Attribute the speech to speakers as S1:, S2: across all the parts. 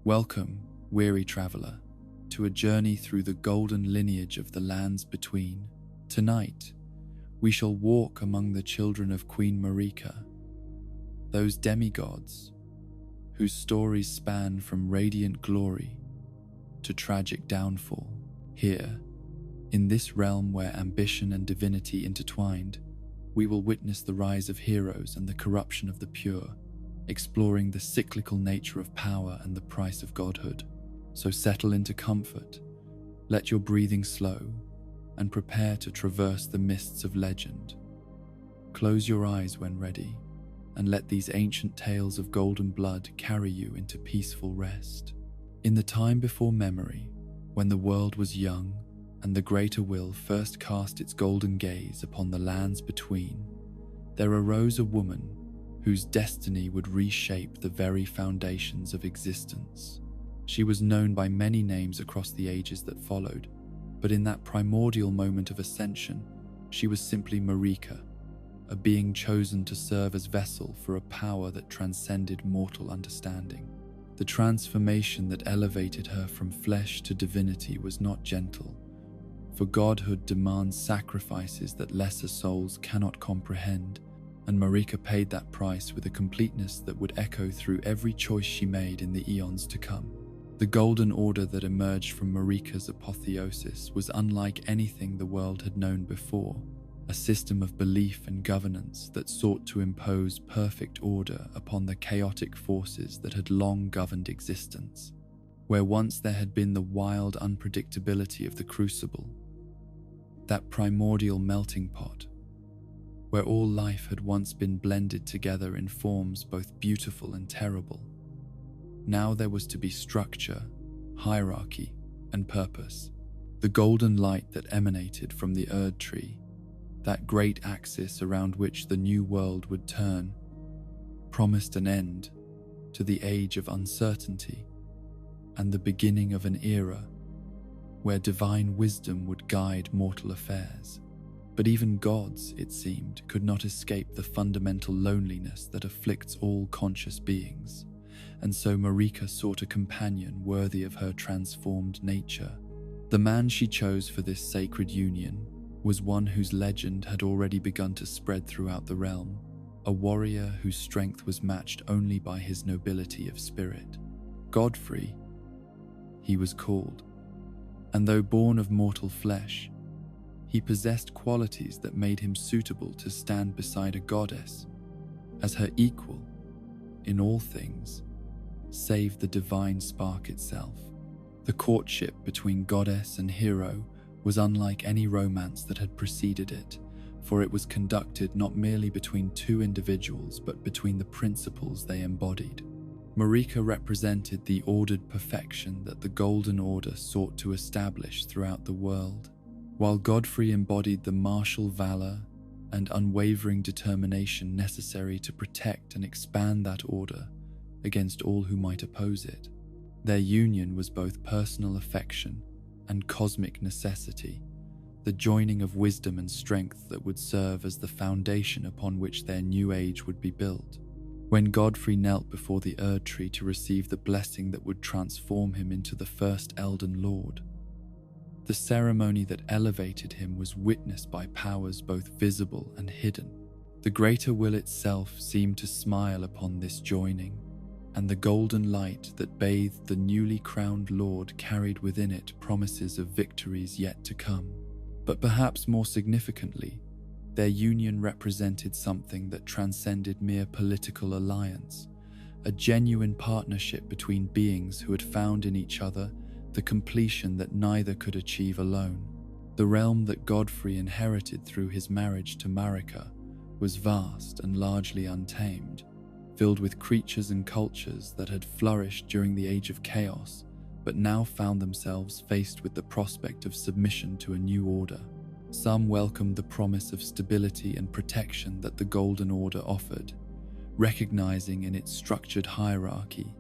S1: Welcome, weary traveler, to a journey through the golden lineage of the lands between. Tonight, we shall walk among the children of Queen Marika, those demigods whose stories span from radiant glory to tragic downfall. Here, in this realm where ambition and divinity intertwined, we will witness the rise of heroes and the corruption of the pure, exploring the cyclical nature of power and the price of godhood. So settle into comfort, let your breathing slow, and prepare to traverse the mists of legend. Close your eyes when ready, and let these ancient tales of golden blood carry you into peaceful rest. In the time before memory, when the world was young and the greater will first cast its golden gaze upon the lands between, there arose a woman whose destiny would reshape the very foundations of existence. She was known by many names across the ages that followed, but in that primordial moment of ascension, she was simply Marika, a being chosen to serve as vessel for a power that transcended mortal understanding. The transformation that elevated her from flesh to divinity was not gentle, for godhood demands sacrifices that lesser souls cannot comprehend, and Marika paid that price with a completeness that would echo through every choice she made in the eons to come. The golden order that emerged from Marika's apotheosis was unlike anything the world had known before, a system of belief and governance that sought to impose perfect order upon the chaotic forces that had long governed existence. Where once there had been the wild unpredictability of the crucible, that primordial melting pot, where all life had once been blended together in forms both beautiful and terrible, now there was to be structure, hierarchy, and purpose. The golden light that emanated from the Erd tree, that great axis around which the new world would turn, promised an end to the age of uncertainty and the beginning of an era where divine wisdom would guide mortal affairs. But even gods, it seemed, could not escape the fundamental loneliness that afflicts all conscious beings, and so Marika sought a companion worthy of her transformed nature. The man she chose for this sacred union was one whose legend had already begun to spread throughout the realm, a warrior whose strength was matched only by his nobility of spirit. Godfrey, he was called, and though born of mortal flesh, he possessed qualities that made him suitable to stand beside a goddess, as her equal in all things, save the divine spark itself. The courtship between goddess and hero was unlike any romance that had preceded it, for it was conducted not merely between two individuals but between the principles they embodied. Marika represented the ordered perfection that the Golden Order sought to establish throughout the world, while Godfrey embodied the martial valor and unwavering determination necessary to protect and expand that order against all who might oppose it. Their union was both personal affection and cosmic necessity, the joining of wisdom and strength that would serve as the foundation upon which their new age would be built. When Godfrey knelt before the Erd tree to receive the blessing that would transform him into the first Elden Lord, the ceremony that elevated him was witnessed by powers both visible and hidden. The greater will itself seemed to smile upon this joining, and the golden light that bathed the newly crowned Lord carried within it promises of victories yet to come. But perhaps more significantly, their union represented something that transcended mere political alliance, a genuine partnership between beings who had found in each other the completion that neither could achieve alone. The realm that Godfrey inherited through his marriage to Marika was vast and largely untamed, filled with creatures and cultures that had flourished during the Age of Chaos, but now found themselves faced with the prospect of submission to a new order. Some welcomed the promise of stability and protection that the Golden Order offered, recognizing in its structured hierarchy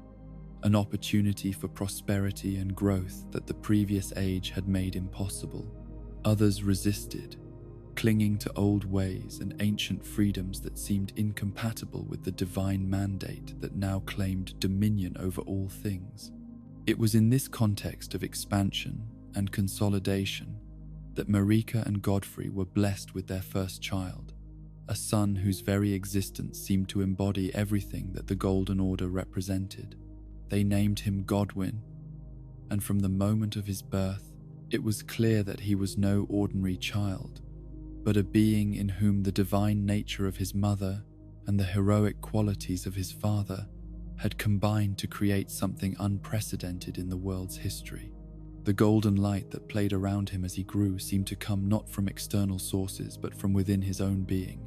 S1: an opportunity for prosperity and growth that the previous age had made impossible. Others resisted, clinging to old ways and ancient freedoms that seemed incompatible with the divine mandate that now claimed dominion over all things. It was in this context of expansion and consolidation that Marika and Godfrey were blessed with their first child, a son whose very existence seemed to embody everything that the Golden Order represented. They named him Godwin, and from the moment of his birth, it was clear that he was no ordinary child, but a being in whom the divine nature of his mother and the heroic qualities of his father had combined to create something unprecedented in the world's history. The golden light that played around him as he grew seemed to come not from external sources but from within his own being,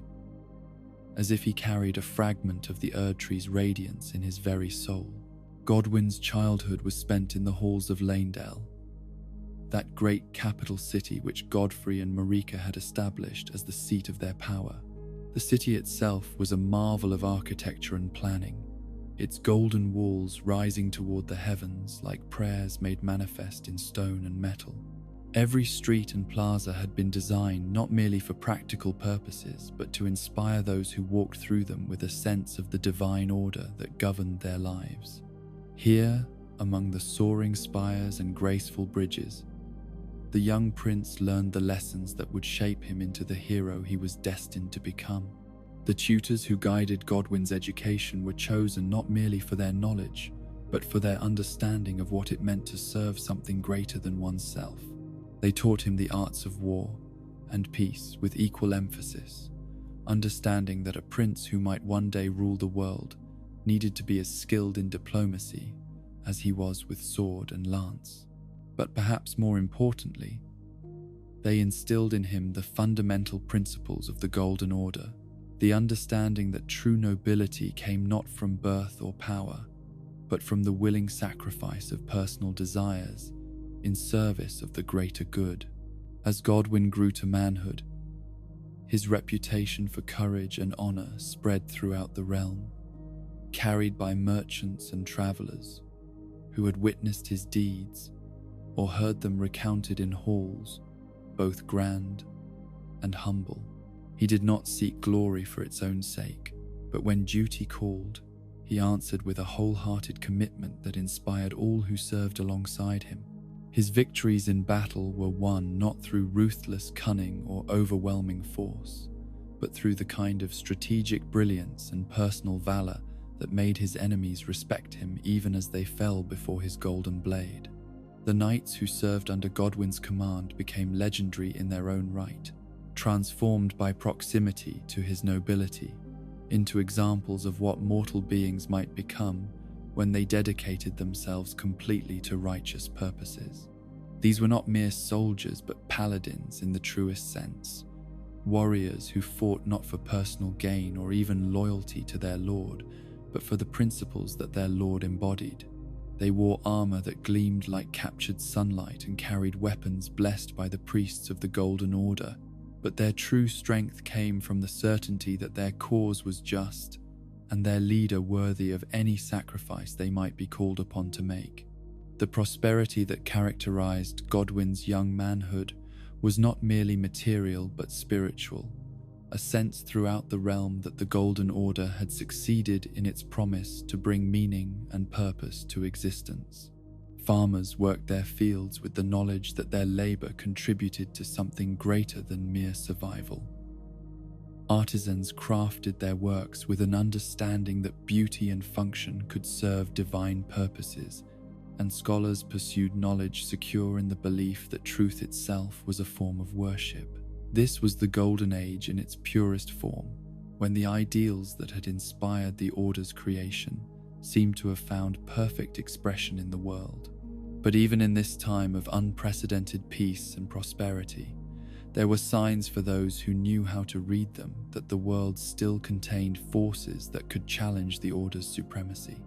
S1: as if he carried a fragment of the Erdtree's radiance in his very soul. Godwin's childhood was spent in the halls of Lanedale, that great capital city which Godfrey and Marika had established as the seat of their power. The city itself was a marvel of architecture and planning, its golden walls rising toward the heavens like prayers made manifest in stone and metal. Every street and plaza had been designed not merely for practical purposes, but to inspire those who walked through them with a sense of the divine order that governed their lives. Here, among the soaring spires and graceful bridges, the young prince learned the lessons that would shape him into the hero he was destined to become. The tutors who guided Godwin's education were chosen not merely for their knowledge, but for their understanding of what it meant to serve something greater than oneself. They taught him the arts of war and peace with equal emphasis, understanding that a prince who might one day rule the world needed to be as skilled in diplomacy as he was with sword and lance. But perhaps more importantly, they instilled in him the fundamental principles of the Golden Order, the understanding that true nobility came not from birth or power, but from the willing sacrifice of personal desires in service of the greater good. As Godwin grew to manhood, his reputation for courage and honor spread throughout the realm, carried by merchants and travelers who had witnessed his deeds or heard them recounted in halls, both grand and humble. He did not seek glory for its own sake, but when duty called, he answered with a wholehearted commitment that inspired all who served alongside him. His victories in battle were won not through ruthless cunning or overwhelming force, but through the kind of strategic brilliance and personal valor that made his enemies respect him even as they fell before his golden blade. The knights who served under Godwin's command became legendary in their own right, transformed by proximity to his nobility into examples of what mortal beings might become when they dedicated themselves completely to righteous purposes. These were not mere soldiers but paladins in the truest sense, warriors who fought not for personal gain or even loyalty to their lord, but for the principles that their lord embodied. They wore armor that gleamed like captured sunlight and carried weapons blessed by the priests of the Golden Order, but their true strength came from the certainty that their cause was just and their leader worthy of any sacrifice they might be called upon to make. The prosperity that characterized Godwin's young manhood was not merely material but spiritual, a sense throughout the realm that the Golden Order had succeeded in its promise to bring meaning and purpose to existence. Farmers worked their fields with the knowledge that their labor contributed to something greater than mere survival. Artisans crafted their works with an understanding that beauty and function could serve divine purposes, and scholars pursued knowledge secure in the belief that truth itself was a form of worship. This was the Golden Age in its purest form, when the ideals that had inspired the Order's creation seemed to have found perfect expression in the world. But even in this time of unprecedented peace and prosperity, there were signs for those who knew how to read them that the world still contained forces that could challenge the Order's supremacy.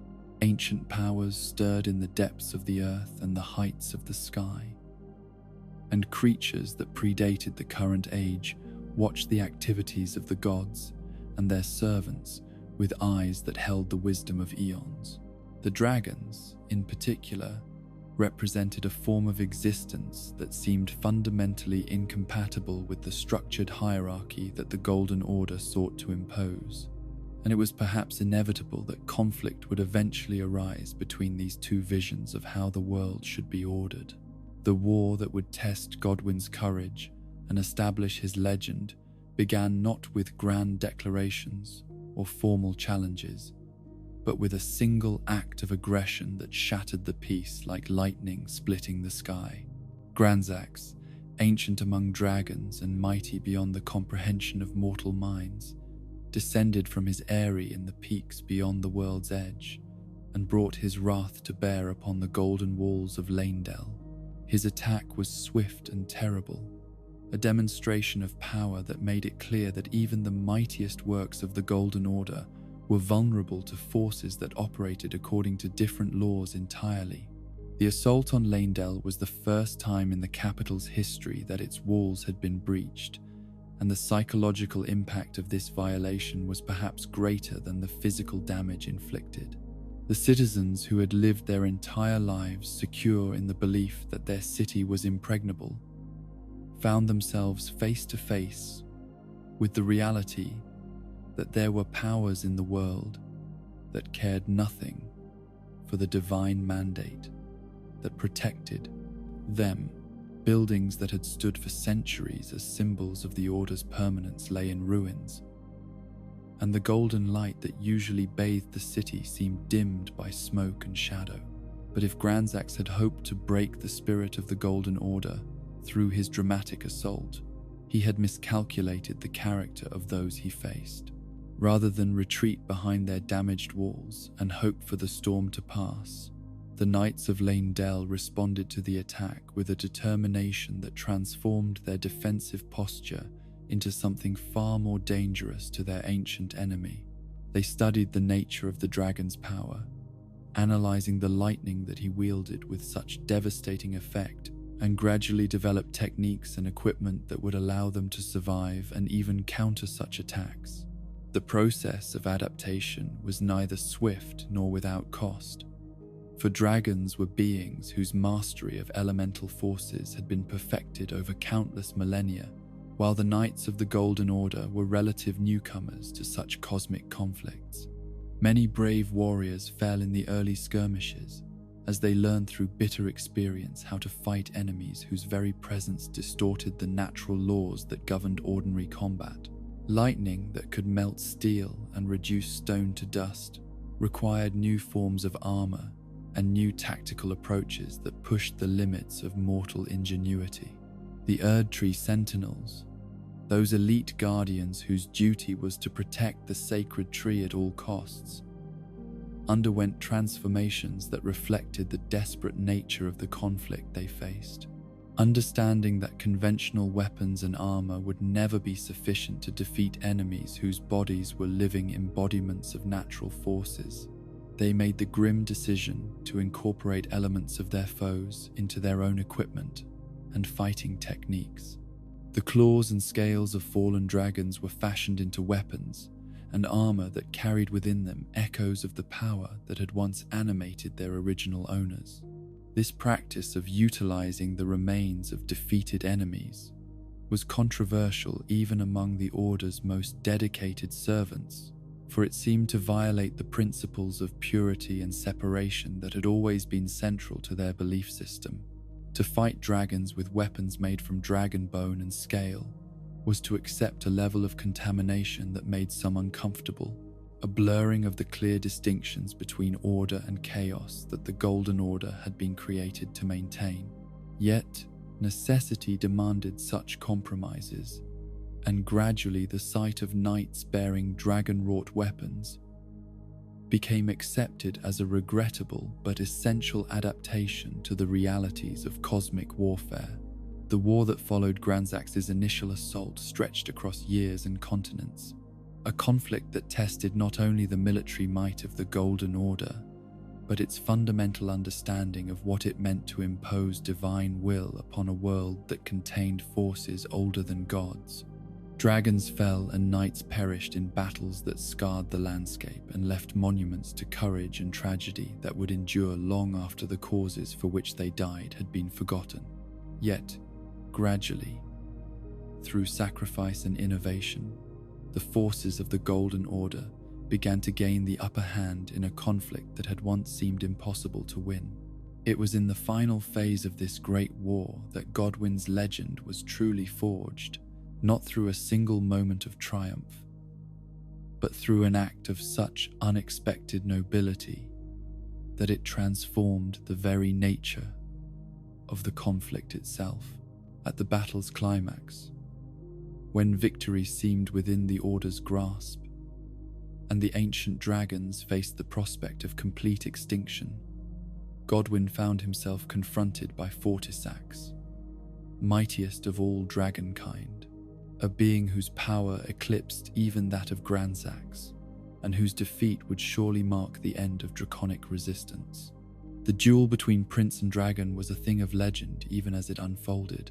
S1: Ancient powers stirred in the depths of the earth and the heights of the sky, and creatures that predated the current age watched the activities of the gods and their servants with eyes that held the wisdom of eons. The dragons, in particular, represented a form of existence that seemed fundamentally incompatible with the structured hierarchy that the Golden Order sought to impose. and it was perhaps inevitable that conflict would eventually arise between these two visions of how the world should be ordered. The war that would test Godwin's courage and establish his legend began not with grand declarations or formal challenges, but with a single act of aggression that shattered the peace like lightning splitting the sky. Granzax, ancient among dragons and mighty beyond the comprehension of mortal minds, descended from his eyrie in the peaks beyond the world's edge and brought his wrath to bear upon the golden walls of Lanedell. His attack was swift and terrible, a demonstration of power that made it clear that even the mightiest works of the Golden Order were vulnerable to forces that operated according to different laws entirely. The assault on Lanedell was the first time in the capital's history that its walls had been breached, and the psychological impact of this violation was perhaps greater than the physical damage inflicted. The citizens who had lived their entire lives secure in the belief that their city was impregnable found themselves face to face with the reality that there were powers in the world that cared nothing for the divine mandate that protected them. Buildings that had stood for centuries as symbols of the Order's permanence lay in ruins, and the golden light that usually bathed the city seemed dimmed by smoke and shadow. But if Granzax had hoped to break the spirit of the Golden Order through his dramatic assault, he had miscalculated the character of those he faced. Rather than retreat behind their damaged walls and hope for the storm to pass, the Knights of Lanedell responded to the attack with a determination that transformed their defensive posture into something far more dangerous to their ancient enemy. They studied the nature of the dragon's power, analyzing the lightning that he wielded with such devastating effect, and gradually developed techniques and equipment that would allow them to survive and even counter such attacks. The process of adaptation was neither swift nor without cost, for dragons were beings whose mastery of elemental forces had been perfected over countless millennia, while the Knights of the Golden Order were relative newcomers to such cosmic conflicts. Many brave warriors fell in the early skirmishes, as they learned through bitter experience how to fight enemies whose very presence distorted the natural laws that governed ordinary combat. Lightning that could melt steel and reduce stone to dust required new forms of armor and new tactical approaches that pushed the limits of mortal ingenuity. The Erdtree Sentinels, those elite guardians whose duty was to protect the sacred tree at all costs, underwent transformations that reflected the desperate nature of the conflict they faced. Understanding that conventional weapons and armor would never be sufficient to defeat enemies whose bodies were living embodiments of natural forces, they made the grim decision to incorporate elements of their foes into their own equipment and fighting techniques. The claws and scales of fallen dragons were fashioned into weapons and armor that carried within them echoes of the power that had once animated their original owners. This practice of utilizing the remains of defeated enemies was controversial even among the Order's most dedicated servants, for it seemed to violate the principles of purity and separation that had always been central to their belief system. To fight dragons with weapons made from dragon bone and scale was to accept a level of contamination that made some uncomfortable, a blurring of the clear distinctions between order and chaos that the Golden Order had been created to maintain. Yet, necessity demanded such compromises, and gradually the sight of knights bearing dragon-wrought weapons became accepted as a regrettable but essential adaptation to the realities of cosmic warfare. The war that followed Granzax's initial assault stretched across years and continents, a conflict that tested not only the military might of the Golden Order, but its fundamental understanding of what it meant to impose divine will upon a world that contained forces older than gods. Dragons fell and knights perished in battles that scarred the landscape and left monuments to courage and tragedy that would endure long after the causes for which they died had been forgotten. Yet, gradually, through sacrifice and innovation, the forces of the Golden Order began to gain the upper hand in a conflict that had once seemed impossible to win. It was in the final phase of this great war that Godwin's legend was truly forged, not through a single moment of triumph, but through an act of such unexpected nobility that it transformed the very nature of the conflict itself. At the battle's climax, when victory seemed within the Order's grasp, and the ancient dragons faced the prospect of complete extinction, Godwin found himself confronted by Fortisax, mightiest of all dragonkind, a being whose power eclipsed even that of Gransax, and whose defeat would surely mark the end of draconic resistance. The duel between prince and dragon was a thing of legend even as it unfolded,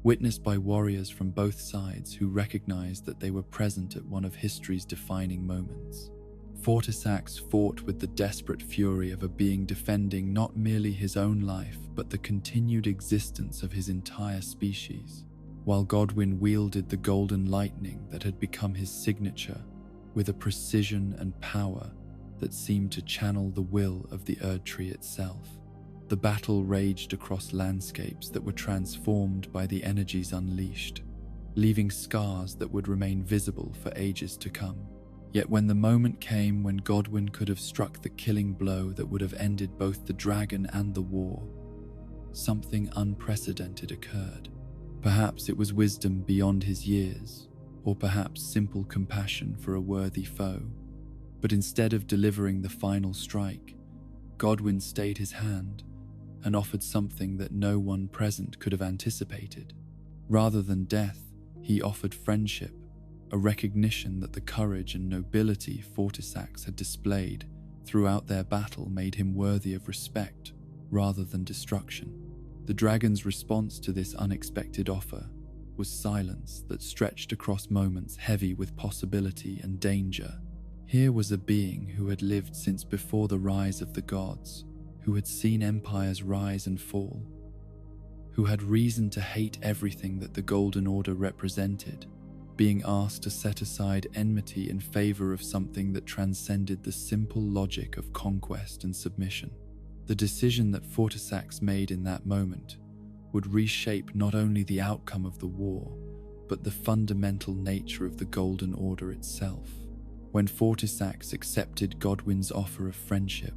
S1: witnessed by warriors from both sides who recognized that they were present at one of history's defining moments. Fortisax fought with the desperate fury of a being defending not merely his own life but the continued existence of his entire species, while Godwin wielded the golden lightning that had become his signature with a precision and power that seemed to channel the will of the Erdtree itself. The battle raged across landscapes that were transformed by the energies unleashed, leaving scars that would remain visible for ages to come. Yet when the moment came when Godwin could have struck the killing blow that would have ended both the dragon and the war, something unprecedented occurred. Perhaps it was wisdom beyond his years, or perhaps simple compassion for a worthy foe. But instead of delivering the final strike, Godwin stayed his hand and offered something that no one present could have anticipated. Rather than death, he offered friendship, a recognition that the courage and nobility Fortisax had displayed throughout their battle made him worthy of respect rather than destruction. The dragon's response to this unexpected offer was silence that stretched across moments heavy with possibility and danger. Here was a being who had lived since before the rise of the gods, who had seen empires rise and fall, who had reason to hate everything that the Golden Order represented, being asked to set aside enmity in favor of something that transcended the simple logic of conquest and submission. The decision that Fortisax made in that moment would reshape not only the outcome of the war, but the fundamental nature of the Golden Order itself. When Fortisax accepted Godwin's offer of friendship,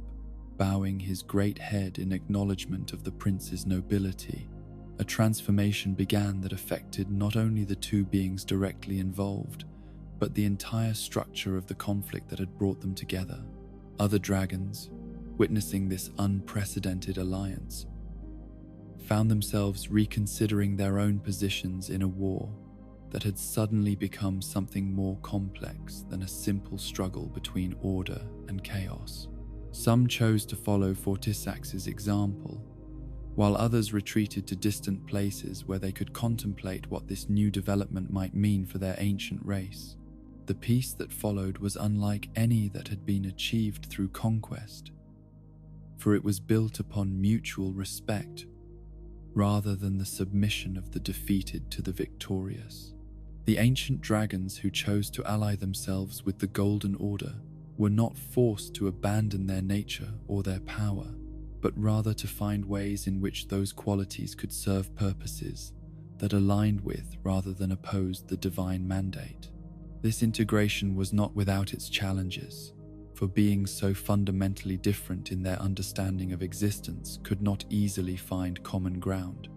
S1: bowing his great head in acknowledgement of the prince's nobility, a transformation began that affected not only the two beings directly involved, but the entire structure of the conflict that had brought them together. Other dragons, witnessing this unprecedented alliance, found themselves reconsidering their own positions in a war that had suddenly become something more complex than a simple struggle between order and chaos. Some chose to follow Fortisax's example, while others retreated to distant places where they could contemplate what this new development might mean for their ancient race. The peace that followed was unlike any that had been achieved through conquest, for it was built upon mutual respect rather than the submission of the defeated to the victorious. The ancient dragons who chose to ally themselves with the Golden Order were not forced to abandon their nature or their power, but rather to find ways in which those qualities could serve purposes that aligned with rather than opposed the divine mandate. This integration was not without its challenges, for beings so fundamentally different in their understanding of existence could not easily find common ground.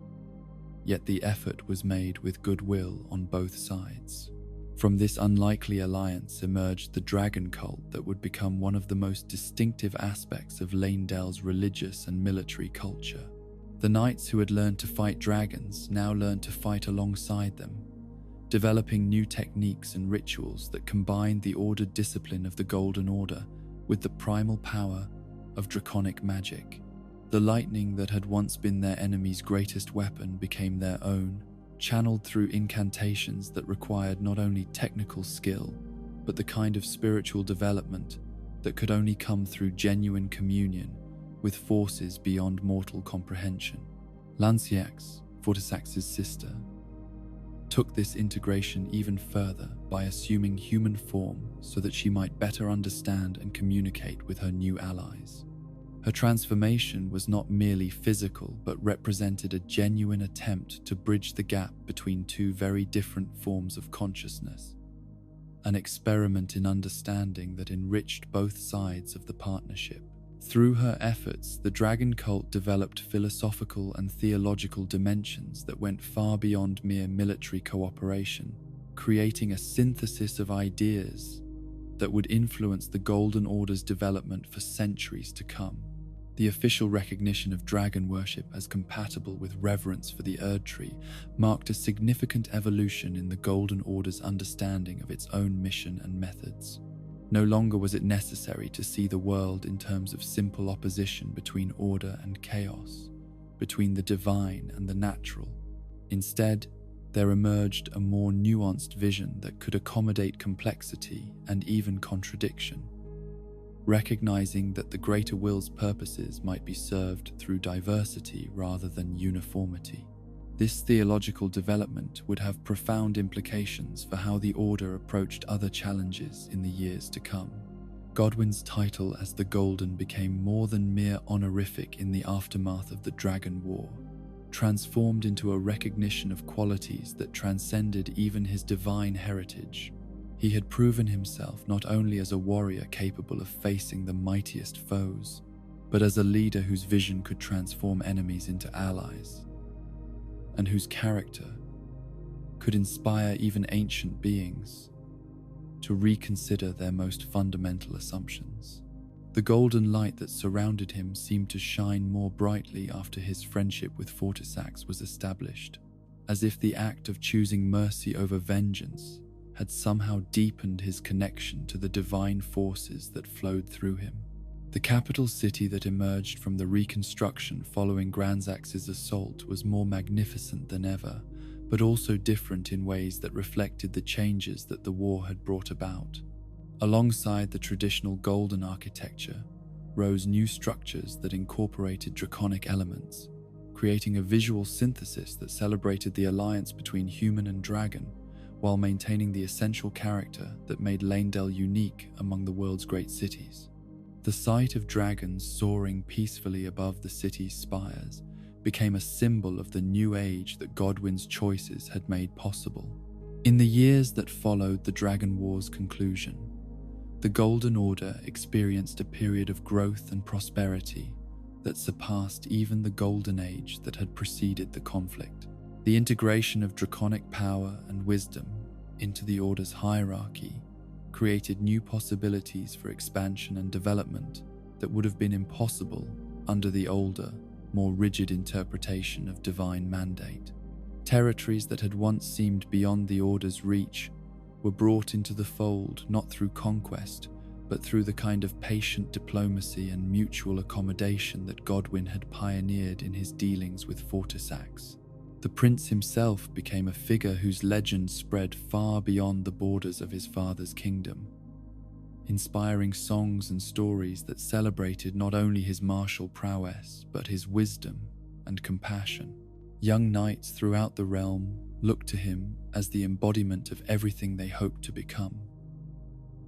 S1: Yet the effort was made with goodwill on both sides. From this unlikely alliance emerged the dragon cult that would become one of the most distinctive aspects of Lanedel's religious and military culture. The knights who had learned to fight dragons now learned to fight alongside them, developing new techniques and rituals that combined the ordered discipline of the Golden Order with the primal power of draconic magic. The lightning that had once been their enemy's greatest weapon became their own, channeled through incantations that required not only technical skill, but the kind of spiritual development that could only come through genuine communion with forces beyond mortal comprehension. Lanciax, Fortisax's sister, took this integration even further by assuming human form so that she might better understand and communicate with her new allies. Her transformation was not merely physical, but represented a genuine attempt to bridge the gap between two very different forms of consciousness, an experiment in understanding that enriched both sides of the partnership. Through her efforts, the dragon cult developed philosophical and theological dimensions that went far beyond mere military cooperation, creating a synthesis of ideas that would influence the Golden Order's development for centuries to come. The official recognition of dragon worship as compatible with reverence for the Erd Tree marked a significant evolution in the Golden Order's understanding of its own mission and methods. No longer was it necessary to see the world in terms of simple opposition between order and chaos, between the divine and the natural. Instead, there emerged a more nuanced vision that could accommodate complexity and even contradiction, recognizing that the greater will's purposes might be served through diversity rather than uniformity. This theological development would have profound implications for how the Order approached other challenges in the years to come. Godwin's title as the Golden became more than mere honorific in the aftermath of the Dragon War, transformed into a recognition of qualities that transcended even his divine heritage. He had proven himself not only as a warrior capable of facing the mightiest foes, but as a leader whose vision could transform enemies into allies, and whose character could inspire even ancient beings to reconsider their most fundamental assumptions. The golden light that surrounded him seemed to shine more brightly after his friendship with Fortisax was established, as if the act of choosing mercy over vengeance had somehow deepened his connection to the divine forces that flowed through him. The capital city that emerged from the reconstruction following Granzax's assault was more magnificent than ever, but also different in ways that reflected the changes that the war had brought about. Alongside the traditional golden architecture rose new structures that incorporated draconic elements, creating a visual synthesis that celebrated the alliance between human and dragon, while maintaining the essential character that made Leyndell unique among the world's great cities. The sight of dragons soaring peacefully above the city's spires became a symbol of the new age that Godwin's choices had made possible. In the years that followed the Dragon War's conclusion, the Golden Order experienced a period of growth and prosperity that surpassed even the Golden Age that had preceded the conflict. The integration of draconic power and wisdom into the Order's hierarchy created new possibilities for expansion and development that would have been impossible under the older, more rigid interpretation of divine mandate. Territories that had once seemed beyond the Order's reach were brought into the fold not through conquest, but through the kind of patient diplomacy and mutual accommodation that Godwin had pioneered in his dealings with Fortisax. The prince himself became a figure whose legend spread far beyond the borders of his father's kingdom, inspiring songs and stories that celebrated not only his martial prowess, but his wisdom and compassion. Young knights throughout the realm looked to him as the embodiment of everything they hoped to become,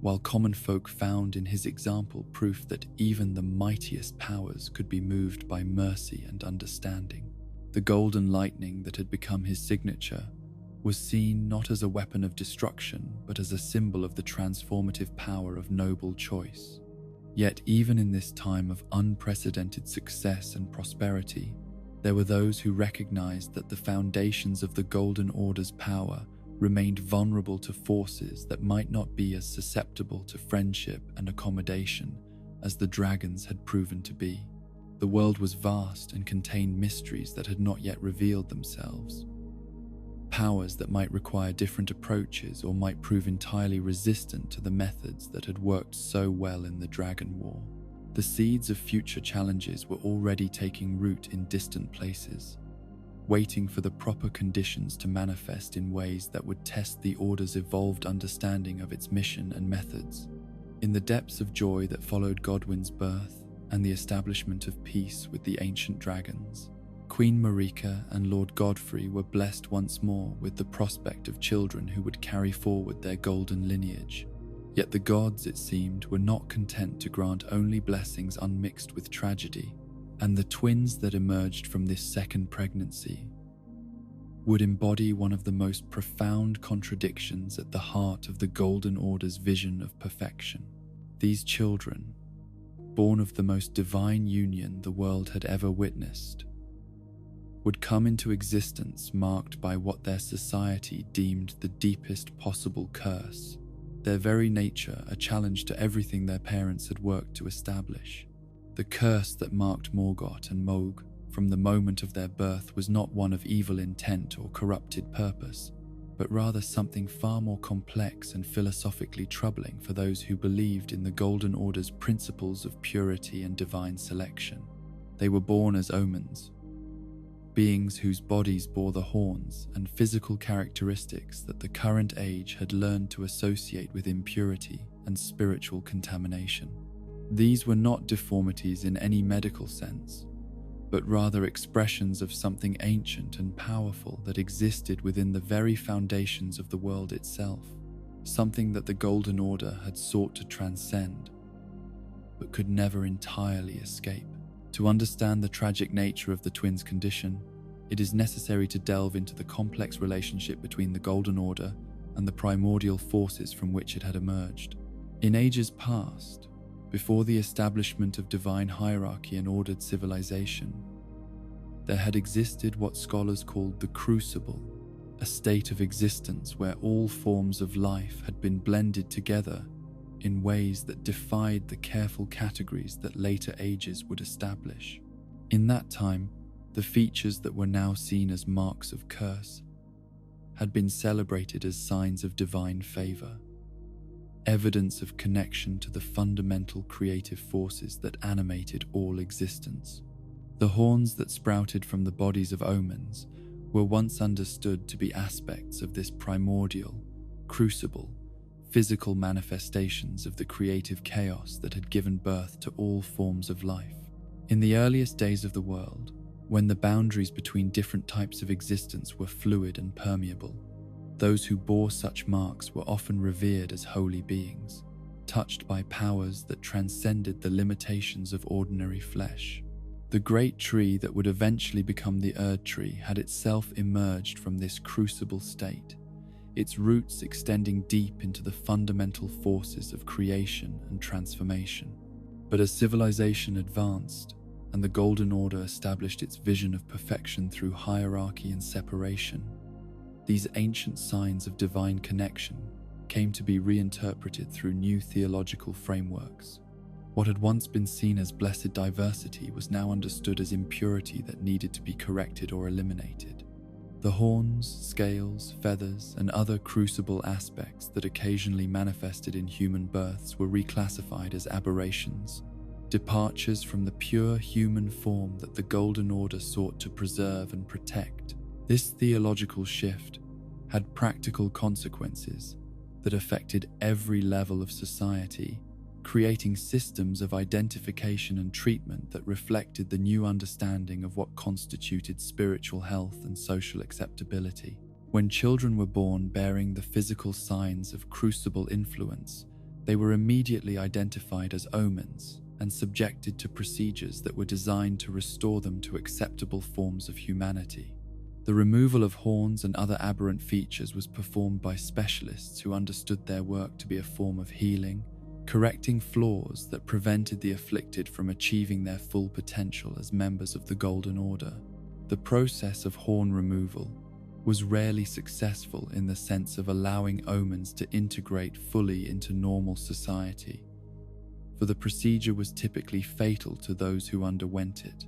S1: while common folk found in his example proof that even the mightiest powers could be moved by mercy and understanding. The golden lightning that had become his signature was seen not as a weapon of destruction, but as a symbol of the transformative power of noble choice. Yet even in this time of unprecedented success and prosperity, there were those who recognized that the foundations of the Golden Order's power remained vulnerable to forces that might not be as susceptible to friendship and accommodation as the dragons had proven to be. The world was vast and contained mysteries that had not yet revealed themselves. Powers that might require different approaches or might prove entirely resistant to the methods that had worked so well in the Dragon War. The seeds of future challenges were already taking root in distant places, waiting for the proper conditions to manifest in ways that would test the Order's evolved understanding of its mission and methods. In the depths of joy that followed Godwin's birth and the establishment of peace with the ancient dragons, Queen Marika and Lord Godfrey were blessed once more with the prospect of children who would carry forward their golden lineage. Yet the gods, it seemed, were not content to grant only blessings unmixed with tragedy, and the twins that emerged from this second pregnancy would embody one of the most profound contradictions at the heart of the Golden Order's vision of perfection. These children, born of the most divine union the world had ever witnessed, would come into existence marked by what their society deemed the deepest possible curse, their very nature a challenge to everything their parents had worked to establish. The curse that marked Morgot and Moog from the moment of their birth was not one of evil intent or corrupted purpose, but rather something far more complex and philosophically troubling for those who believed in the Golden Order's principles of purity and divine selection. They were born as omens, beings whose bodies bore the horns and physical characteristics that the current age had learned to associate with impurity and spiritual contamination. These were not deformities in any medical sense, but rather expressions of something ancient and powerful that existed within the very foundations of the world itself, something that the Golden Order had sought to transcend, but could never entirely escape. To understand the tragic nature of the twins' condition, it is necessary to delve into the complex relationship between the Golden Order and the primordial forces from which it had emerged. In ages past, before the establishment of divine hierarchy and ordered civilization, there had existed what scholars called the Crucible, a state of existence where all forms of life had been blended together in ways that defied the careful categories that later ages would establish. In that time, the features that were now seen as marks of curse had been celebrated as signs of divine favor, evidence of connection to the fundamental creative forces that animated all existence. The horns that sprouted from the bodies of omens were once understood to be aspects of this primordial, crucible, physical manifestations of the creative chaos that had given birth to all forms of life. In the earliest days of the world, when the boundaries between different types of existence were fluid and permeable, those who bore such marks were often revered as holy beings, touched by powers that transcended the limitations of ordinary flesh. The great tree that would eventually become the Erd tree had itself emerged from this crucible state, its roots extending deep into the fundamental forces of creation and transformation. But as civilization advanced, and the Golden Order established its vision of perfection through hierarchy and separation, these ancient signs of divine connection came to be reinterpreted through new theological frameworks. What had once been seen as blessed diversity was now understood as impurity that needed to be corrected or eliminated. The horns, scales, feathers, and other crucible aspects that occasionally manifested in human births were reclassified as aberrations, departures from the pure human form that the Golden Order sought to preserve and protect. This theological shift had practical consequences that affected every level of society, creating systems of identification and treatment that reflected the new understanding of what constituted spiritual health and social acceptability. When children were born bearing the physical signs of crucible influence, they were immediately identified as omens and subjected to procedures that were designed to restore them to acceptable forms of humanity. The removal of horns and other aberrant features was performed by specialists who understood their work to be a form of healing, correcting flaws that prevented the afflicted from achieving their full potential as members of the Golden Order. The process of horn removal was rarely successful in the sense of allowing omens to integrate fully into normal society, for the procedure was typically fatal to those who underwent it.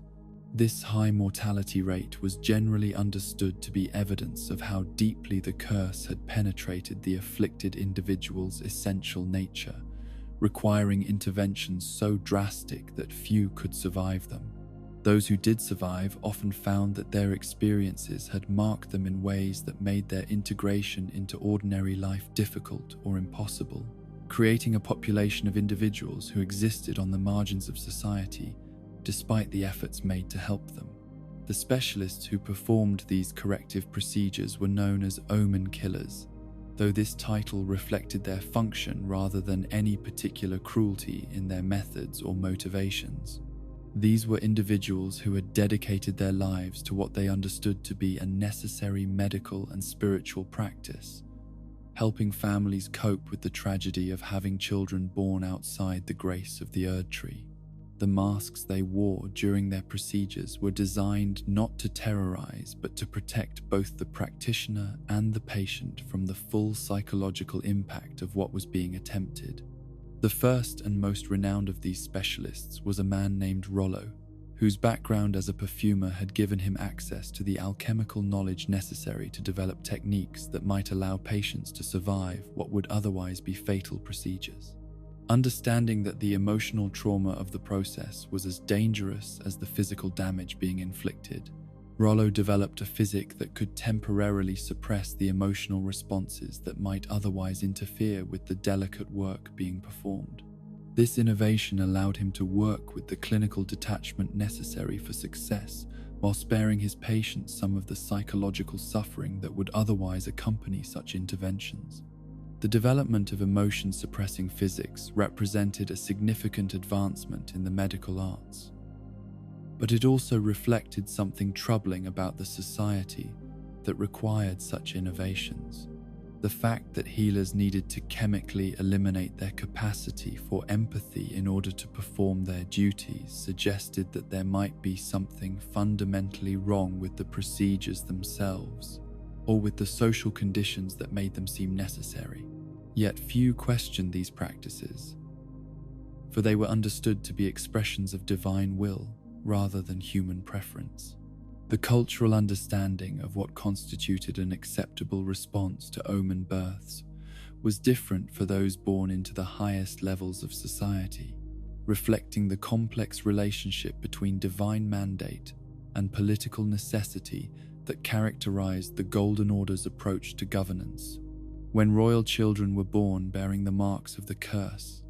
S1: This high mortality rate was generally understood to be evidence of how deeply the curse had penetrated the afflicted individual's essential nature, requiring interventions so drastic that few could survive them. Those who did survive often found that their experiences had marked them in ways that made their integration into ordinary life difficult or impossible, creating a population of individuals who existed on the margins of society despite the efforts made to help them. The specialists who performed these corrective procedures were known as Omen killers, though this title reflected their function rather than any particular cruelty in their methods or motivations. These were individuals who had dedicated their lives to what they understood to be a necessary medical and spiritual practice, helping families cope with the tragedy of having children born outside the grace of the Erd tree. The masks they wore during their procedures were designed not to terrorize but to protect both the practitioner and the patient from the full psychological impact of what was being attempted. The first and most renowned of these specialists was a man named Rollo, whose background as a perfumer had given him access to the alchemical knowledge necessary to develop techniques that might allow patients to survive what would otherwise be fatal procedures. Understanding that the emotional trauma of the process was as dangerous as the physical damage being inflicted, Rollo developed a physic that could temporarily suppress the emotional responses that might otherwise interfere with the delicate work being performed. This innovation allowed him to work with the clinical detachment necessary for success, while sparing his patients some of the psychological suffering that would otherwise accompany such interventions. The development of emotion-suppressing physics represented a significant advancement in the medical arts. But it also reflected something troubling about the society that required such innovations. The fact that healers needed to chemically eliminate their capacity for empathy in order to perform their duties suggested that there might be something fundamentally wrong with the procedures themselves, or with the social conditions that made them seem necessary. Yet few questioned these practices, for they were understood to be expressions of divine will rather than human preference. The cultural understanding of what constituted an acceptable response to Omen births was different for those born into the highest levels of society, reflecting the complex relationship between divine mandate and political necessity that characterized the Golden Order's approach to governance. When royal children were born bearing the marks of the curse,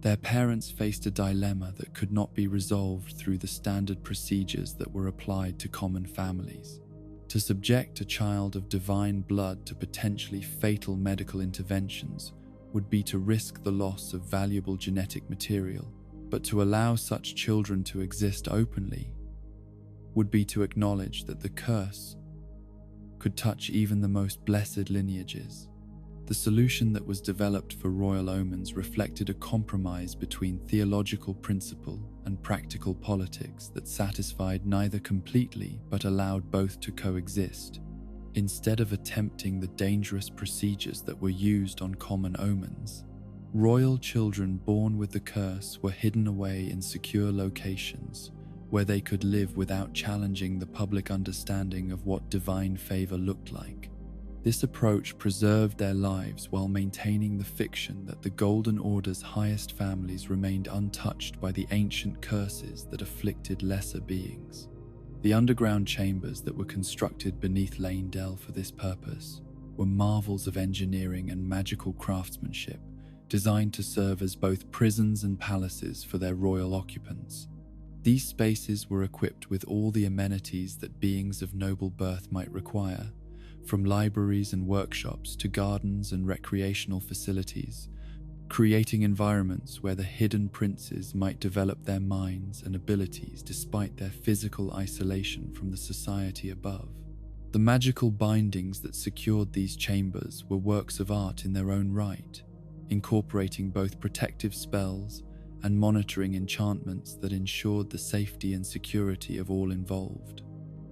S1: their parents faced a dilemma that could not be resolved through the standard procedures that were applied to common families. To subject a child of divine blood to potentially fatal medical interventions would be to risk the loss of valuable genetic material, but to allow such children to exist openly would be to acknowledge that the curse could touch even the most blessed lineages. The solution that was developed for royal omens reflected a compromise between theological principle and practical politics that satisfied neither completely but allowed both to coexist. Instead of attempting the dangerous procedures that were used on common omens, royal children born with the curse were hidden away in secure locations where they could live without challenging the public understanding of what divine favor looked like. This approach preserved their lives while maintaining the fiction that the Golden Order's highest families remained untouched by the ancient curses that afflicted lesser beings. The underground chambers that were constructed beneath Leyndell for this purpose were marvels of engineering and magical craftsmanship, designed to serve as both prisons and palaces for their royal occupants. These spaces were equipped with all the amenities that beings of noble birth might require, from libraries and workshops to gardens and recreational facilities, creating environments where the hidden princes might develop their minds and abilities despite their physical isolation from the society above. The magical bindings that secured these chambers were works of art in their own right, incorporating both protective spells and monitoring enchantments that ensured the safety and security of all involved.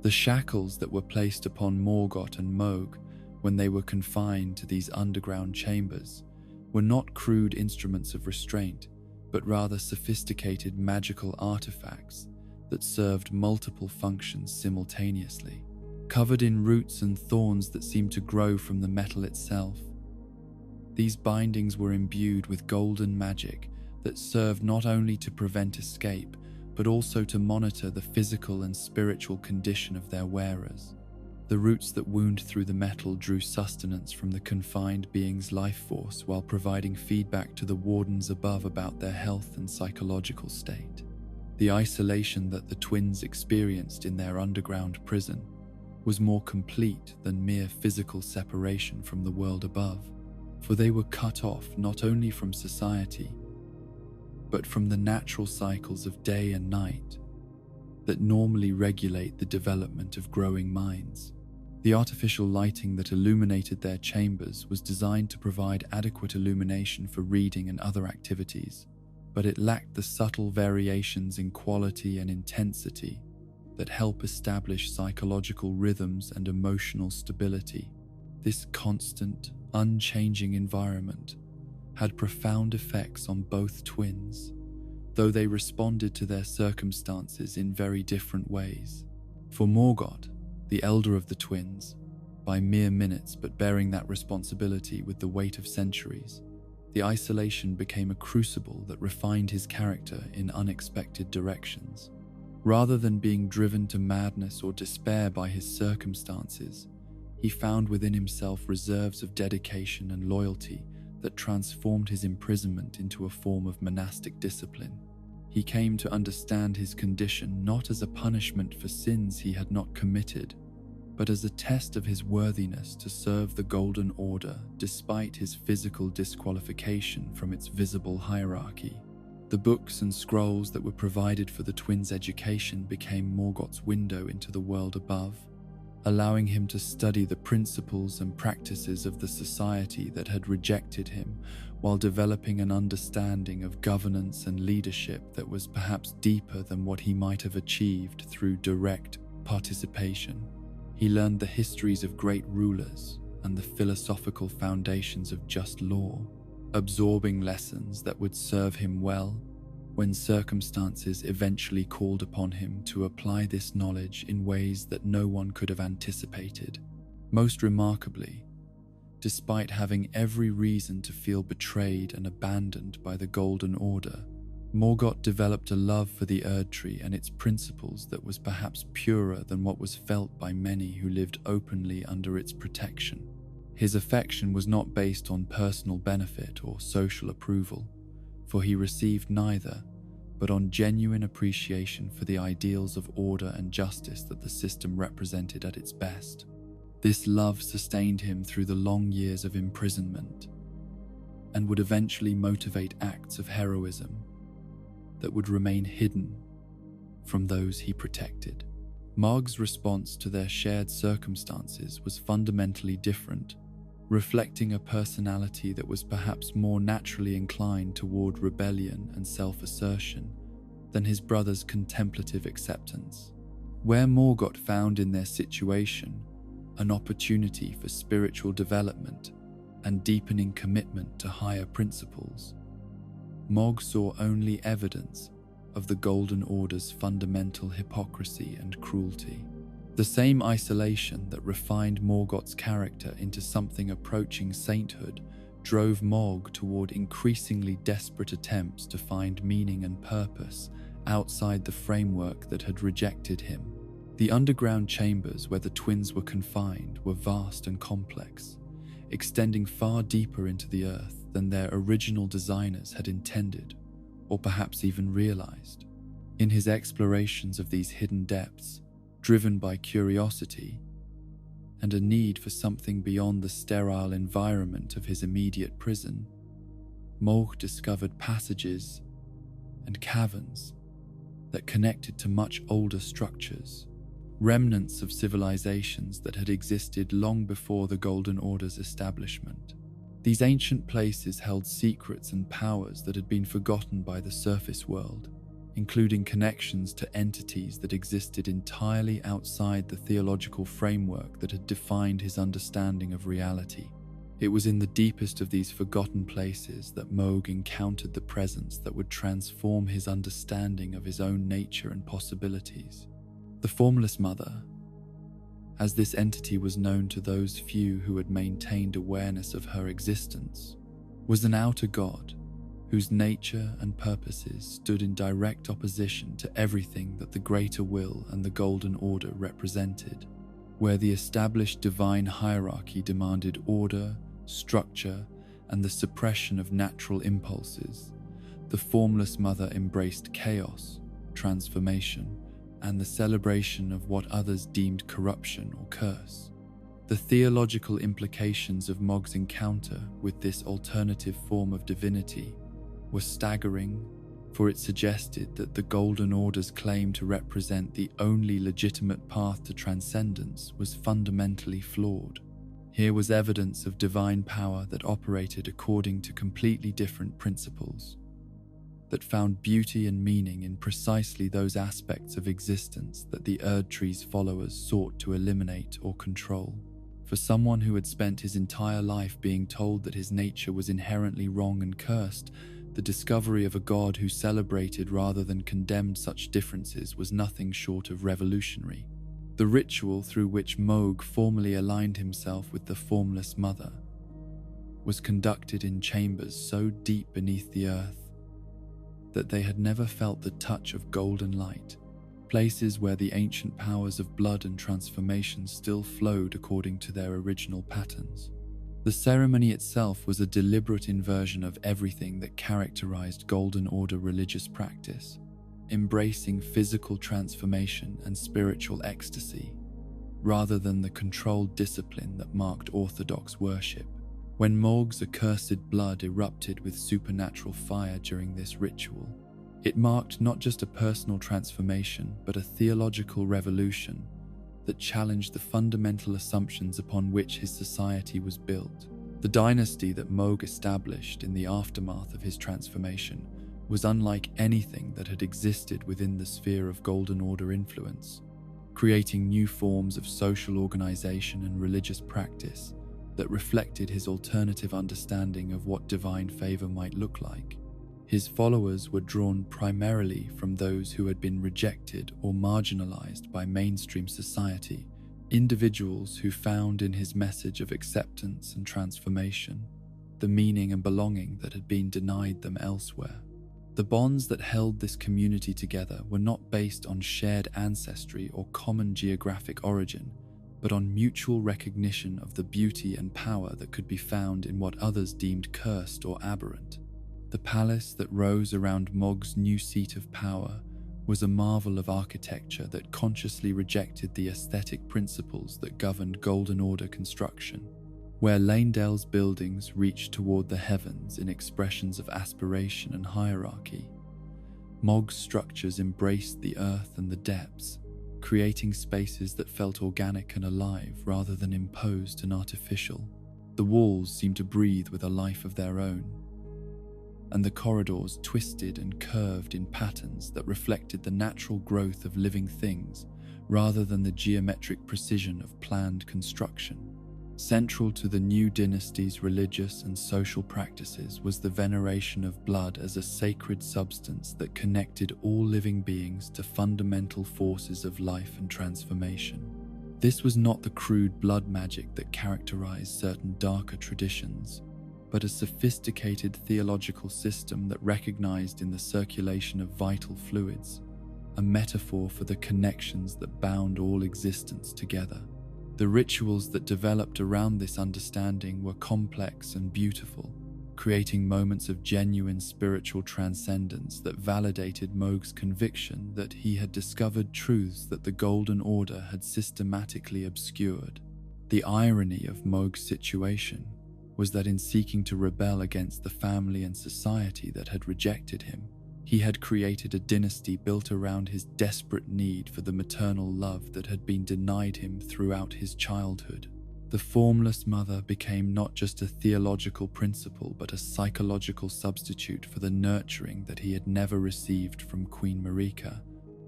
S1: The shackles that were placed upon Morgot and Moog when they were confined to these underground chambers were not crude instruments of restraint, but rather sophisticated magical artifacts that served multiple functions simultaneously. Covered in roots and thorns that seemed to grow from the metal itself, these bindings were imbued with golden magic that served not only to prevent escape, but also to monitor the physical and spiritual condition of their wearers. The roots that wound through the metal drew sustenance from the confined being's life force while providing feedback to the wardens above about their health and psychological state. The isolation that the twins experienced in their underground prison was more complete than mere physical separation from the world above, for they were cut off not only from society, but from the natural cycles of day and night that normally regulate the development of growing minds. The artificial lighting that illuminated their chambers was designed to provide adequate illumination for reading and other activities, but it lacked the subtle variations in quality and intensity that help establish psychological rhythms and emotional stability. This constant, unchanging environment had profound effects on both twins, though they responded to their circumstances in very different ways. For Morgot, the elder of the twins, by mere minutes but bearing that responsibility with the weight of centuries, the isolation became a crucible that refined his character in unexpected directions. Rather than being driven to madness or despair by his circumstances, he found within himself reserves of dedication and loyalty that transformed his imprisonment into a form of monastic discipline. He came to understand his condition not as a punishment for sins he had not committed, but as a test of his worthiness to serve the Golden Order despite his physical disqualification from its visible hierarchy. The books and scrolls that were provided for the twins' education became Morgot's window into the world above, allowing him to study the principles and practices of the society that had rejected him, while developing an understanding of governance and leadership that was perhaps deeper than what he might have achieved through direct participation. He learned the histories of great rulers and the philosophical foundations of just law, absorbing lessons that would serve him well when circumstances eventually called upon him to apply this knowledge in ways that no one could have anticipated. Most remarkably, despite having every reason to feel betrayed and abandoned by the Golden Order, Morgot developed a love for the Erdtree and its principles that was perhaps purer than what was felt by many who lived openly under its protection. His affection was not based on personal benefit or social approval, for he received neither, but on genuine appreciation for the ideals of order and justice that the system represented at its best. This love sustained him through the long years of imprisonment and would eventually motivate acts of heroism that would remain hidden from those he protected. Moog's response to their shared circumstances was fundamentally different, reflecting a personality that was perhaps more naturally inclined toward rebellion and self-assertion than his brother's contemplative acceptance. Where Morgot found in their situation an opportunity for spiritual development and deepening commitment to higher principles, Moog saw only evidence of the Golden Order's fundamental hypocrisy and cruelty. The same isolation that refined Morgot's character into something approaching sainthood drove Moog toward increasingly desperate attempts to find meaning and purpose outside the framework that had rejected him. The underground chambers where the twins were confined were vast and complex, extending far deeper into the earth than their original designers had intended, or perhaps even realized. In his explorations of these hidden depths, driven by curiosity and a need for something beyond the sterile environment of his immediate prison, Moog discovered passages and caverns that connected to much older structures, remnants of civilizations that had existed long before the Golden Order's establishment. These ancient places held secrets and powers that had been forgotten by the surface world, including connections to entities that existed entirely outside the theological framework that had defined his understanding of reality. It was in the deepest of these forgotten places that Moog encountered the presence that would transform his understanding of his own nature and possibilities. The Formless Mother, as this entity was known to those few who had maintained awareness of her existence, was an outer god whose nature and purposes stood in direct opposition to everything that the Greater Will and the Golden Order represented. Where the established divine hierarchy demanded order, structure, and the suppression of natural impulses, the Formless Mother embraced chaos, transformation, and the celebration of what others deemed corruption or curse. The theological implications of Moog's encounter with this alternative form of divinity were staggering, for it suggested that the Golden Order's claim to represent the only legitimate path to transcendence was fundamentally flawed. Here was evidence of divine power that operated according to completely different principles, that found beauty and meaning in precisely those aspects of existence that the Erdtree's followers sought to eliminate or control. For someone who had spent his entire life being told that his nature was inherently wrong and cursed, the discovery of a god who celebrated rather than condemned such differences was nothing short of revolutionary. The ritual through which Moog formally aligned himself with the formless mother was conducted in chambers so deep beneath the earth that they had never felt the touch of golden light, places where the ancient powers of blood and transformation still flowed according to their original patterns. The ceremony itself was a deliberate inversion of everything that characterized Golden Order religious practice, embracing physical transformation and spiritual ecstasy, rather than the controlled discipline that marked orthodox worship. When Moog's accursed blood erupted with supernatural fire during this ritual, it marked not just a personal transformation, but a theological revolution that challenged the fundamental assumptions upon which his society was built. The dynasty that Moog established in the aftermath of his transformation was unlike anything that had existed within the sphere of Golden Order influence, creating new forms of social organization and religious practice that reflected his alternative understanding of what divine favor might look like. His followers were drawn primarily from those who had been rejected or marginalized by mainstream society, individuals who found in his message of acceptance and transformation the meaning and belonging that had been denied them elsewhere. The bonds that held this community together were not based on shared ancestry or common geographic origin, but on mutual recognition of the beauty and power that could be found in what others deemed cursed or aberrant. The palace that rose around Moog's new seat of power was a marvel of architecture that consciously rejected the aesthetic principles that governed Golden Order construction. Where Lanedale's buildings reached toward the heavens in expressions of aspiration and hierarchy, Moog's structures embraced the earth and the depths, creating spaces that felt organic and alive rather than imposed and artificial. The walls seemed to breathe with a life of their own, and the corridors twisted and curved in patterns that reflected the natural growth of living things rather than the geometric precision of planned construction. Central to the new dynasty's religious and social practices was the veneration of blood as a sacred substance that connected all living beings to fundamental forces of life and transformation. This was not the crude blood magic that characterized certain darker traditions, but a sophisticated theological system that recognized in the circulation of vital fluids a metaphor for the connections that bound all existence together. The rituals that developed around this understanding were complex and beautiful, creating moments of genuine spiritual transcendence that validated Moog's conviction that he had discovered truths that the Golden Order had systematically obscured. The irony of Moog's situation was that in seeking to rebel against the family and society that had rejected him, he had created a dynasty built around his desperate need for the maternal love that had been denied him throughout his childhood. The formless mother became not just a theological principle but a psychological substitute for the nurturing that he had never received from Queen Marika,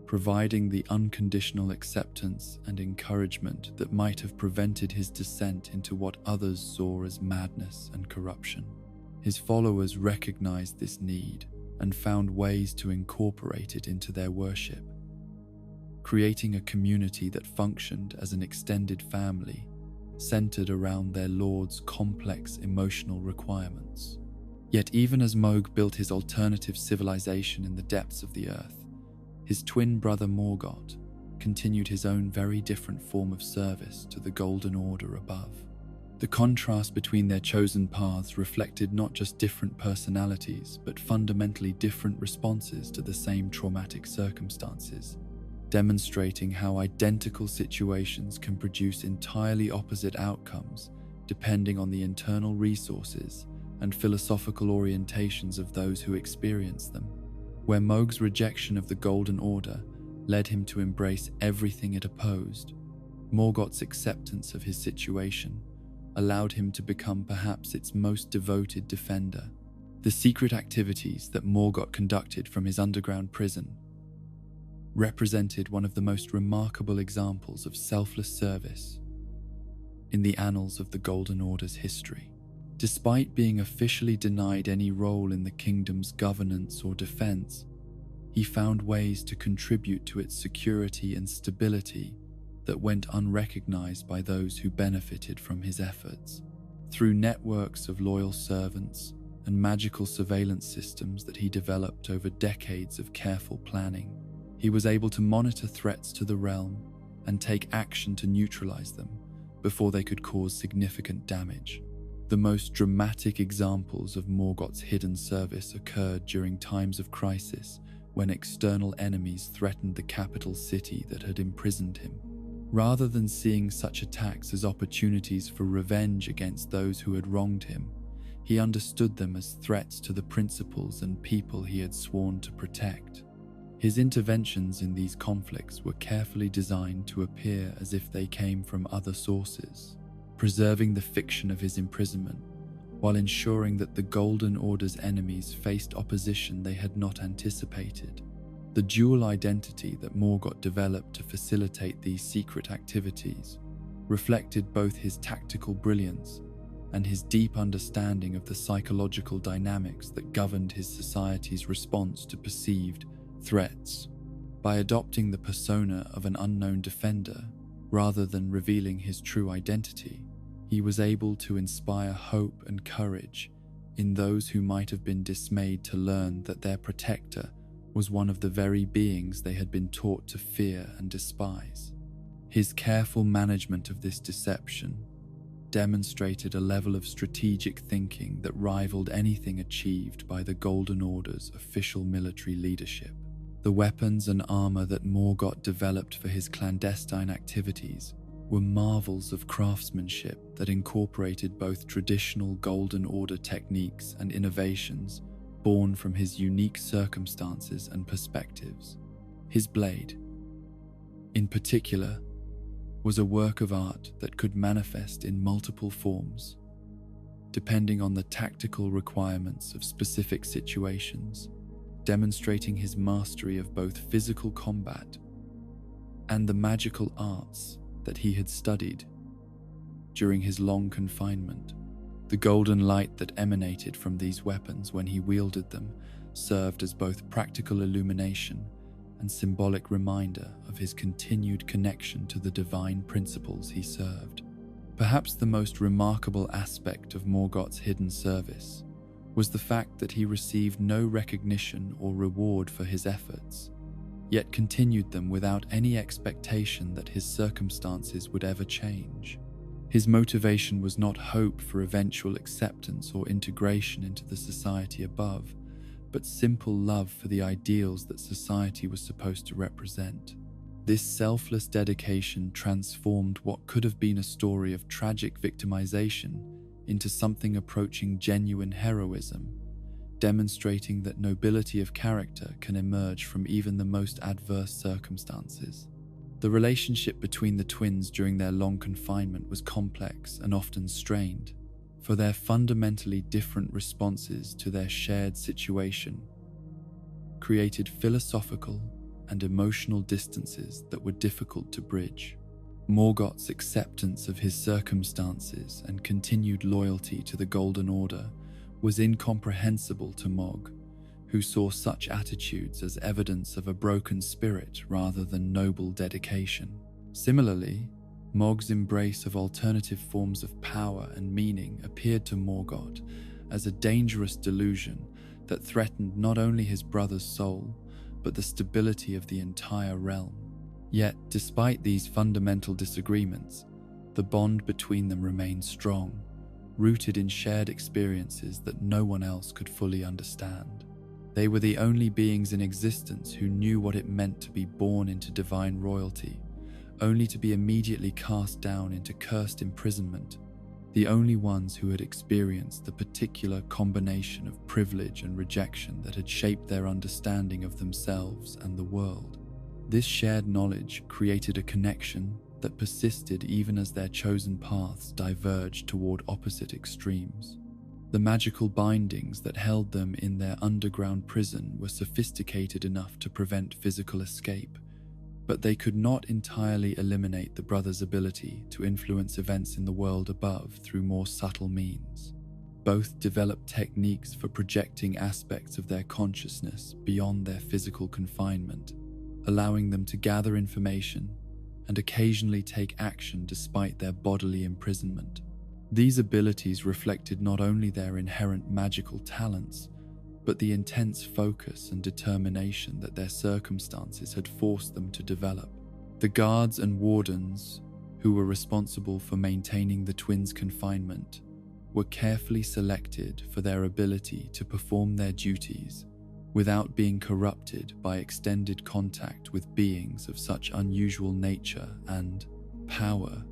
S1: providing the unconditional acceptance and encouragement that might have prevented his descent into what others saw as madness and corruption. His followers recognized this need and found ways to incorporate it into their worship, creating a community that functioned as an extended family, centered around their lord's complex emotional requirements. Yet even as Moog built his alternative civilization in the depths of the earth, his twin brother Morgot continued his own very different form of service to the Golden Order above. The contrast between their chosen paths reflected not just different personalities, but fundamentally different responses to the same traumatic circumstances, demonstrating how identical situations can produce entirely opposite outcomes depending on the internal resources and philosophical orientations of those who experience them. Where Moog's rejection of the Golden Order led him to embrace everything it opposed, Morgot's acceptance of his situation allowed him to become perhaps its most devoted defender. The secret activities that Morgot conducted from his underground prison represented one of the most remarkable examples of selfless service in the annals of the Golden Order's history. Despite being officially denied any role in the kingdom's governance or defense, he found ways to contribute to its security and stability that went unrecognized by those who benefited from his efforts. Through networks of loyal servants and magical surveillance systems that he developed over decades of careful planning, he was able to monitor threats to the realm and take action to neutralize them before they could cause significant damage. The most dramatic examples of Morgot's hidden service occurred during times of crisis when external enemies threatened the capital city that had imprisoned him. Rather than seeing such attacks as opportunities for revenge against those who had wronged him, he understood them as threats to the principles and people he had sworn to protect. His interventions in these conflicts were carefully designed to appear as if they came from other sources, preserving the fiction of his imprisonment, while ensuring that the Golden Order's enemies faced opposition they had not anticipated. The dual identity that Morgot developed to facilitate these secret activities reflected both his tactical brilliance and his deep understanding of the psychological dynamics that governed his society's response to perceived threats. By adopting the persona of an unknown defender rather than revealing his true identity, he was able to inspire hope and courage in those who might have been dismayed to learn that their protector was one of the very beings they had been taught to fear and despise. His careful management of this deception demonstrated a level of strategic thinking that rivaled anything achieved by the Golden Order's official military leadership. The weapons and armor that Morgot developed for his clandestine activities were marvels of craftsmanship that incorporated both traditional Golden Order techniques and innovations born from his unique circumstances and perspectives. His blade, in particular, was a work of art that could manifest in multiple forms, depending on the tactical requirements of specific situations, demonstrating his mastery of both physical combat and the magical arts that he had studied during his long confinement. The golden light that emanated from these weapons when he wielded them served as both practical illumination and symbolic reminder of his continued connection to the divine principles he served. Perhaps the most remarkable aspect of Morgot's hidden service was the fact that he received no recognition or reward for his efforts, yet continued them without any expectation that his circumstances would ever change. His motivation was not hope for eventual acceptance or integration into the society above, but simple love for the ideals that society was supposed to represent. This selfless dedication transformed what could have been a story of tragic victimization into something approaching genuine heroism, demonstrating that nobility of character can emerge from even the most adverse circumstances. The relationship between the twins during their long confinement was complex and often strained, for their fundamentally different responses to their shared situation created philosophical and emotional distances that were difficult to bridge. Morgot's acceptance of his circumstances and continued loyalty to the Golden Order was incomprehensible to Moog, who saw such attitudes as evidence of a broken spirit rather than noble dedication. Similarly, Moog's embrace of alternative forms of power and meaning appeared to Morgot as a dangerous delusion that threatened not only his brother's soul, but the stability of the entire realm. Yet, despite these fundamental disagreements, The bond between them remained strong, rooted in shared experiences that no one else could fully understand. They were the only beings in existence who knew what it meant to be born into divine royalty, only to be immediately cast down into cursed imprisonment, the only ones who had experienced the particular combination of privilege and rejection that had shaped their understanding of themselves and the world. This shared knowledge created a connection that persisted even as their chosen paths diverged toward opposite extremes. The magical bindings that held them in their underground prison were sophisticated enough to prevent physical escape, but they could not entirely eliminate the brothers' ability to influence events in the world above through more subtle means. Both developed techniques for projecting aspects of their consciousness beyond their physical confinement, allowing them to gather information and occasionally take action despite their bodily imprisonment. These abilities reflected not only their inherent magical talents, but the intense focus and determination that their circumstances had forced them to develop. The guards and wardens, who were responsible for maintaining the twins' confinement, were carefully selected for their ability to perform their duties without being corrupted by extended contact with beings of such unusual nature and power.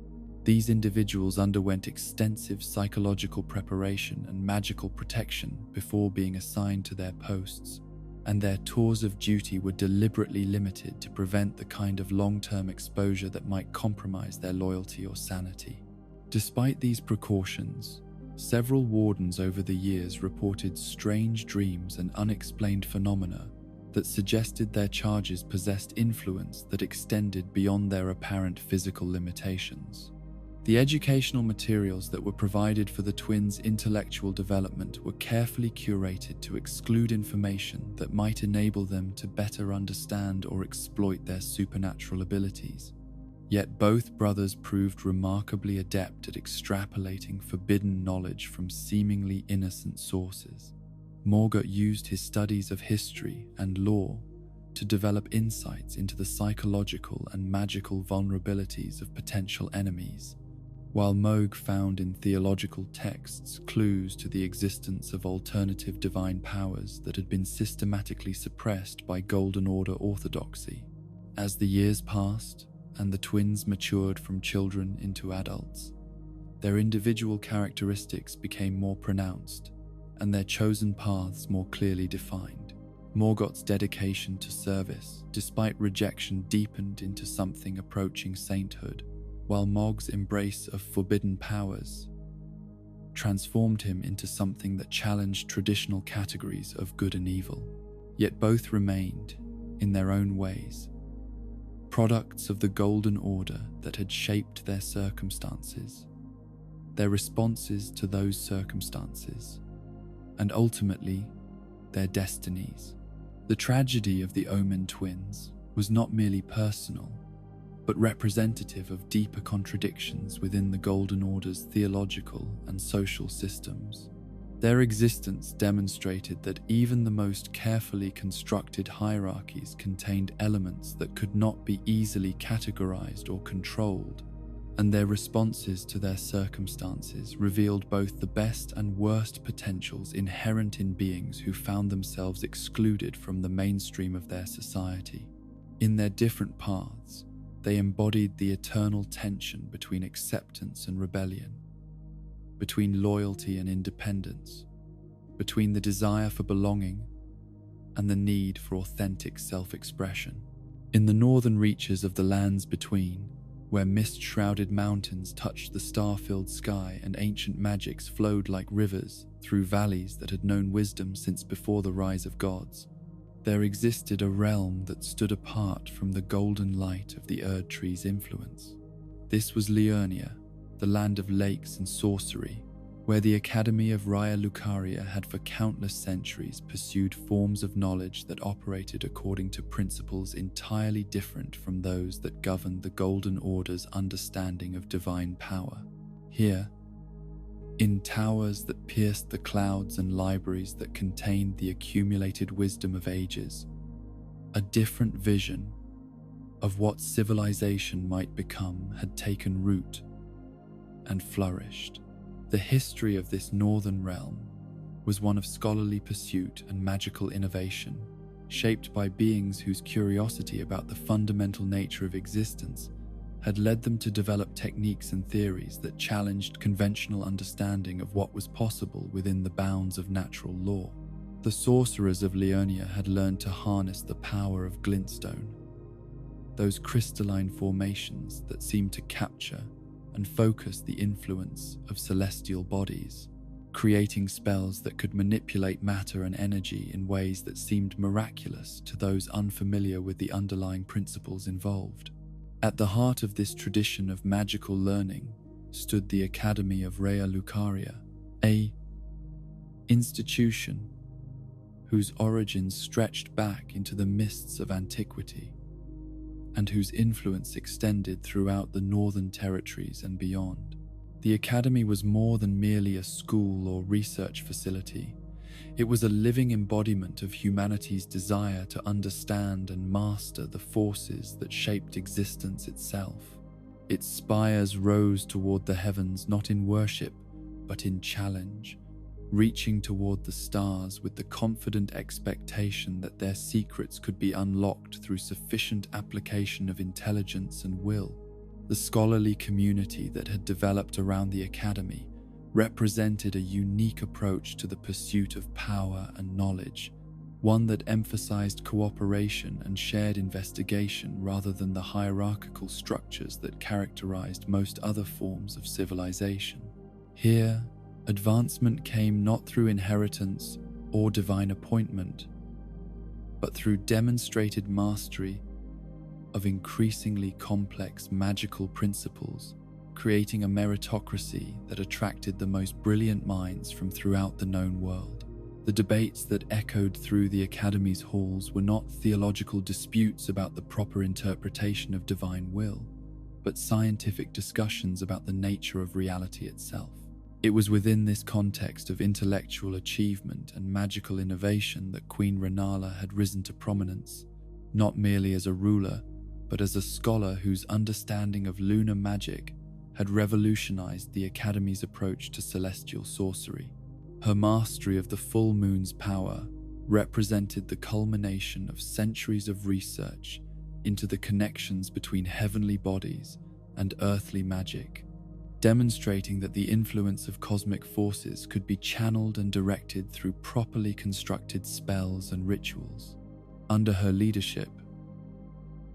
S1: These individuals underwent extensive psychological preparation and magical protection before being assigned to their posts, and their tours of duty were deliberately limited to prevent the kind of long-term exposure that might compromise their loyalty or sanity. Despite these precautions, several wardens over the years reported strange dreams and unexplained phenomena that suggested their charges possessed influence that extended beyond their apparent physical limitations. The educational materials that were provided for the twins' intellectual development were carefully curated to exclude information that might enable them to better understand or exploit their supernatural abilities. Yet both brothers proved remarkably adept at extrapolating forbidden knowledge from seemingly innocent sources. Morgot used his studies of history and law to develop insights into the psychological and magical vulnerabilities of potential enemies, while Moog found in theological texts clues to the existence of alternative divine powers that had been systematically suppressed by Golden Order orthodoxy. As the years passed, and the twins matured from children into adults, their individual characteristics became more pronounced, and their chosen paths more clearly defined. Morgot's dedication to service, despite rejection, deepened into something approaching sainthood, while Moog's embrace of forbidden powers transformed him into something that challenged traditional categories of good and evil. Yet both remained, in their own ways, products of the Golden Order that had shaped their circumstances, their responses to those circumstances, and ultimately, their destinies. The tragedy of the Omen twins was not merely personal, but representative of deeper contradictions within the Golden Order's theological and social systems. Their existence demonstrated that even the most carefully constructed hierarchies contained elements that could not be easily categorized or controlled, and their responses to their circumstances revealed both the best and worst potentials inherent in beings who found themselves excluded from the mainstream of their society. In their different paths, they embodied the eternal tension between acceptance and rebellion, between loyalty and independence, between the desire for belonging and the need for authentic self-expression. In the northern reaches of the lands between, where mist-shrouded mountains touched the star-filled sky and ancient magics flowed like rivers through valleys that had known wisdom since before the rise of gods, there existed a realm that stood apart from the golden light of the Erd Tree's influence. This was Liurnia, the land of lakes and sorcery, where the Academy of Raya Lucaria had for countless centuries pursued forms of knowledge that operated according to principles entirely different from those that governed the Golden Order's understanding of divine power. Here, in towers that pierced the clouds and libraries that contained the accumulated wisdom of ages, a different vision of what civilization might become had taken root, and flourished. The history of this northern realm was one of scholarly pursuit and magical innovation, shaped by beings whose curiosity about the fundamental nature of existence had led them to develop techniques and theories that challenged conventional understanding of what was possible within the bounds of natural law. The sorcerers of Liurnia had learned to harness the power of glintstone, those crystalline formations that seemed to capture and focus the influence of celestial bodies, creating spells that could manipulate matter and energy in ways that seemed miraculous to those unfamiliar with the underlying principles involved. At the heart of this tradition of magical learning stood the Academy of Raya Lucaria, an institution whose origins stretched back into the mists of antiquity and whose influence extended throughout the northern territories and beyond. The Academy was more than merely a school or research facility. It was a living embodiment of humanity's desire to understand and master the forces that shaped existence itself. Its spires rose toward the heavens not in worship, but in challenge, reaching toward the stars with the confident expectation that their secrets could be unlocked through sufficient application of intelligence and will. The scholarly community that had developed around the Academy represented a unique approach to the pursuit of power and knowledge, one that emphasized cooperation and shared investigation rather than the hierarchical structures that characterized most other forms of civilization. Here, advancement came not through inheritance or divine appointment, but through demonstrated mastery of increasingly complex magical principles, creating a meritocracy that attracted the most brilliant minds from throughout the known world. The debates that echoed through the Academy's halls were not theological disputes about the proper interpretation of divine will, but scientific discussions about the nature of reality itself. It was within this context of intellectual achievement and magical innovation that Queen Renala had risen to prominence, not merely as a ruler, but as a scholar whose understanding of lunar magic had revolutionized the Academy's approach to celestial sorcery. Her mastery of the full moon's power represented the culmination of centuries of research into the connections between heavenly bodies and earthly magic, demonstrating that the influence of cosmic forces could be channeled and directed through properly constructed spells and rituals. Under her leadership,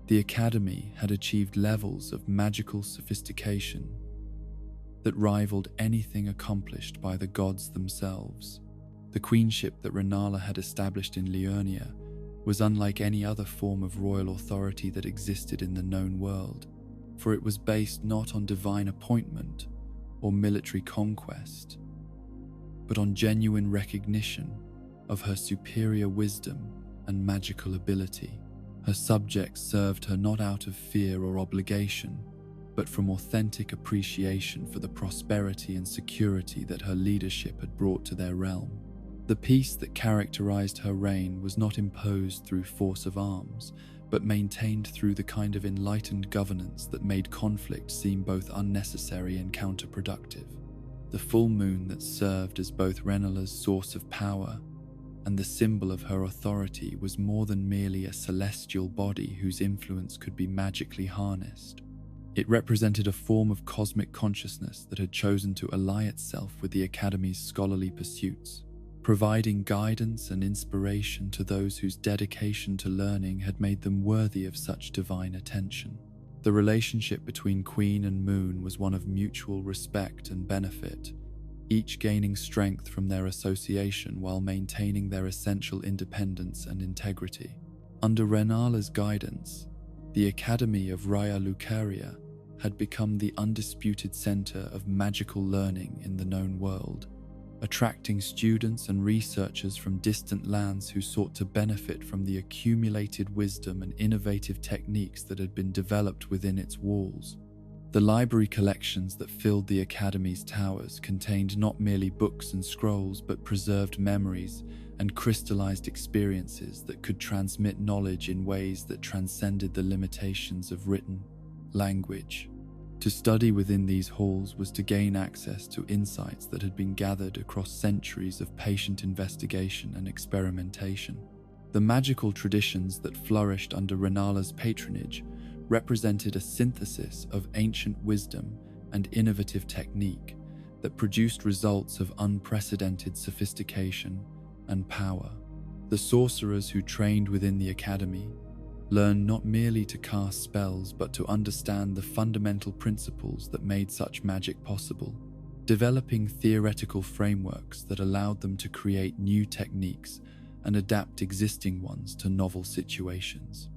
S1: the Academy had achieved levels of magical sophistication that rivaled anything accomplished by the gods themselves. The queenship that Renala had established in Liurnia was unlike any other form of royal authority that existed in the known world, for it was based not on divine appointment or military conquest, but on genuine recognition of her superior wisdom and magical ability. Her subjects served her not out of fear or obligation, but from authentic appreciation for the prosperity and security that her leadership had brought to their realm. The peace that characterized her reign was not imposed through force of arms, but maintained through the kind of enlightened governance that made conflict seem both unnecessary and counterproductive. The full moon that served as both Renala's source of power and the symbol of her authority was more than merely a celestial body whose influence could be magically harnessed. It represented a form of cosmic consciousness that had chosen to ally itself with the Academy's scholarly pursuits, providing guidance and inspiration to those whose dedication to learning had made them worthy of such divine attention. The relationship between Queen and Moon was one of mutual respect and benefit, each gaining strength from their association while maintaining their essential independence and integrity. Under Renala's guidance, the Academy of Raya Lucaria had become the undisputed center of magical learning in the known world, attracting students and researchers from distant lands who sought to benefit from the accumulated wisdom and innovative techniques that had been developed within its walls. The library collections that filled the Academy's towers contained not merely books and scrolls, but preserved memories and crystallized experiences that could transmit knowledge in ways that transcended the limitations of written language. To study within these halls was to gain access to insights that had been gathered across centuries of patient investigation and experimentation. The magical traditions that flourished under Renala's patronage represented a synthesis of ancient wisdom and innovative technique that produced results of unprecedented sophistication and power. The sorcerers who trained within the academy learned not merely to cast spells but to understand the fundamental principles that made such magic possible, developing theoretical frameworks that allowed them to create new techniques and adapt existing ones to novel situations.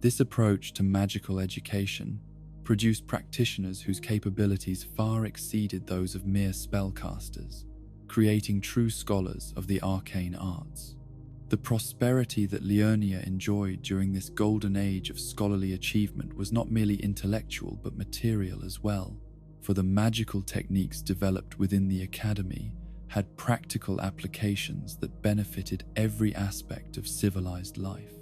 S1: This approach to magical education produced practitioners whose capabilities far exceeded those of mere spellcasters, creating true scholars of the arcane arts. The prosperity that Liurnia enjoyed during this golden age of scholarly achievement was not merely intellectual but material as well, for the magical techniques developed within the academy had practical applications that benefited every aspect of civilized life.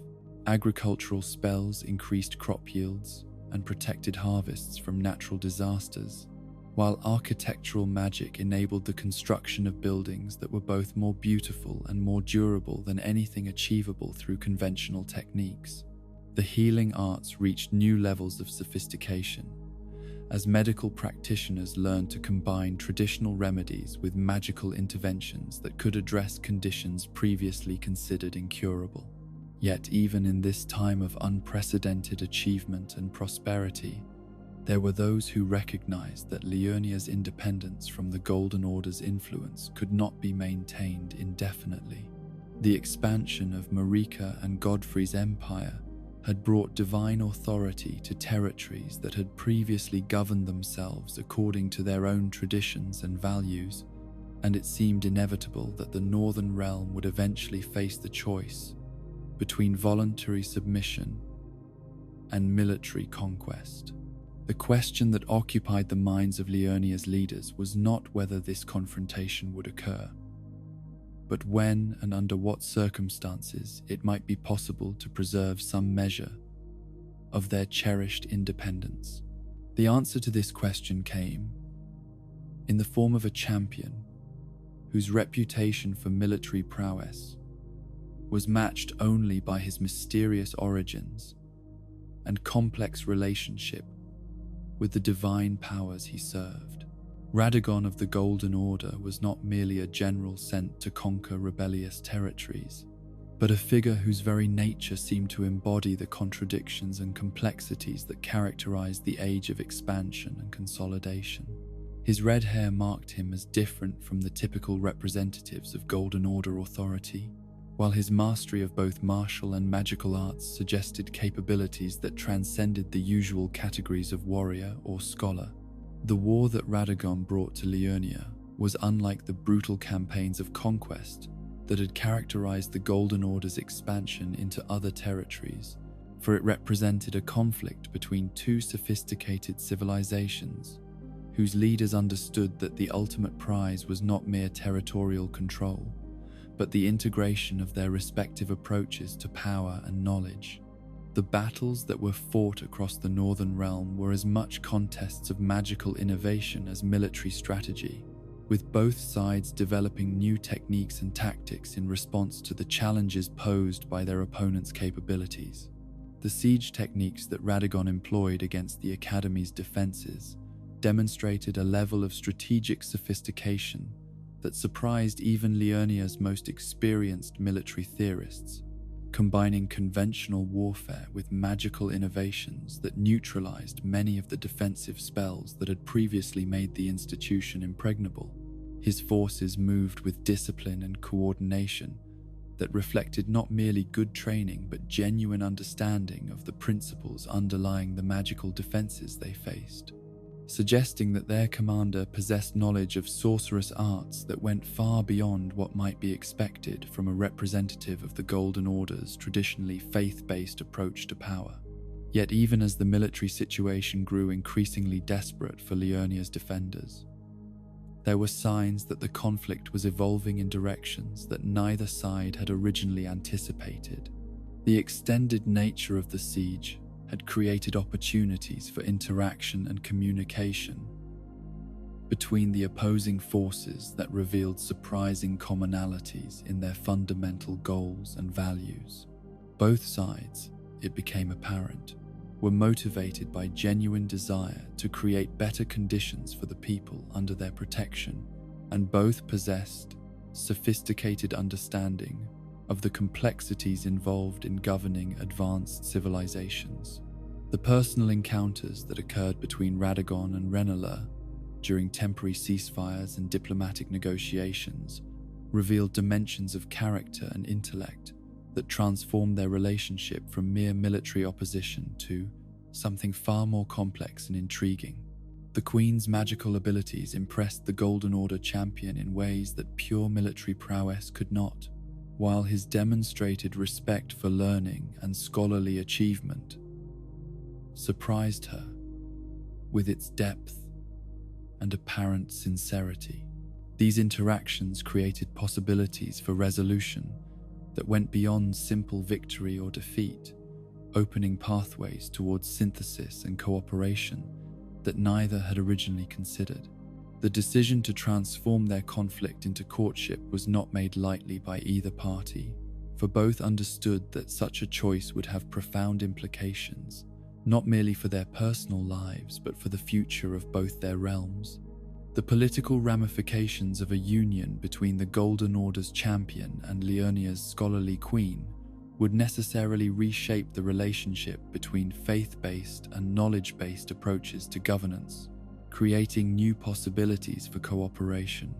S1: Agricultural spells increased crop yields and protected harvests from natural disasters, while architectural magic enabled the construction of buildings that were both more beautiful and more durable than anything achievable through conventional techniques. The healing arts reached new levels of sophistication, as medical practitioners learned to combine traditional remedies with magical interventions that could address conditions previously considered incurable. Yet even in this time of unprecedented achievement and prosperity, there were those who recognized that Liurnia's independence from the Golden Order's influence could not be maintained indefinitely. The expansion of Marika and Godfrey's empire had brought divine authority to territories that had previously governed themselves according to their own traditions and values, and it seemed inevitable that the Northern Realm would eventually face the choice between voluntary submission and military conquest. The question that occupied the minds of Liurnia's leaders was not whether this confrontation would occur, but when and under what circumstances it might be possible to preserve some measure of their cherished independence. The answer to this question came in the form of a champion whose reputation for military prowess was matched only by his mysterious origins and complex relationship with the divine powers he served. Radagon of the Golden Order was not merely a general sent to conquer rebellious territories, but a figure whose very nature seemed to embody the contradictions and complexities that characterized the age of expansion and consolidation. His red hair marked him as different from the typical representatives of Golden Order authority, while his mastery of both martial and magical arts suggested capabilities that transcended the usual categories of warrior or scholar. The war that Radagon brought to Liurnia was unlike the brutal campaigns of conquest that had characterized the Golden Order's expansion into other territories, for it represented a conflict between two sophisticated civilizations, whose leaders understood that the ultimate prize was not mere territorial control, but the integration of their respective approaches to power and knowledge. The battles that were fought across the Northern Realm were as much contests of magical innovation as military strategy, with both sides developing new techniques and tactics in response to the challenges posed by their opponents' capabilities. The siege techniques that Radagon employed against the Academy's defenses demonstrated a level of strategic sophistication that surprised even Liurnia's most experienced military theorists, combining conventional warfare with magical innovations that neutralized many of the defensive spells that had previously made the institution impregnable. His forces moved with discipline and coordination that reflected not merely good training but genuine understanding of the principles underlying the magical defenses they faced, suggesting that their commander possessed knowledge of sorcerous arts that went far beyond what might be expected from a representative of the Golden Order's traditionally faith-based approach to power. Yet even as the military situation grew increasingly desperate for Liurnia's defenders, there were signs that the conflict was evolving in directions that neither side had originally anticipated. The extended nature of the siege had created opportunities for interaction and communication between the opposing forces that revealed surprising commonalities in their fundamental goals and values. Both sides, it became apparent, were motivated by genuine desire to create better conditions for the people under their protection, and both possessed sophisticated understanding of the complexities involved in governing advanced civilizations. The personal encounters that occurred between Radagon and Renala during temporary ceasefires and diplomatic negotiations revealed dimensions of character and intellect that transformed their relationship from mere military opposition to something far more complex and intriguing. The Queen's magical abilities impressed the Golden Order champion in ways that pure military prowess could not, while his demonstrated respect for learning and scholarly achievement surprised her with its depth and apparent sincerity. These interactions created possibilities for resolution that went beyond simple victory or defeat, opening pathways towards synthesis and cooperation that neither had originally considered. The decision to transform their conflict into courtship was not made lightly by either party, for both understood that such a choice would have profound implications, not merely for their personal lives but for the future of both their realms. The political ramifications of a union between the Golden Order's champion and Liurnia's scholarly queen would necessarily reshape the relationship between faith-based and knowledge-based approaches to governance, creating new possibilities for cooperation,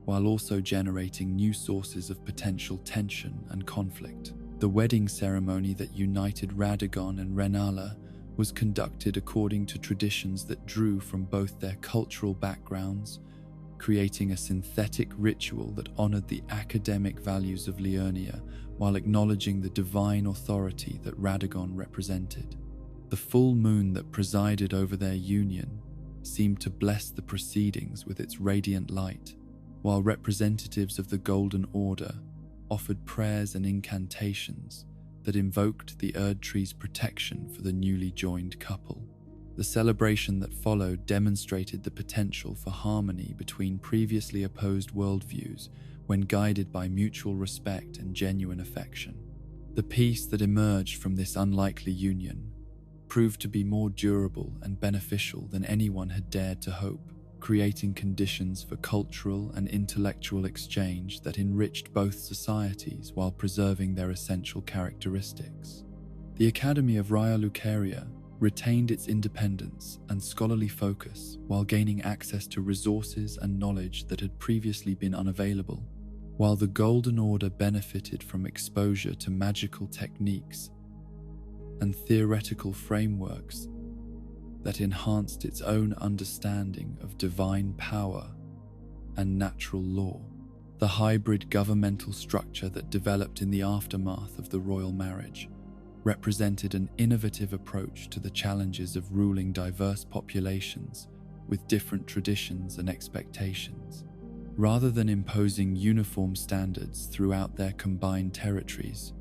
S1: while also generating new sources of potential tension and conflict. The wedding ceremony that united Radagon and Renala was conducted according to traditions that drew from both their cultural backgrounds, creating a synthetic ritual that honored the academic values of Liurnia while acknowledging the divine authority that Radagon represented. The full moon that presided over their union seemed to bless the proceedings with its radiant light, while representatives of the Golden Order offered prayers and incantations that invoked the Erd Tree's protection for the newly joined couple. The celebration that followed demonstrated the potential for harmony between previously opposed worldviews when guided by mutual respect and genuine affection. The peace that emerged from this unlikely union proved to be more durable and beneficial than anyone had dared to hope, creating conditions for cultural and intellectual exchange that enriched both societies while preserving their essential characteristics. The Academy of Raya Lucaria retained its independence and scholarly focus while gaining access to resources and knowledge that had previously been unavailable, while the Golden Order benefited from exposure to magical techniques and theoretical frameworks that enhanced its own understanding of divine power and natural law. The hybrid governmental structure that developed in the aftermath of the royal marriage represented an innovative approach to the challenges of ruling diverse populations with different traditions and expectations. Rather than imposing uniform standards throughout their combined territories,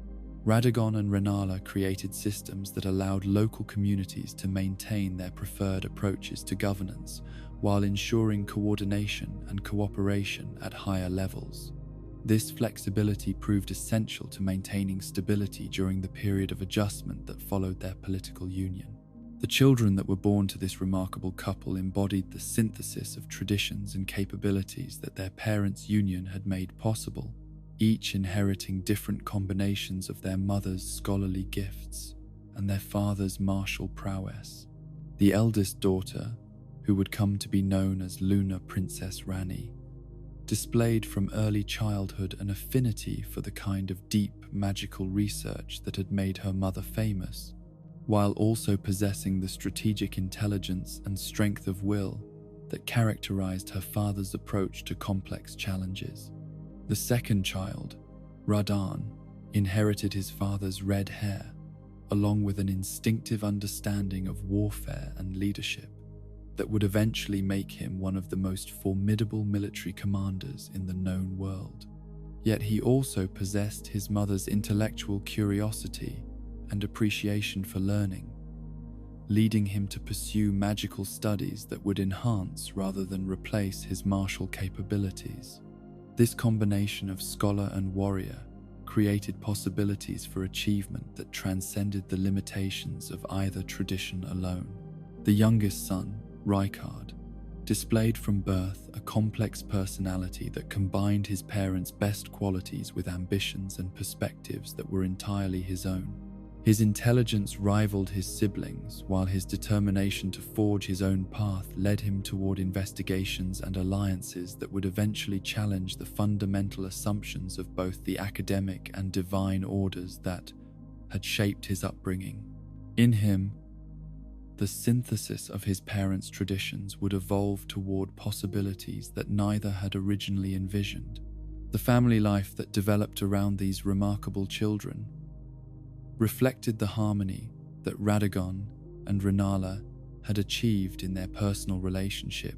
S1: Radagon and Renala created systems that allowed local communities to maintain their preferred approaches to governance while ensuring coordination and cooperation at higher levels. This flexibility proved essential to maintaining stability during the period of adjustment that followed their political union. The children that were born to this remarkable couple embodied the synthesis of traditions and capabilities that their parents' union had made possible, each inheriting different combinations of their mother's scholarly gifts and their father's martial prowess. The eldest daughter, who would come to be known as Lunar Princess Rani, displayed from early childhood an affinity for the kind of deep magical research that had made her mother famous, while also possessing the strategic intelligence and strength of will that characterized her father's approach to complex challenges. The second child, Radan, inherited his father's red hair, along with an instinctive understanding of warfare and leadership that would eventually make him one of the most formidable military commanders in the known world. Yet he also possessed his mother's intellectual curiosity and appreciation for learning, leading him to pursue magical studies that would enhance rather than replace his martial capabilities. This combination of scholar and warrior created possibilities for achievement that transcended the limitations of either tradition alone. The youngest son, Reichard, displayed from birth a complex personality that combined his parents' best qualities with ambitions and perspectives that were entirely his own. His intelligence rivaled his siblings, while his determination to forge his own path led him toward investigations and alliances that would eventually challenge the fundamental assumptions of both the academic and divine orders that had shaped his upbringing. In him, the synthesis of his parents' traditions would evolve toward possibilities that neither had originally envisioned. The family life that developed around these remarkable children reflected the harmony that Radagon and Rani had achieved in their personal relationship,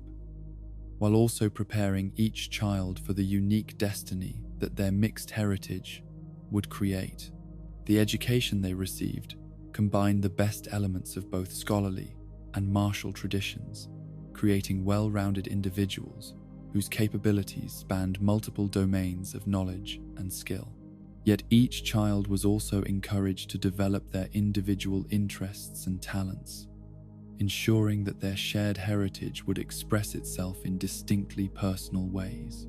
S1: while also preparing each child for the unique destiny that their mixed heritage would create. The education they received combined the best elements of both scholarly and martial traditions, creating well-rounded individuals whose capabilities spanned multiple domains of knowledge and skill. Yet each child was also encouraged to develop their individual interests and talents, ensuring that their shared heritage would express itself in distinctly personal ways.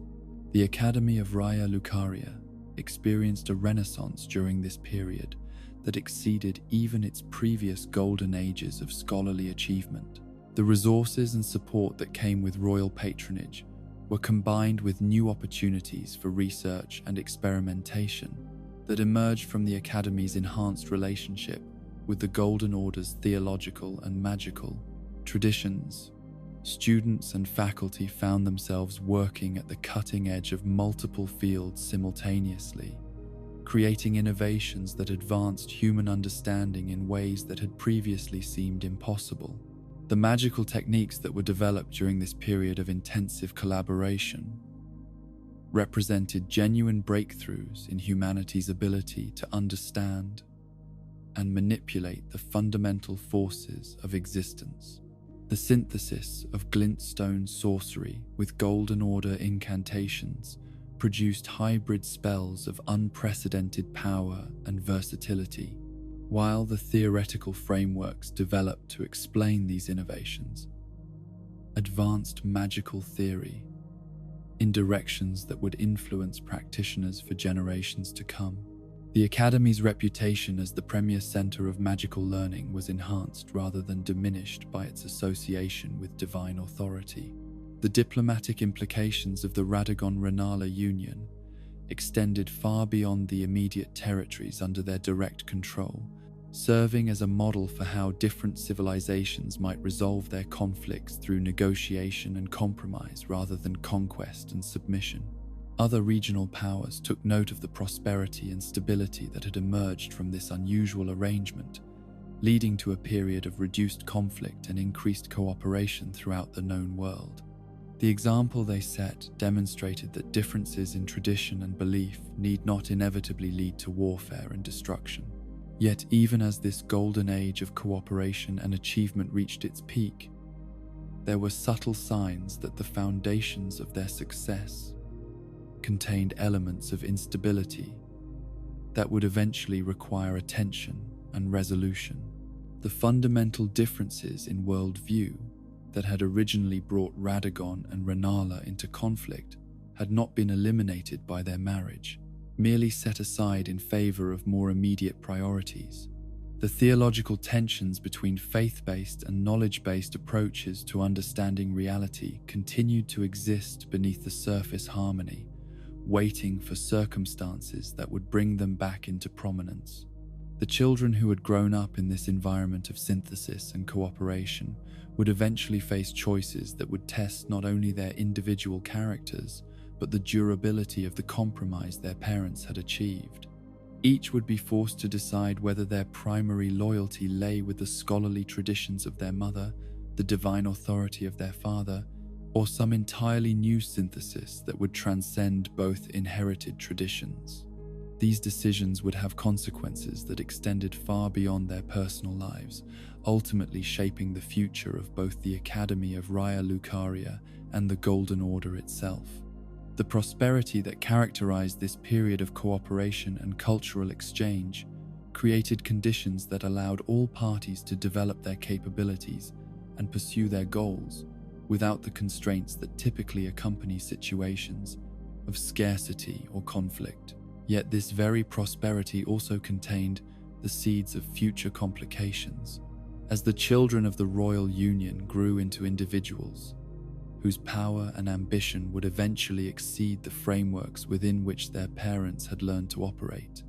S1: The Academy of Raya Lucaria experienced a renaissance during this period that exceeded even its previous golden ages of scholarly achievement. The resources and support that came with royal patronage were combined with new opportunities for research and experimentation that emerged from the Academy's enhanced relationship with the Golden Order's theological and magical traditions. Students and faculty found themselves working at the cutting edge of multiple fields simultaneously, creating innovations that advanced human understanding in ways that had previously seemed impossible. The magical techniques that were developed during this period of intensive collaboration represented genuine breakthroughs in humanity's ability to understand and manipulate the fundamental forces of existence. The synthesis of glintstone sorcery with Golden Order incantations produced hybrid spells of unprecedented power and versatility, while the theoretical frameworks developed to explain these innovations advanced magical theory in directions that would influence practitioners for generations to come. The Academy's reputation as the premier center of magical learning was enhanced rather than diminished by its association with divine authority. The diplomatic implications of the Radagon-Rani union extended far beyond the immediate territories under their direct control, serving as a model for how different civilizations might resolve their conflicts through negotiation and compromise rather than conquest and submission. Other regional powers took note of the prosperity and stability that had emerged from this unusual arrangement, leading to a period of reduced conflict and increased cooperation throughout the known world. The example they set demonstrated that differences in tradition and belief need not inevitably lead to warfare and destruction. Yet even as this golden age of cooperation and achievement reached its peak, there were subtle signs that the foundations of their success contained elements of instability that would eventually require attention and resolution. The fundamental differences in worldview that had originally brought Radagon and Rani into conflict had not been eliminated by their marriage, merely set aside in favor of more immediate priorities. The theological tensions between faith-based and knowledge-based approaches to understanding reality continued to exist beneath the surface harmony, waiting for circumstances that would bring them back into prominence. The children who had grown up in this environment of synthesis and cooperation would eventually face choices that would test not only their individual characters, but the durability of the compromise their parents had achieved. Each would be forced to decide whether their primary loyalty lay with the scholarly traditions of their mother, the divine authority of their father, or some entirely new synthesis that would transcend both inherited traditions. These decisions would have consequences that extended far beyond their personal lives, ultimately shaping the future of both the Academy of Raya Lucaria and the Golden Order itself. The prosperity that characterized this period of cooperation and cultural exchange created conditions that allowed all parties to develop their capabilities and pursue their goals without the constraints that typically accompany situations of scarcity or conflict. Yet this very prosperity also contained the seeds of future complications, as the children of the royal union grew into individuals whose power and ambition would eventually exceed the frameworks within which their parents had learned to operate.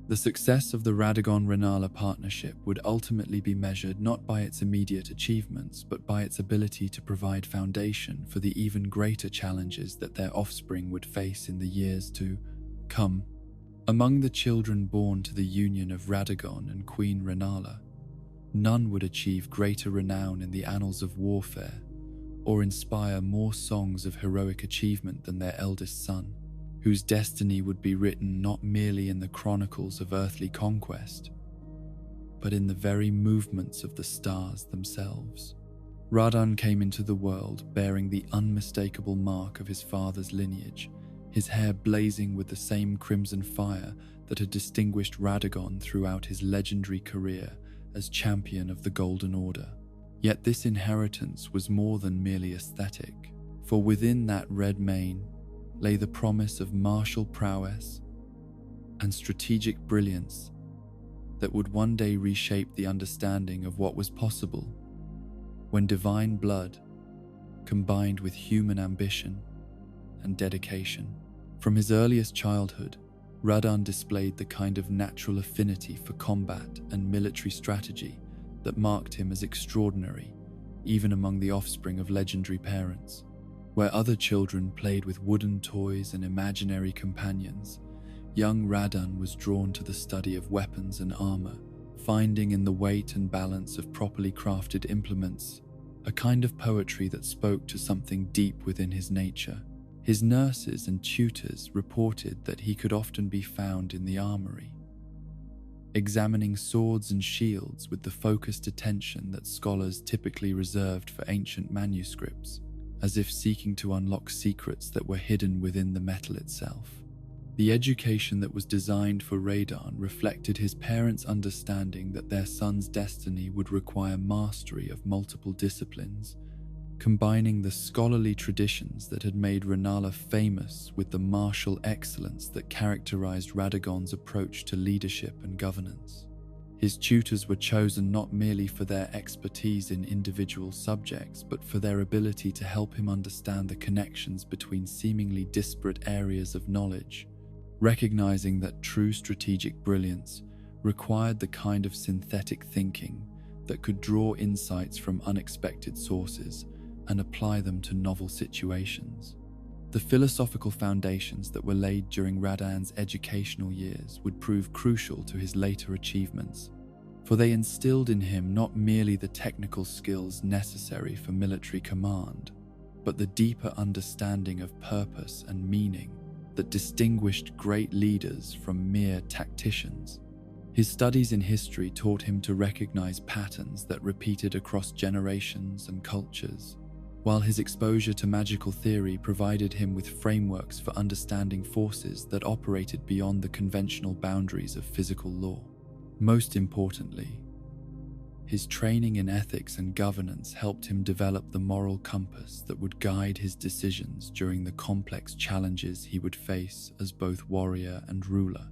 S1: The success of the Radagon-Renala partnership would ultimately be measured not by its immediate achievements, but by its ability to provide foundation for the even greater challenges that their offspring would face in the years to come. Among the children born to the union of Radagon and Queen Renala, none would achieve greater renown in the annals of warfare or inspire more songs of heroic achievement than their eldest son, whose destiny would be written not merely in the chronicles of earthly conquest, but in the very movements of the stars themselves. Radan came into the world bearing the unmistakable mark of his father's lineage, his hair blazing with the same crimson fire that had distinguished Radagon throughout his legendary career as champion of the Golden Order. Yet this inheritance was more than merely aesthetic, for within that red mane lay the promise of martial prowess and strategic brilliance that would one day reshape the understanding of what was possible when divine blood combined with human ambition and dedication. From his earliest childhood, Radan displayed the kind of natural affinity for combat and military strategy that marked him as extraordinary, even among the offspring of legendary parents. Where other children played with wooden toys and imaginary companions, young Radan was drawn to the study of weapons and armor, finding in the weight and balance of properly crafted implements a kind of poetry that spoke to something deep within his nature. His nurses and tutors reported that he could often be found in the armory, examining swords and shields with the focused attention that scholars typically reserved for ancient manuscripts, as if seeking to unlock secrets that were hidden within the metal itself. The education that was designed for Radan reflected his parents' understanding that their son's destiny would require mastery of multiple disciplines, combining the scholarly traditions that had made Renala famous with the martial excellence that characterized Radagon's approach to leadership and governance. His tutors were chosen not merely for their expertise in individual subjects, but for their ability to help him understand the connections between seemingly disparate areas of knowledge, recognizing that true strategic brilliance required the kind of synthetic thinking that could draw insights from unexpected sources and apply them to novel situations. The philosophical foundations that were laid during Radan's educational years would prove crucial to his later achievements, for they instilled in him not merely the technical skills necessary for military command, but the deeper understanding of purpose and meaning that distinguished great leaders from mere tacticians. His studies in history taught him to recognize patterns that repeated across generations and cultures, while his exposure to magical theory provided him with frameworks for understanding forces that operated beyond the conventional boundaries of physical law. Most importantly, his training in ethics and governance helped him develop the moral compass that would guide his decisions during the complex challenges he would face as both warrior and ruler.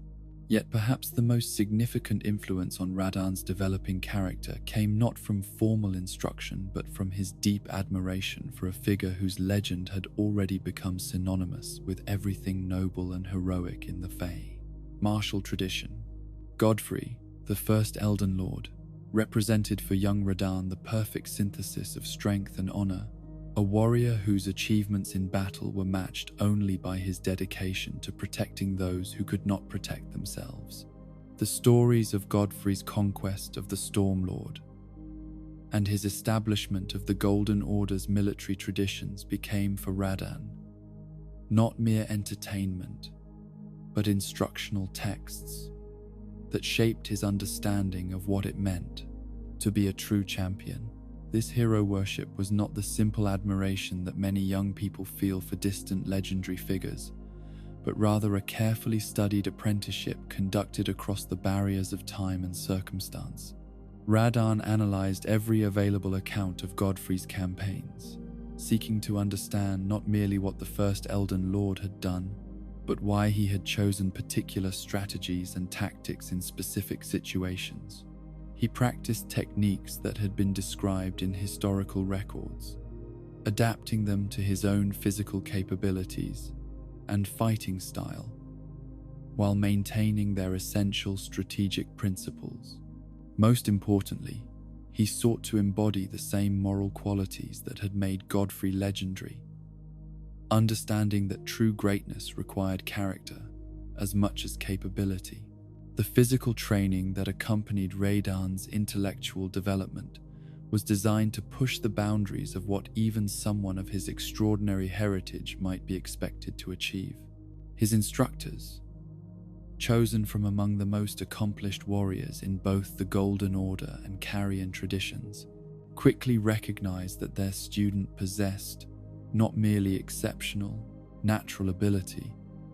S1: Yet perhaps the most significant influence on Radan's developing character came not from formal instruction, but from his deep admiration for a figure whose legend had already become synonymous with everything noble and heroic in the Fae. Martial tradition. Godfrey, the first Elden Lord, represented for young Radan the perfect synthesis of strength and honor, a warrior whose achievements in battle were matched only by his dedication to protecting those who could not protect themselves. The stories of Godfrey's conquest of the Storm Lord and his establishment of the Golden Order's military traditions became for Radan not mere entertainment, but instructional texts that shaped his understanding of what it meant to be a true champion. This hero worship was not the simple admiration that many young people feel for distant legendary figures, but rather a carefully studied apprenticeship conducted across the barriers of time and circumstance. Radan analyzed every available account of Godfrey's campaigns, seeking to understand not merely what the first Elden Lord had done, but why he had chosen particular strategies and tactics in specific situations. He practiced techniques that had been described in historical records, adapting them to his own physical capabilities and fighting style, while maintaining their essential strategic principles. Most importantly, he sought to embody the same moral qualities that had made Godfrey legendary, understanding that true greatness required character as much as capability. The physical training that accompanied Radan's intellectual development was designed to push the boundaries of what even someone of his extraordinary heritage might be expected to achieve. His instructors, chosen from among the most accomplished warriors in both the Golden Order and Carian traditions, quickly recognized that their student possessed not merely exceptional, natural ability,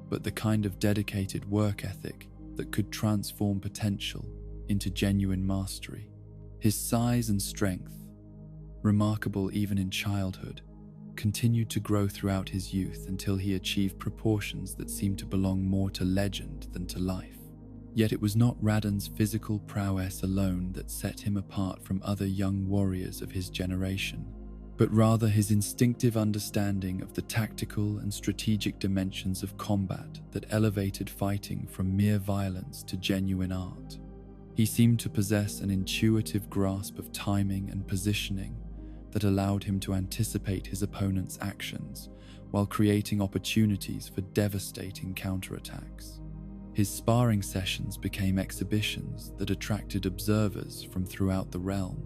S1: but the kind of dedicated work ethic that could transform potential into genuine mastery. His size and strength, remarkable even in childhood, continued to grow throughout his youth until he achieved proportions that seemed to belong more to legend than to life. Yet it was not Radan's physical prowess alone that set him apart from other young warriors of his generation, but rather his instinctive understanding of the tactical and strategic dimensions of combat that elevated fighting from mere violence to genuine art. He seemed to possess an intuitive grasp of timing and positioning that allowed him to anticipate his opponent's actions while creating opportunities for devastating counterattacks. His sparring sessions became exhibitions that attracted observers from throughout the realm,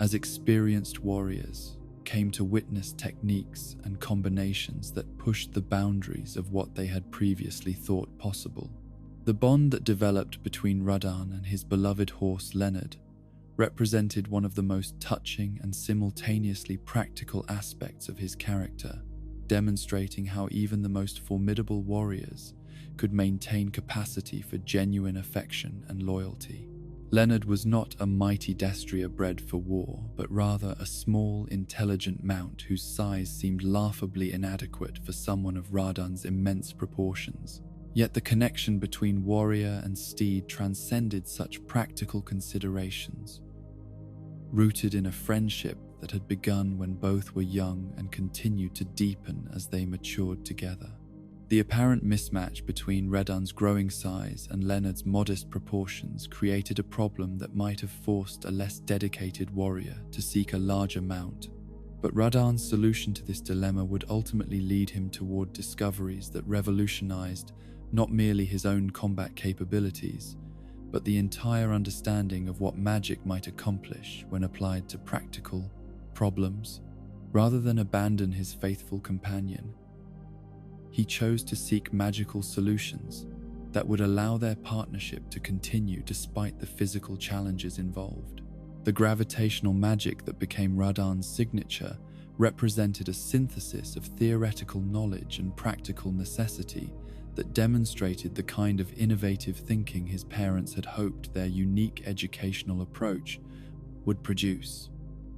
S1: as experienced warriors came to witness techniques and combinations that pushed the boundaries of what they had previously thought possible. The bond that developed between Radan and his beloved horse Leonard represented one of the most touching and simultaneously practical aspects of his character, demonstrating how even the most formidable warriors could maintain capacity for genuine affection and loyalty. Leonard was not a mighty destrier bred for war, but rather a small, intelligent mount whose size seemed laughably inadequate for someone of Radan's immense proportions. Yet the connection between warrior and steed transcended such practical considerations, rooted in a friendship that had begun when both were young and continued to deepen as they matured together. The apparent mismatch between Radan's growing size and Leonard's modest proportions created a problem that might have forced a less dedicated warrior to seek a larger mount. But Radan's solution to this dilemma would ultimately lead him toward discoveries that revolutionized not merely his own combat capabilities, but the entire understanding of what magic might accomplish when applied to practical problems. Rather than abandon his faithful companion, he chose to seek magical solutions that would allow their partnership to continue despite the physical challenges involved. The gravitational magic that became Radan's signature represented a synthesis of theoretical knowledge and practical necessity that demonstrated the kind of innovative thinking his parents had hoped their unique educational approach would produce.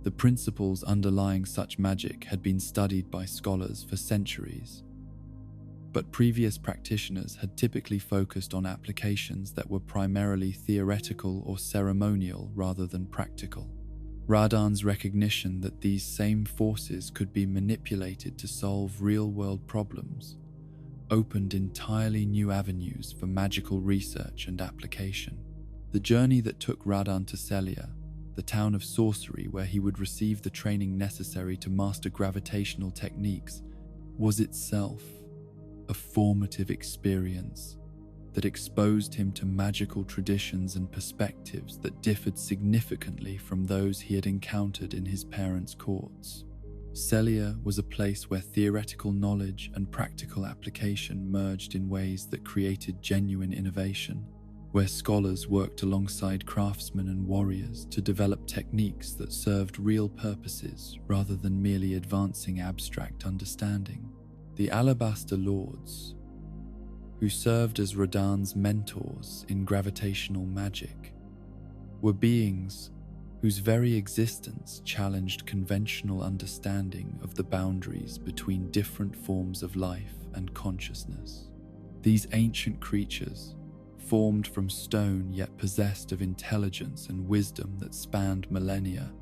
S1: The principles underlying such magic had been studied by scholars for centuries, but previous practitioners had typically focused on applications that were primarily theoretical or ceremonial rather than practical. Radan's recognition that these same forces could be manipulated to solve real-world problems opened entirely new avenues for magical research and application. The journey that took Radan to Celia, the town of sorcery where he would receive the training necessary to master gravitational techniques, was itself a formative experience that exposed him to magical traditions and perspectives that differed significantly from those he had encountered in his parents' courts. Celia was a place where theoretical knowledge and practical application merged in ways that created genuine innovation, where scholars worked alongside craftsmen and warriors to develop techniques that served real purposes rather than merely advancing abstract understanding. The Alabaster Lords, who served as Radan's mentors in gravitational magic, were beings whose very existence challenged conventional understanding of the boundaries between different forms of life and consciousness. These ancient creatures, formed from stone yet possessed of intelligence and wisdom that spanned millennia,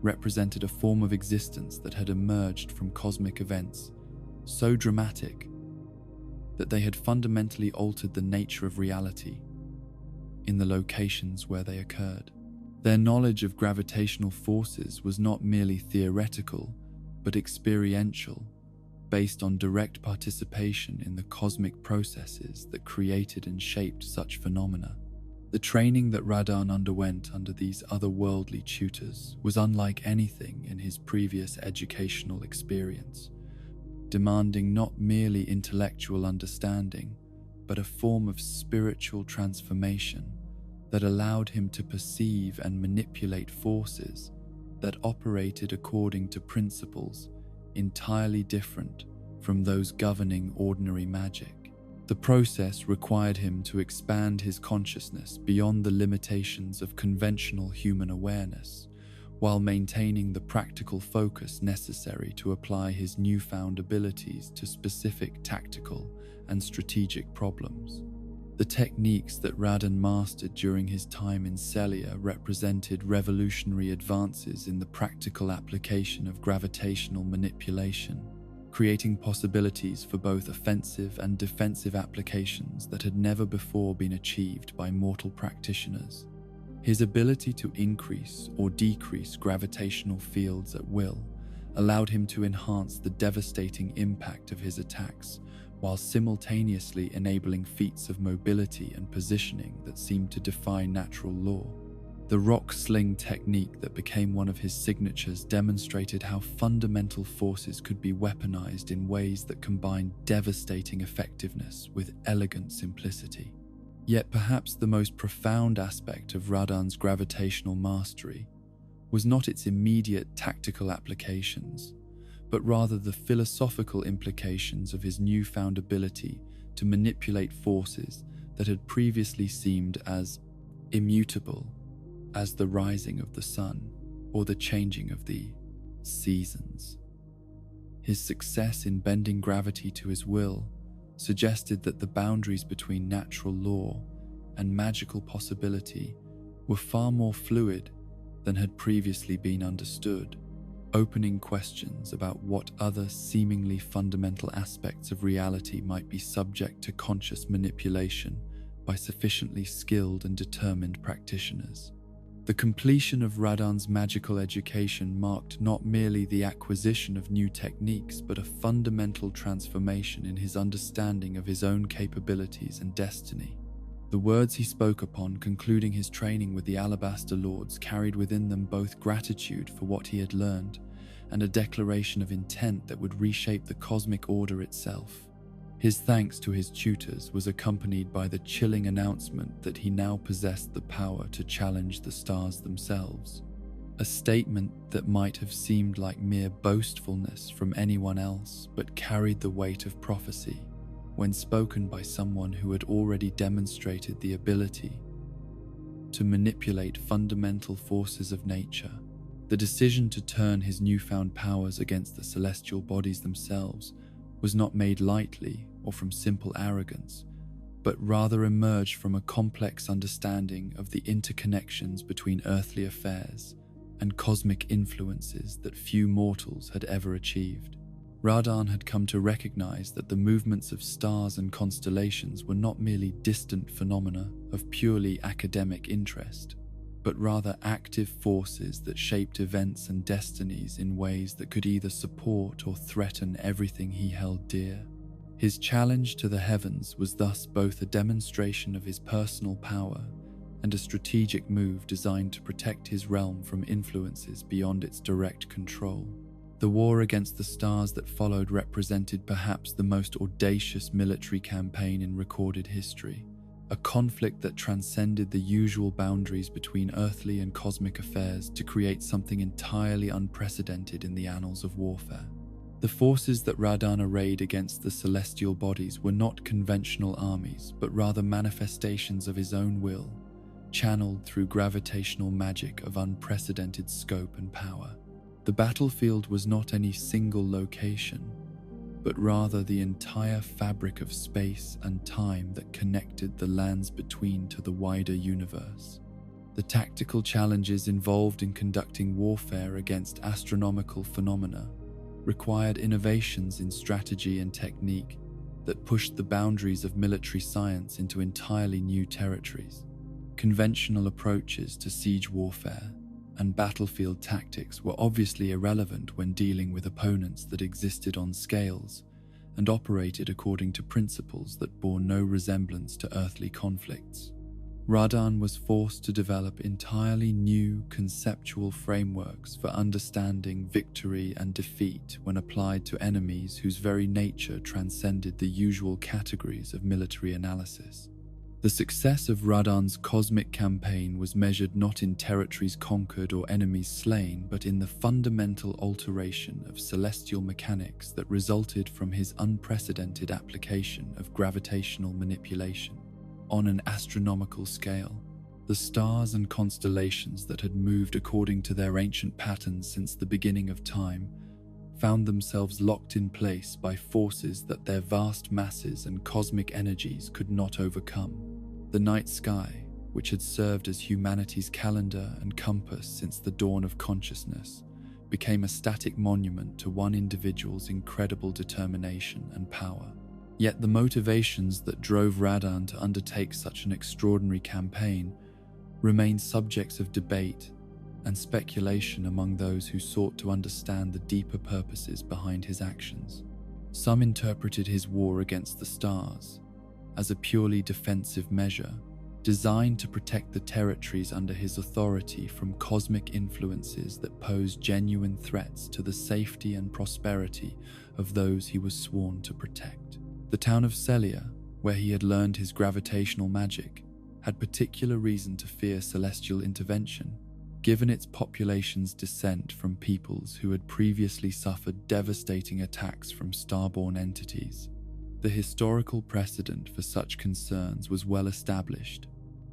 S1: represented a form of existence that had emerged from cosmic events so dramatic that they had fundamentally altered the nature of reality in the locations where they occurred. Their knowledge of gravitational forces was not merely theoretical, but experiential, based on direct participation in the cosmic processes that created and shaped such phenomena. The training that Radan underwent under these otherworldly tutors was unlike anything in his previous educational experience, demanding not merely intellectual understanding, but a form of spiritual transformation that allowed him to perceive and manipulate forces that operated according to principles entirely different from those governing ordinary magic. The process required him to expand his consciousness beyond the limitations of conventional human awareness, while maintaining the practical focus necessary to apply his newfound abilities to specific tactical and strategic problems. The techniques that Radan mastered during his time in Celia represented revolutionary advances in the practical application of gravitational manipulation, creating possibilities for both offensive and defensive applications that had never before been achieved by mortal practitioners. His ability to increase or decrease gravitational fields at will allowed him to enhance the devastating impact of his attacks, while simultaneously enabling feats of mobility and positioning that seemed to defy natural law. The rock sling technique that became one of his signatures demonstrated how fundamental forces could be weaponized in ways that combined devastating effectiveness with elegant simplicity. Yet perhaps the most profound aspect of Radan's gravitational mastery was not its immediate tactical applications, but rather the philosophical implications of his newfound ability to manipulate forces that had previously seemed as immutable as the rising of the sun or the changing of the seasons. His success in bending gravity to his will suggested that the boundaries between natural law and magical possibility were far more fluid than had previously been understood, opening questions about what other seemingly fundamental aspects of reality might be subject to conscious manipulation by sufficiently skilled and determined practitioners. The completion of Radan's magical education marked not merely the acquisition of new techniques, but a fundamental transformation in his understanding of his own capabilities and destiny. The words he spoke upon concluding his training with the Alabaster Lords carried within them both gratitude for what he had learned and a declaration of intent that would reshape the cosmic order itself. His thanks to his tutors was accompanied by the chilling announcement that he now possessed the power to challenge the stars themselves, a statement that might have seemed like mere boastfulness from anyone else but carried the weight of prophecy when spoken by someone who had already demonstrated the ability to manipulate fundamental forces of nature. The decision to turn his newfound powers against the celestial bodies themselves was not made lightly or from simple arrogance, but rather emerged from a complex understanding of the interconnections between earthly affairs and cosmic influences that few mortals had ever achieved. Radan had come to recognize that the movements of stars and constellations were not merely distant phenomena of purely academic interest, but rather active forces that shaped events and destinies in ways that could either support or threaten everything he held dear. His challenge to the heavens was thus both a demonstration of his personal power and a strategic move designed to protect his realm from influences beyond its direct control. The war against the stars that followed represented perhaps the most audacious military campaign in recorded history, a conflict that transcended the usual boundaries between earthly and cosmic affairs to create something entirely unprecedented in the annals of warfare. The forces that Radan arrayed against the celestial bodies were not conventional armies, but rather manifestations of his own will, channeled through gravitational magic of unprecedented scope and power. The battlefield was not any single location, but rather the entire fabric of space and time that connected the lands between to the wider universe. The tactical challenges involved in conducting warfare against astronomical phenomena required innovations in strategy and technique that pushed the boundaries of military science into entirely new territories. Conventional approaches to siege warfare and battlefield tactics were obviously irrelevant when dealing with opponents that existed on scales and operated according to principles that bore no resemblance to earthly conflicts. Radan was forced to develop entirely new conceptual frameworks for understanding victory and defeat when applied to enemies whose very nature transcended the usual categories of military analysis. The success of Radan's cosmic campaign was measured not in territories conquered or enemies slain, but in the fundamental alteration of celestial mechanics that resulted from his unprecedented application of gravitational manipulation. On an astronomical scale, the stars and constellations that had moved according to their ancient patterns since the beginning of time found themselves locked in place by forces that their vast masses and cosmic energies could not overcome. The night sky, which had served as humanity's calendar and compass since the dawn of consciousness, became a static monument to one individual's incredible determination and power. Yet the motivations that drove Radan to undertake such an extraordinary campaign remained subjects of debate and speculation among those who sought to understand the deeper purposes behind his actions. Some interpreted his war against the stars as a purely defensive measure, designed to protect the territories under his authority from cosmic influences that posed genuine threats to the safety and prosperity of those he was sworn to protect. The town of Celia, where he had learned his gravitational magic, had particular reason to fear celestial intervention, given its population's descent from peoples who had previously suffered devastating attacks from starborn entities. The historical precedent for such concerns was well established,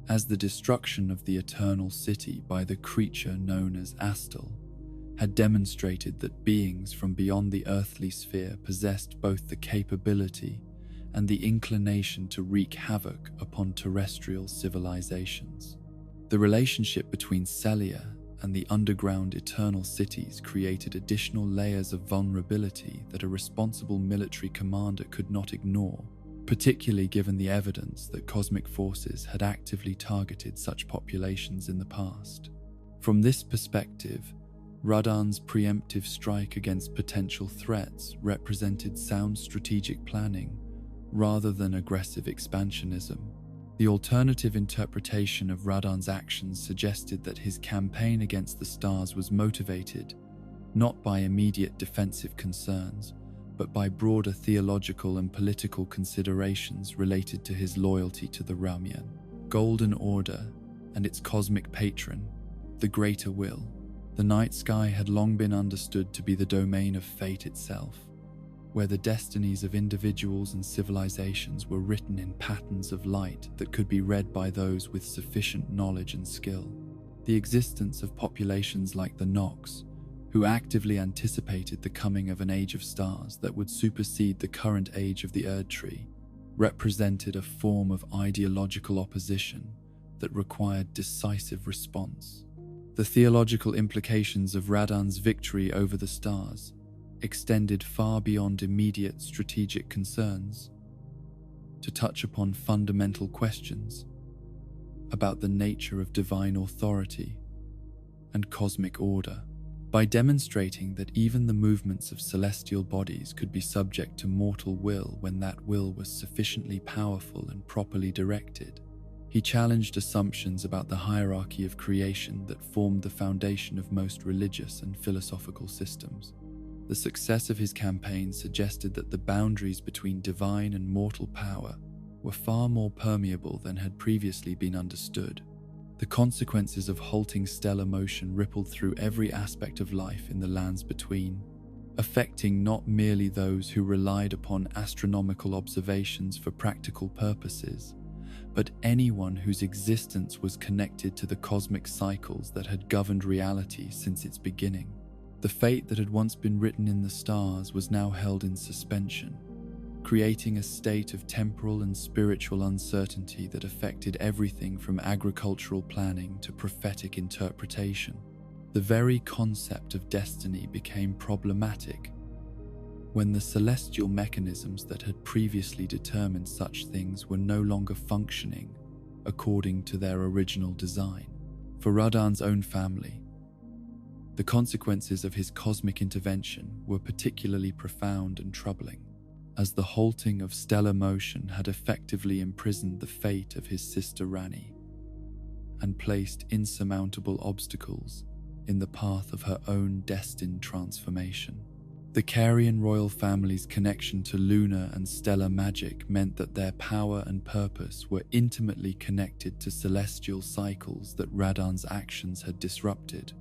S1: as the destruction of the Eternal City by the creature known as Astal had demonstrated that beings from beyond the earthly sphere possessed both the capability and the inclination to wreak havoc upon terrestrial civilizations. The relationship between Celia and the underground Eternal Cities created additional layers of vulnerability that a responsible military commander could not ignore, particularly given the evidence that cosmic forces had actively targeted such populations in the past. From this perspective, Radan's preemptive strike against potential threats represented sound strategic planning rather than aggressive expansionism. The alternative interpretation of Radan's actions suggested that his campaign against the stars was motivated not by immediate defensive concerns, but by broader theological and political considerations related to his loyalty to the Ramian Golden Order and its cosmic patron, the Greater Will. The night sky had long been understood to be the domain of fate itself, where the destinies of individuals and civilizations were written in patterns of light that could be read by those with sufficient knowledge and skill. The existence of populations like the Nox, who actively anticipated the coming of an age of stars that would supersede the current age of the Erd Tree, represented a form of ideological opposition that required decisive response. The theological implications of Radan's victory over the stars extended far beyond immediate strategic concerns to touch upon fundamental questions about the nature of divine authority and cosmic order. By demonstrating that even the movements of celestial bodies could be subject to mortal will when that will was sufficiently powerful and properly directed, he challenged assumptions about the hierarchy of creation that formed the foundation of most religious and philosophical systems. The success of his campaign suggested that the boundaries between divine and mortal power were far more permeable than had previously been understood. The consequences of halting stellar motion rippled through every aspect of life in the lands between, affecting not merely those who relied upon astronomical observations for practical purposes, but anyone whose existence was connected to the cosmic cycles that had governed reality since its beginning. The fate that had once been written in the stars was now held in suspension, creating a state of temporal and spiritual uncertainty that affected everything from agricultural planning to prophetic interpretation. The very concept of destiny became problematic when the celestial mechanisms that had previously determined such things were no longer functioning according to their original design. For Radan's own family, the consequences of his cosmic intervention were particularly profound and troubling, as the halting of stellar motion had effectively imprisoned the fate of his sister Rani and placed insurmountable obstacles in the path of her own destined transformation. The Carian royal family's connection to lunar and stellar magic meant that their power and purpose were intimately connected to celestial cycles that Radan's actions had disrupted.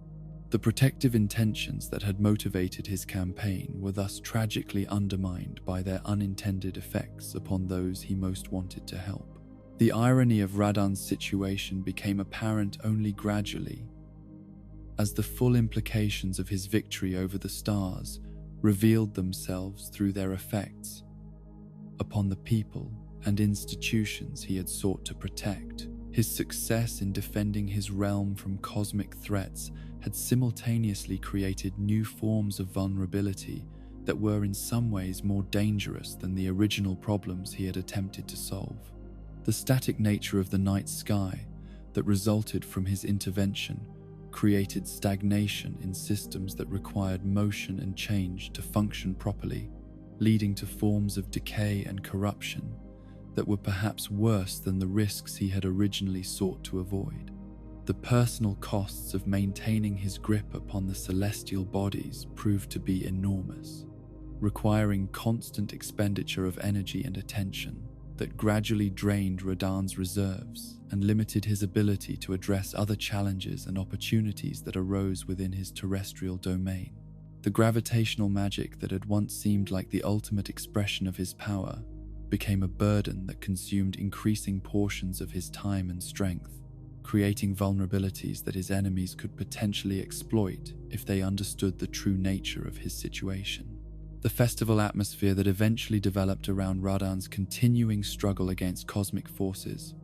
S1: The protective intentions that had motivated his campaign were thus tragically undermined by their unintended effects upon those he most wanted to help. The irony of Radan's situation became apparent only gradually, as the full implications of his victory over the stars revealed themselves through their effects upon the people and institutions he had sought to protect. His success in defending his realm from cosmic threats had simultaneously created new forms of vulnerability that were in some ways more dangerous than the original problems he had attempted to solve. The static nature of the night sky that resulted from his intervention created stagnation in systems that required motion and change to function properly, leading to forms of decay and corruption that were perhaps worse than the risks he had originally sought to avoid. The personal costs of maintaining his grip upon the celestial bodies proved to be enormous, requiring constant expenditure of energy and attention that gradually drained Radan's reserves and limited his ability to address other challenges and opportunities that arose within his terrestrial domain. The gravitational magic that had once seemed like the ultimate expression of his power became a burden that consumed increasing portions of his time and strength, creating vulnerabilities that his enemies could potentially exploit if they understood the true nature of his situation. The festival atmosphere that eventually developed around Radan's continuing struggle against cosmic forces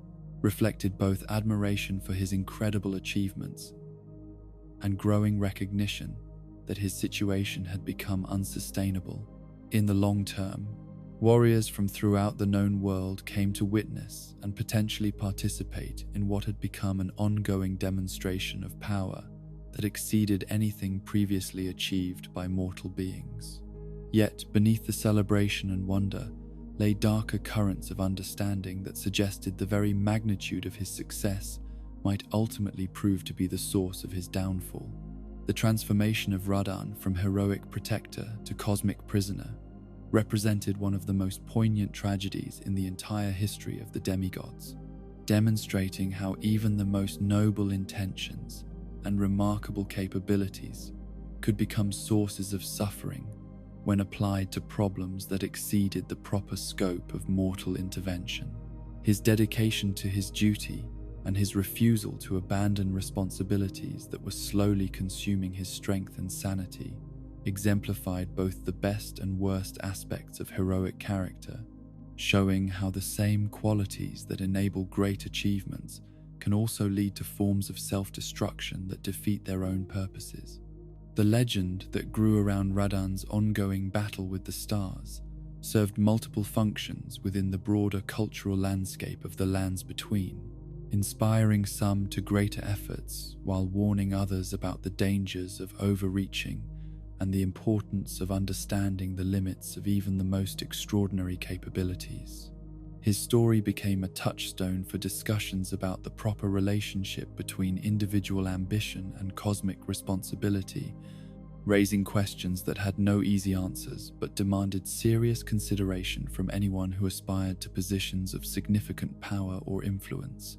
S1: reflected both admiration for his incredible achievements and growing recognition that his situation had become unsustainable. In the long term, warriors from throughout the known world came to witness and potentially participate in what had become an ongoing demonstration of power that exceeded anything previously achieved by mortal beings. Yet, beneath the celebration and wonder lay darker currents of understanding that suggested the very magnitude of his success might ultimately prove to be the source of his downfall. The transformation of Radan from heroic protector to cosmic prisoner represented one of the most poignant tragedies in the entire history of the demigods, demonstrating how even the most noble intentions and remarkable capabilities could become sources of suffering when applied to problems that exceeded the proper scope of mortal intervention. His dedication to his duty and his refusal to abandon responsibilities that were slowly consuming his strength and sanity exemplified both the best and worst aspects of heroic character, showing how the same qualities that enable great achievements can also lead to forms of self-destruction that defeat their own purposes. The legend that grew around Radan's ongoing battle with the stars served multiple functions within the broader cultural landscape of the lands between, inspiring some to greater efforts while warning others about the dangers of overreaching and the importance of understanding the limits of even the most extraordinary capabilities. His story became a touchstone for discussions about the proper relationship between individual ambition and cosmic responsibility, raising questions that had no easy answers but demanded serious consideration from anyone who aspired to positions of significant power or influence.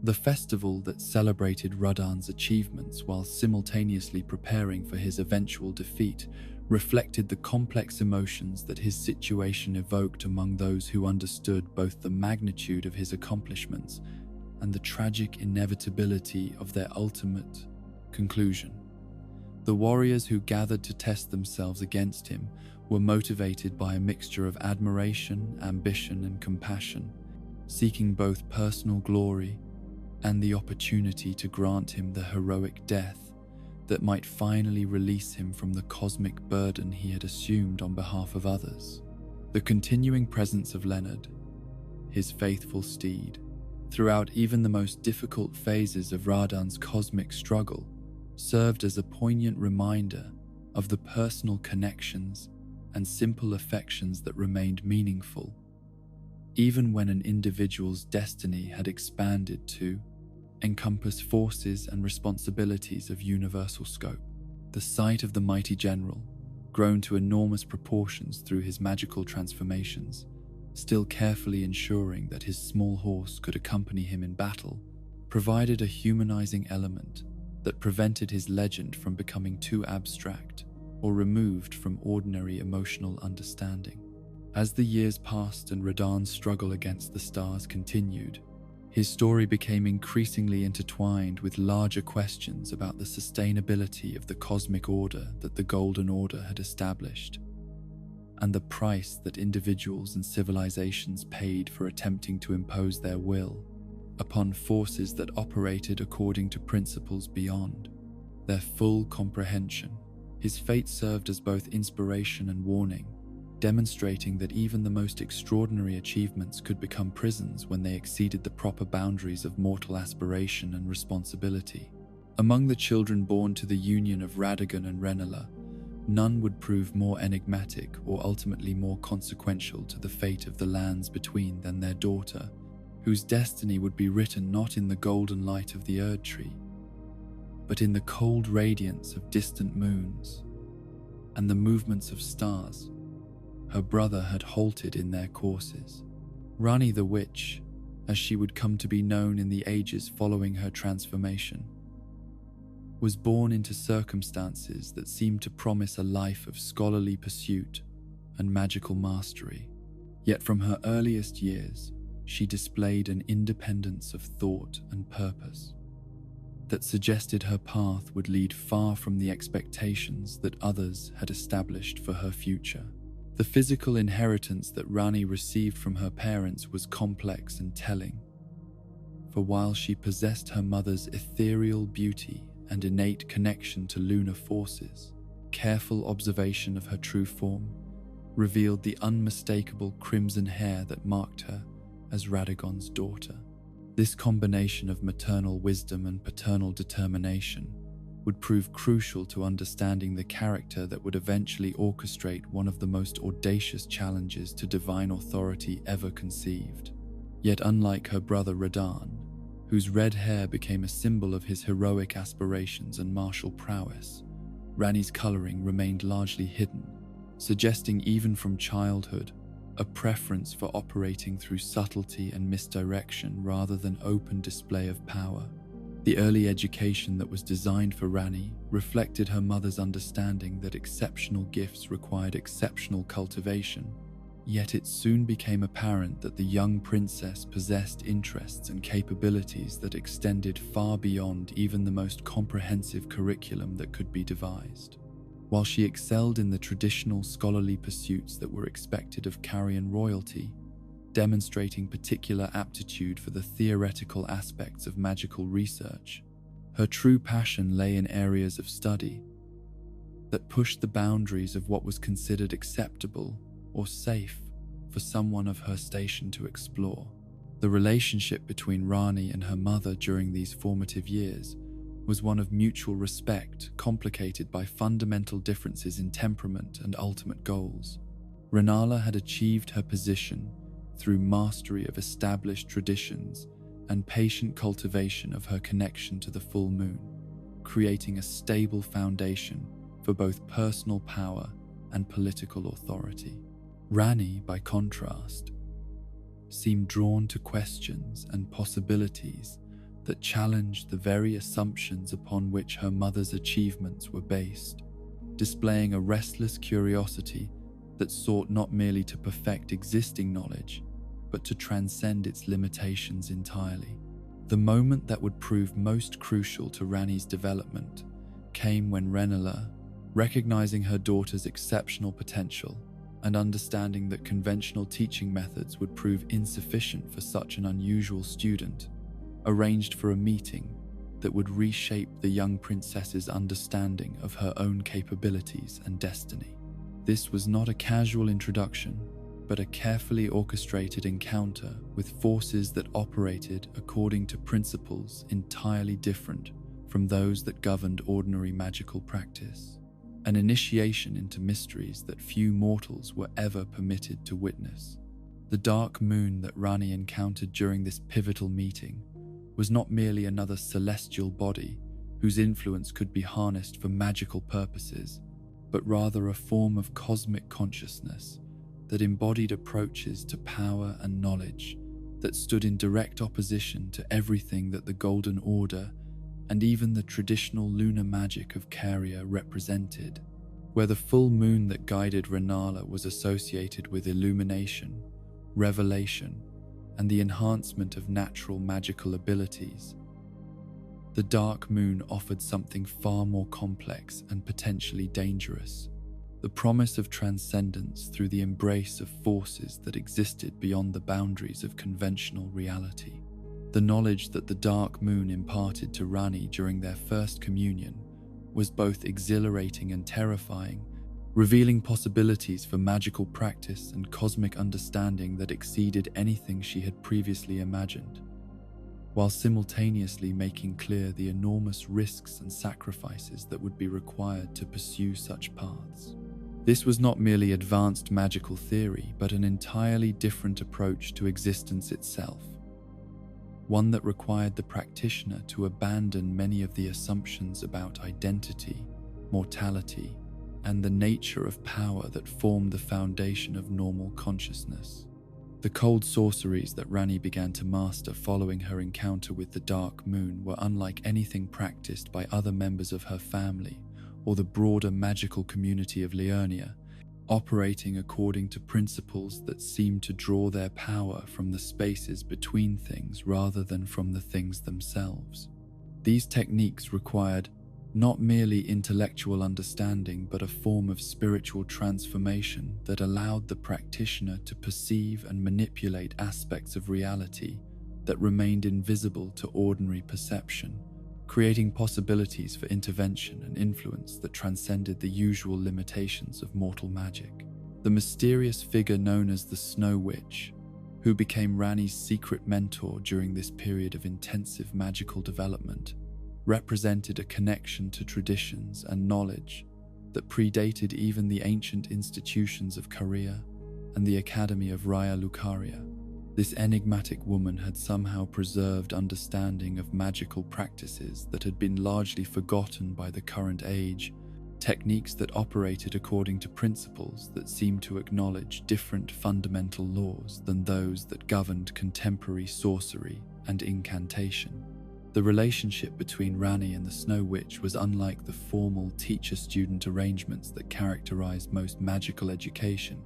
S1: The festival that celebrated Radan's achievements while simultaneously preparing for his eventual defeat reflected the complex emotions that his situation evoked among those who understood both the magnitude of his accomplishments and the tragic inevitability of their ultimate conclusion. The warriors who gathered to test themselves against him were motivated by a mixture of admiration, ambition, and compassion, seeking both personal glory and the opportunity to grant him the heroic death that might finally release him from the cosmic burden he had assumed on behalf of others. The continuing presence of Leonard, his faithful steed, throughout even the most difficult phases of Radan's cosmic struggle, served as a poignant reminder of the personal connections and simple affections that remained meaningful, even when an individual's destiny had expanded to encompass forces and responsibilities of universal scope. The sight of the mighty general, grown to enormous proportions through his magical transformations, still carefully ensuring that his small horse could accompany him in battle, provided a humanizing element that prevented his legend from becoming too abstract or removed from ordinary emotional understanding. As the years passed and Radan's struggle against the stars continued, his story became increasingly intertwined with larger questions about the sustainability of the cosmic order that the Golden Order had established, and the price that individuals and civilizations paid for attempting to impose their will upon forces that operated according to principles beyond their full comprehension. His fate served as both inspiration and warning, demonstrating that even the most extraordinary achievements could become prisons when they exceeded the proper boundaries of mortal aspiration and responsibility. Among the children born to the union of Radagon and Renala, none would prove more enigmatic or ultimately more consequential to the fate of the lands between than their daughter, whose destiny would be written not in the golden light of the Erd Tree, but in the cold radiance of distant moons and the movements of stars. Her brother had halted in their courses. Rani the Witch, as she would come to be known in the ages following her transformation, was born into circumstances that seemed to promise a life of scholarly pursuit and magical mastery. Yet from her earliest years, she displayed an independence of thought and purpose that suggested her path would lead far from the expectations that others had established for her future. The physical inheritance that Rani received from her parents was complex and telling, for while she possessed her mother's ethereal beauty and innate connection to lunar forces, careful observation of her true form revealed the unmistakable crimson hair that marked her as Radagon's daughter. This combination of maternal wisdom and paternal determination would prove crucial to understanding the character that would eventually orchestrate one of the most audacious challenges to divine authority ever conceived. Yet unlike her brother Radan, whose red hair became a symbol of his heroic aspirations and martial prowess, Rani's coloring remained largely hidden, suggesting even from childhood a preference for operating through subtlety and misdirection rather than open display of power. The early education that was designed for Rani reflected her mother's understanding that exceptional gifts required exceptional cultivation, yet it soon became apparent that the young princess possessed interests and capabilities that extended far beyond even the most comprehensive curriculum that could be devised. While she excelled in the traditional scholarly pursuits that were expected of Carian royalty, demonstrating particular aptitude for the theoretical aspects of magical research, her true passion lay in areas of study that pushed the boundaries of what was considered acceptable or safe for someone of her station to explore. The relationship between Rani and her mother during these formative years was one of mutual respect, complicated by fundamental differences in temperament and ultimate goals. Renala had achieved her position through mastery of established traditions and patient cultivation of her connection to the full moon, creating a stable foundation for both personal power and political authority. Rani, by contrast, seemed drawn to questions and possibilities that challenged the very assumptions upon which her mother's achievements were based, displaying a restless curiosity that sought not merely to perfect existing knowledge, but to transcend its limitations entirely. The moment that would prove most crucial to Rani's development came when Renala, recognizing her daughter's exceptional potential and understanding that conventional teaching methods would prove insufficient for such an unusual student, arranged for a meeting that would reshape the young princess's understanding of her own capabilities and destiny. This was not a casual introduction, but a carefully orchestrated encounter with forces that operated according to principles entirely different from those that governed ordinary magical practice. An initiation into mysteries that few mortals were ever permitted to witness. The dark moon that Rani encountered during this pivotal meeting was not merely another celestial body whose influence could be harnessed for magical purposes, but rather a form of cosmic consciousness that embodied approaches to power and knowledge that stood in direct opposition to everything that the Golden Order and even the traditional lunar magic of Caria represented. Where the full moon that guided Renala was associated with illumination, revelation, and the enhancement of natural magical abilities, the dark moon offered something far more complex and potentially dangerous. The promise of transcendence through the embrace of forces that existed beyond the boundaries of conventional reality. The knowledge that the dark moon imparted to Rani during their first communion was both exhilarating and terrifying, revealing possibilities for magical practice and cosmic understanding that exceeded anything she had previously imagined, while simultaneously making clear the enormous risks and sacrifices that would be required to pursue such paths. This was not merely advanced magical theory, but an entirely different approach to existence itself, one that required the practitioner to abandon many of the assumptions about identity, mortality, and the nature of power that formed the foundation of normal consciousness. The cold sorceries that Rani began to master following her encounter with the Dark Moon were unlike anything practiced by other members of her family or the broader magical community of Liurnia, operating according to principles that seemed to draw their power from the spaces between things rather than from the things themselves. These techniques required not merely intellectual understanding, but a form of spiritual transformation that allowed the practitioner to perceive and manipulate aspects of reality that remained invisible to ordinary perception, creating possibilities for intervention and influence that transcended the usual limitations of mortal magic. The mysterious figure known as the Snow Witch, who became Rani's secret mentor during this period of intensive magical development, represented a connection to traditions and knowledge that predated even the ancient institutions of Caria and the Academy of Raya Lucaria. This enigmatic woman had somehow preserved understanding of magical practices that had been largely forgotten by the current age, techniques that operated according to principles that seemed to acknowledge different fundamental laws than those that governed contemporary sorcery and incantation. The relationship between Rani and the Snow Witch was unlike the formal teacher-student arrangements that characterized most magical education,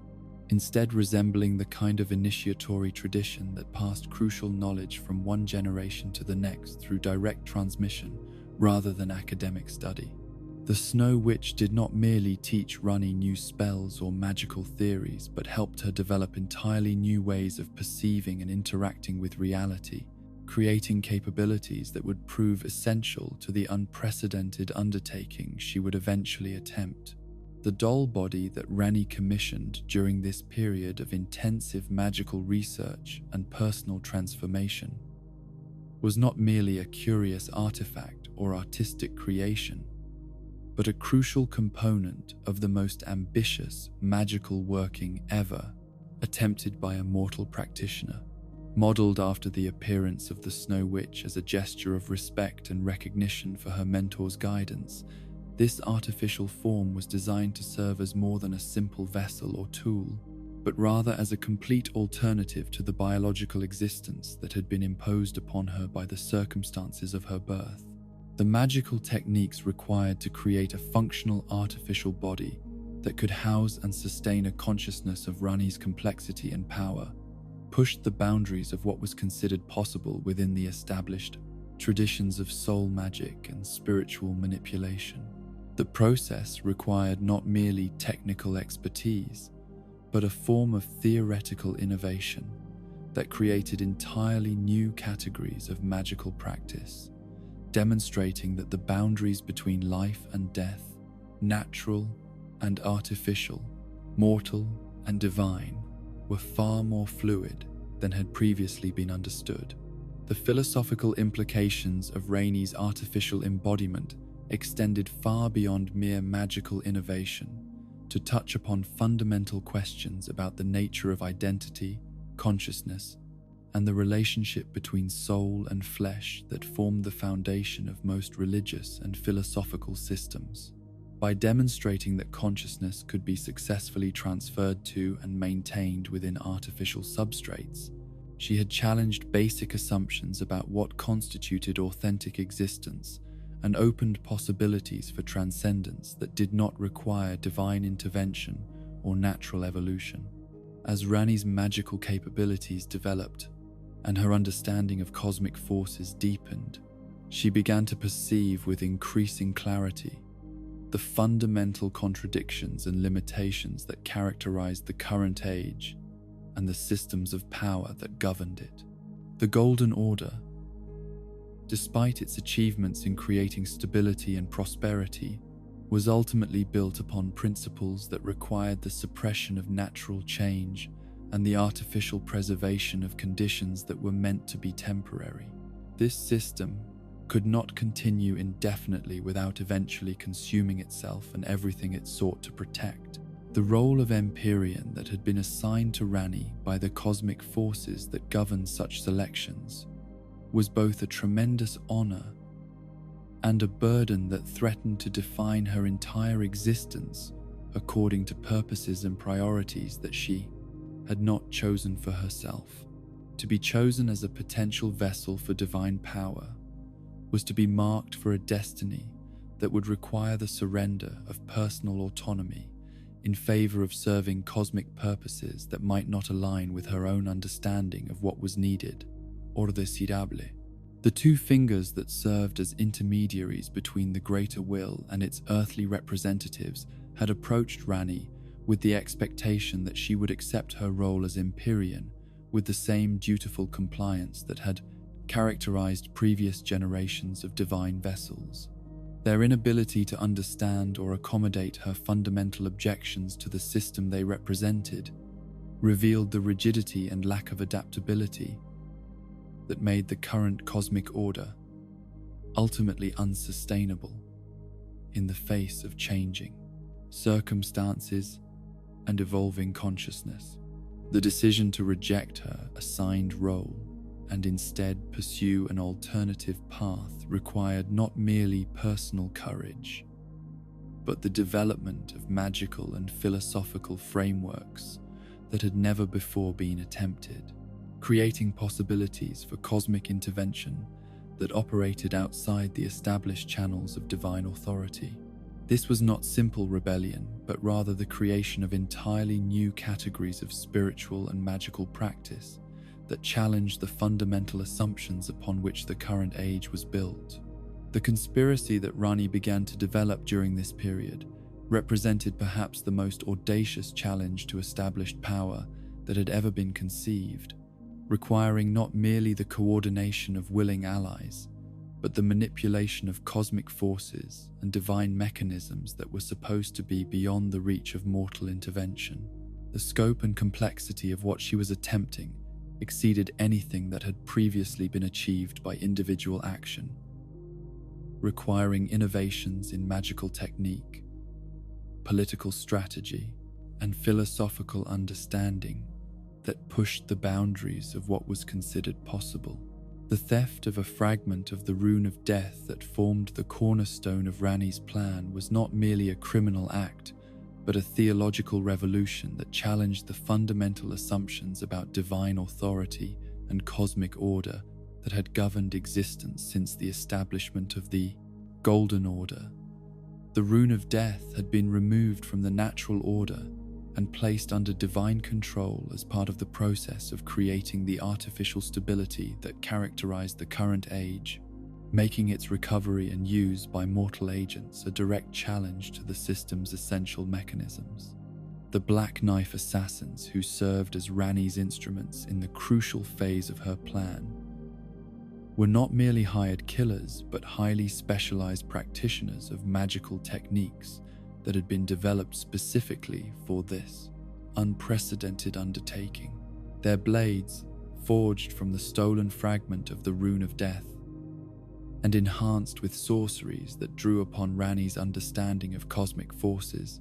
S1: instead resembling the kind of initiatory tradition that passed crucial knowledge from one generation to the next through direct transmission rather than academic study. The Snow Witch did not merely teach Rani new spells or magical theories, but helped her develop entirely new ways of perceiving and interacting with reality, creating capabilities that would prove essential to the unprecedented undertaking she would eventually attempt. The doll body that Rani commissioned during this period of intensive magical research and personal transformation was not merely a curious artifact or artistic creation, but a crucial component of the most ambitious magical working ever attempted by a mortal practitioner. Modeled after the appearance of the Snow Witch as a gesture of respect and recognition for her mentor's guidance, This artificial form was designed to serve as more than a simple vessel or tool, but rather as a complete alternative to the biological existence that had been imposed upon her by the circumstances of her birth. The magical techniques required to create a functional artificial body that could house and sustain a consciousness of Rani's complexity and power pushed the boundaries of what was considered possible within the established traditions of soul magic and spiritual manipulation. The process required not merely technical expertise, but a form of theoretical innovation that created entirely new categories of magical practice, demonstrating that the boundaries between life and death, natural and artificial, mortal and divine, were far more fluid than had previously been understood. The philosophical implications of Rani's artificial embodiment extended far beyond mere magical innovation to touch upon fundamental questions about the nature of identity, consciousness, and the relationship between soul and flesh that formed the foundation of most religious and philosophical systems. By demonstrating that consciousness could be successfully transferred to and maintained within artificial substrates, she had challenged basic assumptions about what constituted authentic existence and opened possibilities for transcendence that did not require divine intervention or natural evolution. As Rani's magical capabilities developed and her understanding of cosmic forces deepened, she began to perceive with increasing clarity the fundamental contradictions and limitations that characterized the current age and the systems of power that governed it. The Golden Order, despite its achievements in creating stability and prosperity, was ultimately built upon principles that required the suppression of natural change and the artificial preservation of conditions that were meant to be temporary. This system could not continue indefinitely without eventually consuming itself and everything it sought to protect. The role of Empyrean that had been assigned to Rani by the cosmic forces that governed such selections was both a tremendous honor and a burden that threatened to define her entire existence according to purposes and priorities that she had not chosen for herself. To be chosen as a potential vessel for divine power was to be marked for a destiny that would require the surrender of personal autonomy in favor of serving cosmic purposes that might not align with her own understanding of what was needed, or desirable. The two fingers that served as intermediaries between the greater will and its earthly representatives had approached Rani with the expectation that she would accept her role as Empyrean with the same dutiful compliance that had characterized previous generations of divine vessels. Their inability to understand or accommodate her fundamental objections to the system they represented revealed the rigidity and lack of adaptability that made the current cosmic order ultimately unsustainable in the face of changing circumstances and evolving consciousness. The decision to reject her assigned role and instead pursue an alternative path required not merely personal courage, but the development of magical and philosophical frameworks that had never before been attempted, creating possibilities for cosmic intervention that operated outside the established channels of divine authority. This was not simple rebellion, but rather the creation of entirely new categories of spiritual and magical practice that challenged the fundamental assumptions upon which the current age was built. The conspiracy that Rani began to develop during this period represented perhaps the most audacious challenge to established power that had ever been conceived, requiring not merely the coordination of willing allies, but the manipulation of cosmic forces and divine mechanisms that were supposed to be beyond the reach of mortal intervention. The scope and complexity of what she was attempting exceeded anything that had previously been achieved by individual action, requiring innovations in magical technique, political strategy, and philosophical understanding that pushed the boundaries of what was considered possible. The theft of a fragment of the Rune of Death that formed the cornerstone of Rani's plan was not merely a criminal act, but a theological revolution that challenged the fundamental assumptions about divine authority and cosmic order that had governed existence since the establishment of the Golden Order. The Rune of Death had been removed from the natural order and placed under divine control as part of the process of creating the artificial stability that characterized the current age, making its recovery and use by mortal agents a direct challenge to the system's essential mechanisms. The Black Knife assassins who served as Rani's instruments in the crucial phase of her plan were not merely hired killers, but highly specialized practitioners of magical techniques that had been developed specifically for this unprecedented undertaking. Their blades, forged from the stolen fragment of the Rune of Death, and enhanced with sorceries that drew upon Rani's understanding of cosmic forces,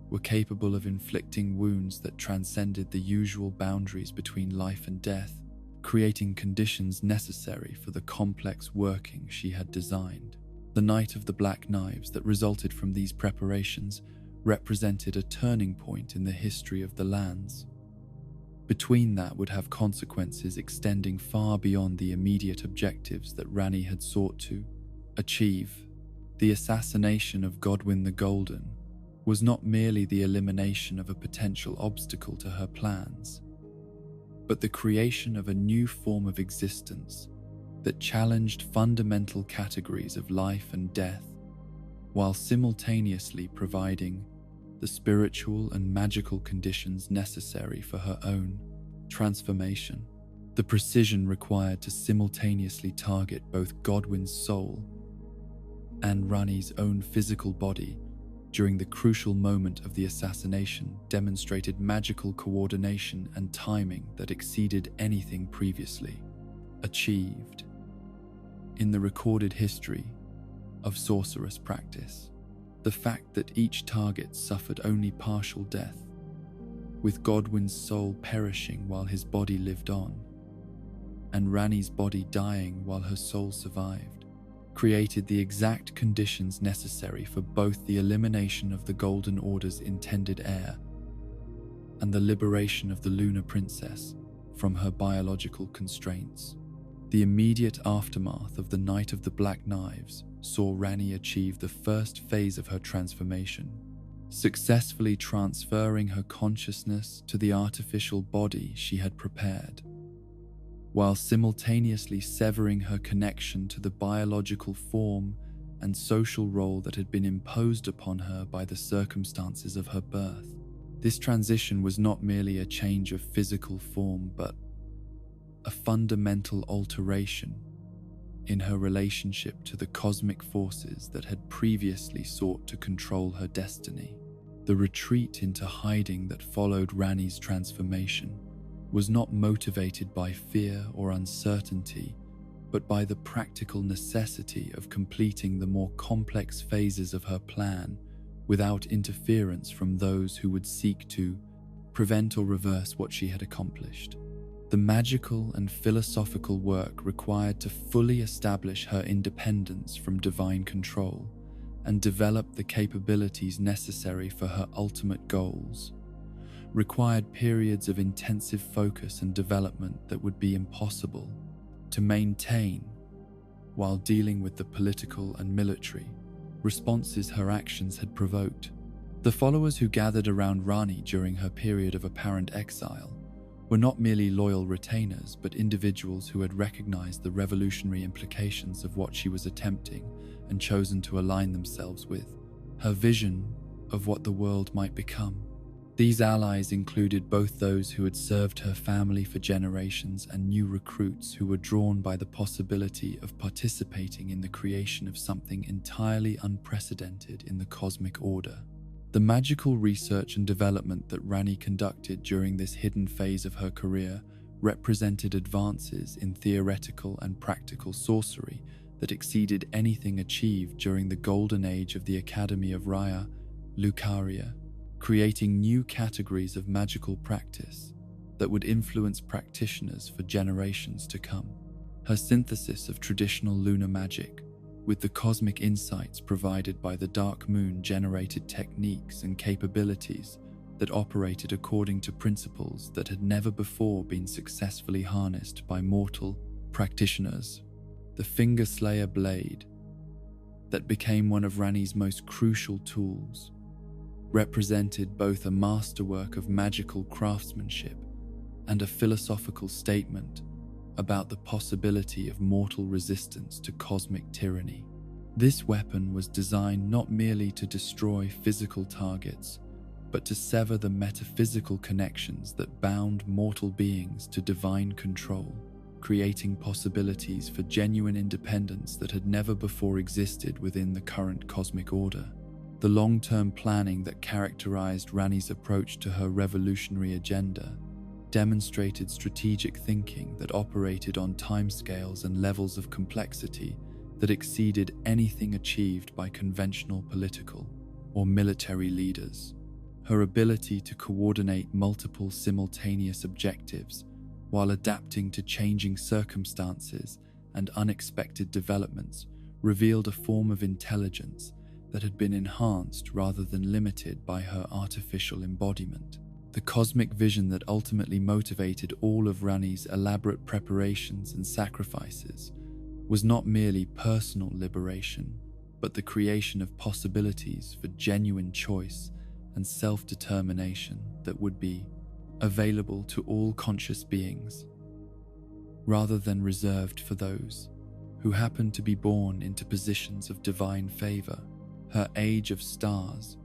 S1: were capable of inflicting wounds that transcended the usual boundaries between life and death, creating conditions necessary for the complex working she had designed. The Night of the Black Knives that resulted from these preparations represented a turning point in the history of the lands. Between that would have consequences extending far beyond the immediate objectives that Rani had sought to achieve. The assassination of Godwin the Golden was not merely the elimination of a potential obstacle to her plans, but the creation of a new form of existence that challenged fundamental categories of life and death, while simultaneously providing the spiritual and magical conditions necessary for her own transformation. The precision required to simultaneously target both Godwin's soul and Rani's own physical body during the crucial moment of the assassination demonstrated magical coordination and timing that exceeded anything previously achieved in the recorded history of sorceress practice. The fact that each target suffered only partial death, with Godwin's soul perishing while his body lived on, and Rani's body dying while her soul survived, created the exact conditions necessary for both the elimination of the Golden Order's intended heir and the liberation of the Lunar Princess from her biological constraints. The immediate aftermath of the Night of the Black Knives saw Rani achieve the first phase of her transformation, successfully transferring her consciousness to the artificial body she had prepared, while simultaneously severing her connection to the biological form and social role that had been imposed upon her by the circumstances of her birth. This transition was not merely a change of physical form, but a fundamental alteration in her relationship to the cosmic forces that had previously sought to control her destiny. The retreat into hiding that followed Rani's transformation was not motivated by fear or uncertainty, but by the practical necessity of completing the more complex phases of her plan without interference from those who would seek to prevent or reverse what she had accomplished. The magical and philosophical work required to fully establish her independence from divine control and develop the capabilities necessary for her ultimate goals required periods of intensive focus and development that would be impossible to maintain while dealing with the political and military responses her actions had provoked. The followers who gathered around Rani during her period of apparent exile were not merely loyal retainers, but individuals who had recognized the revolutionary implications of what she was attempting and chosen to align themselves with her vision of what the world might become. These allies included both those who had served her family for generations and new recruits who were drawn by the possibility of participating in the creation of something entirely unprecedented in the cosmic order. The magical research and development that Rani conducted during this hidden phase of her career represented advances in theoretical and practical sorcery that exceeded anything achieved during the golden age of the Academy of Raya, Lucaria, creating new categories of magical practice that would influence practitioners for generations to come. Her synthesis of traditional lunar magic, with the cosmic insights provided by the dark moon, generated techniques and capabilities that operated according to principles that had never before been successfully harnessed by mortal practitioners. The Finger Slayer blade, that became one of Rani's most crucial tools, represented both a masterwork of magical craftsmanship and a philosophical statement about the possibility of mortal resistance to cosmic tyranny. This weapon was designed not merely to destroy physical targets, but to sever the metaphysical connections that bound mortal beings to divine control, creating possibilities for genuine independence that had never before existed within the current cosmic order. The long-term planning that characterized Rani's approach to her revolutionary agenda demonstrated strategic thinking that operated on timescales and levels of complexity that exceeded anything achieved by conventional political or military leaders. Her ability to coordinate multiple simultaneous objectives while adapting to changing circumstances and unexpected developments revealed a form of intelligence that had been enhanced rather than limited by her artificial embodiment. The cosmic vision that ultimately motivated all of Rani's elaborate preparations and sacrifices was not merely personal liberation, but the creation of possibilities for genuine choice and self-determination that would be available to all conscious beings, rather than reserved for those who happened to be born into positions of divine favor. Her Age of Stars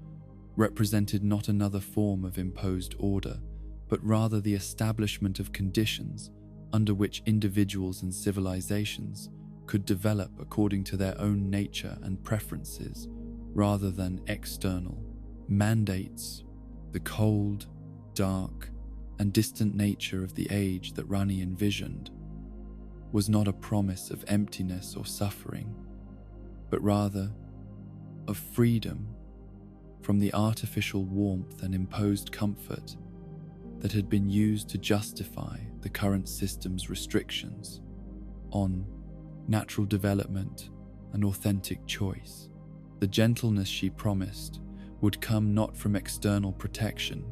S1: represented not another form of imposed order, but rather the establishment of conditions under which individuals and civilizations could develop according to their own nature and preferences, rather than external mandates. The cold, dark, and distant nature of the age that Rani envisioned was not a promise of emptiness or suffering, but rather of freedom from the artificial warmth and imposed comfort that had been used to justify the current system's restrictions on natural development and authentic choice. The gentleness she promised would come not from external protection,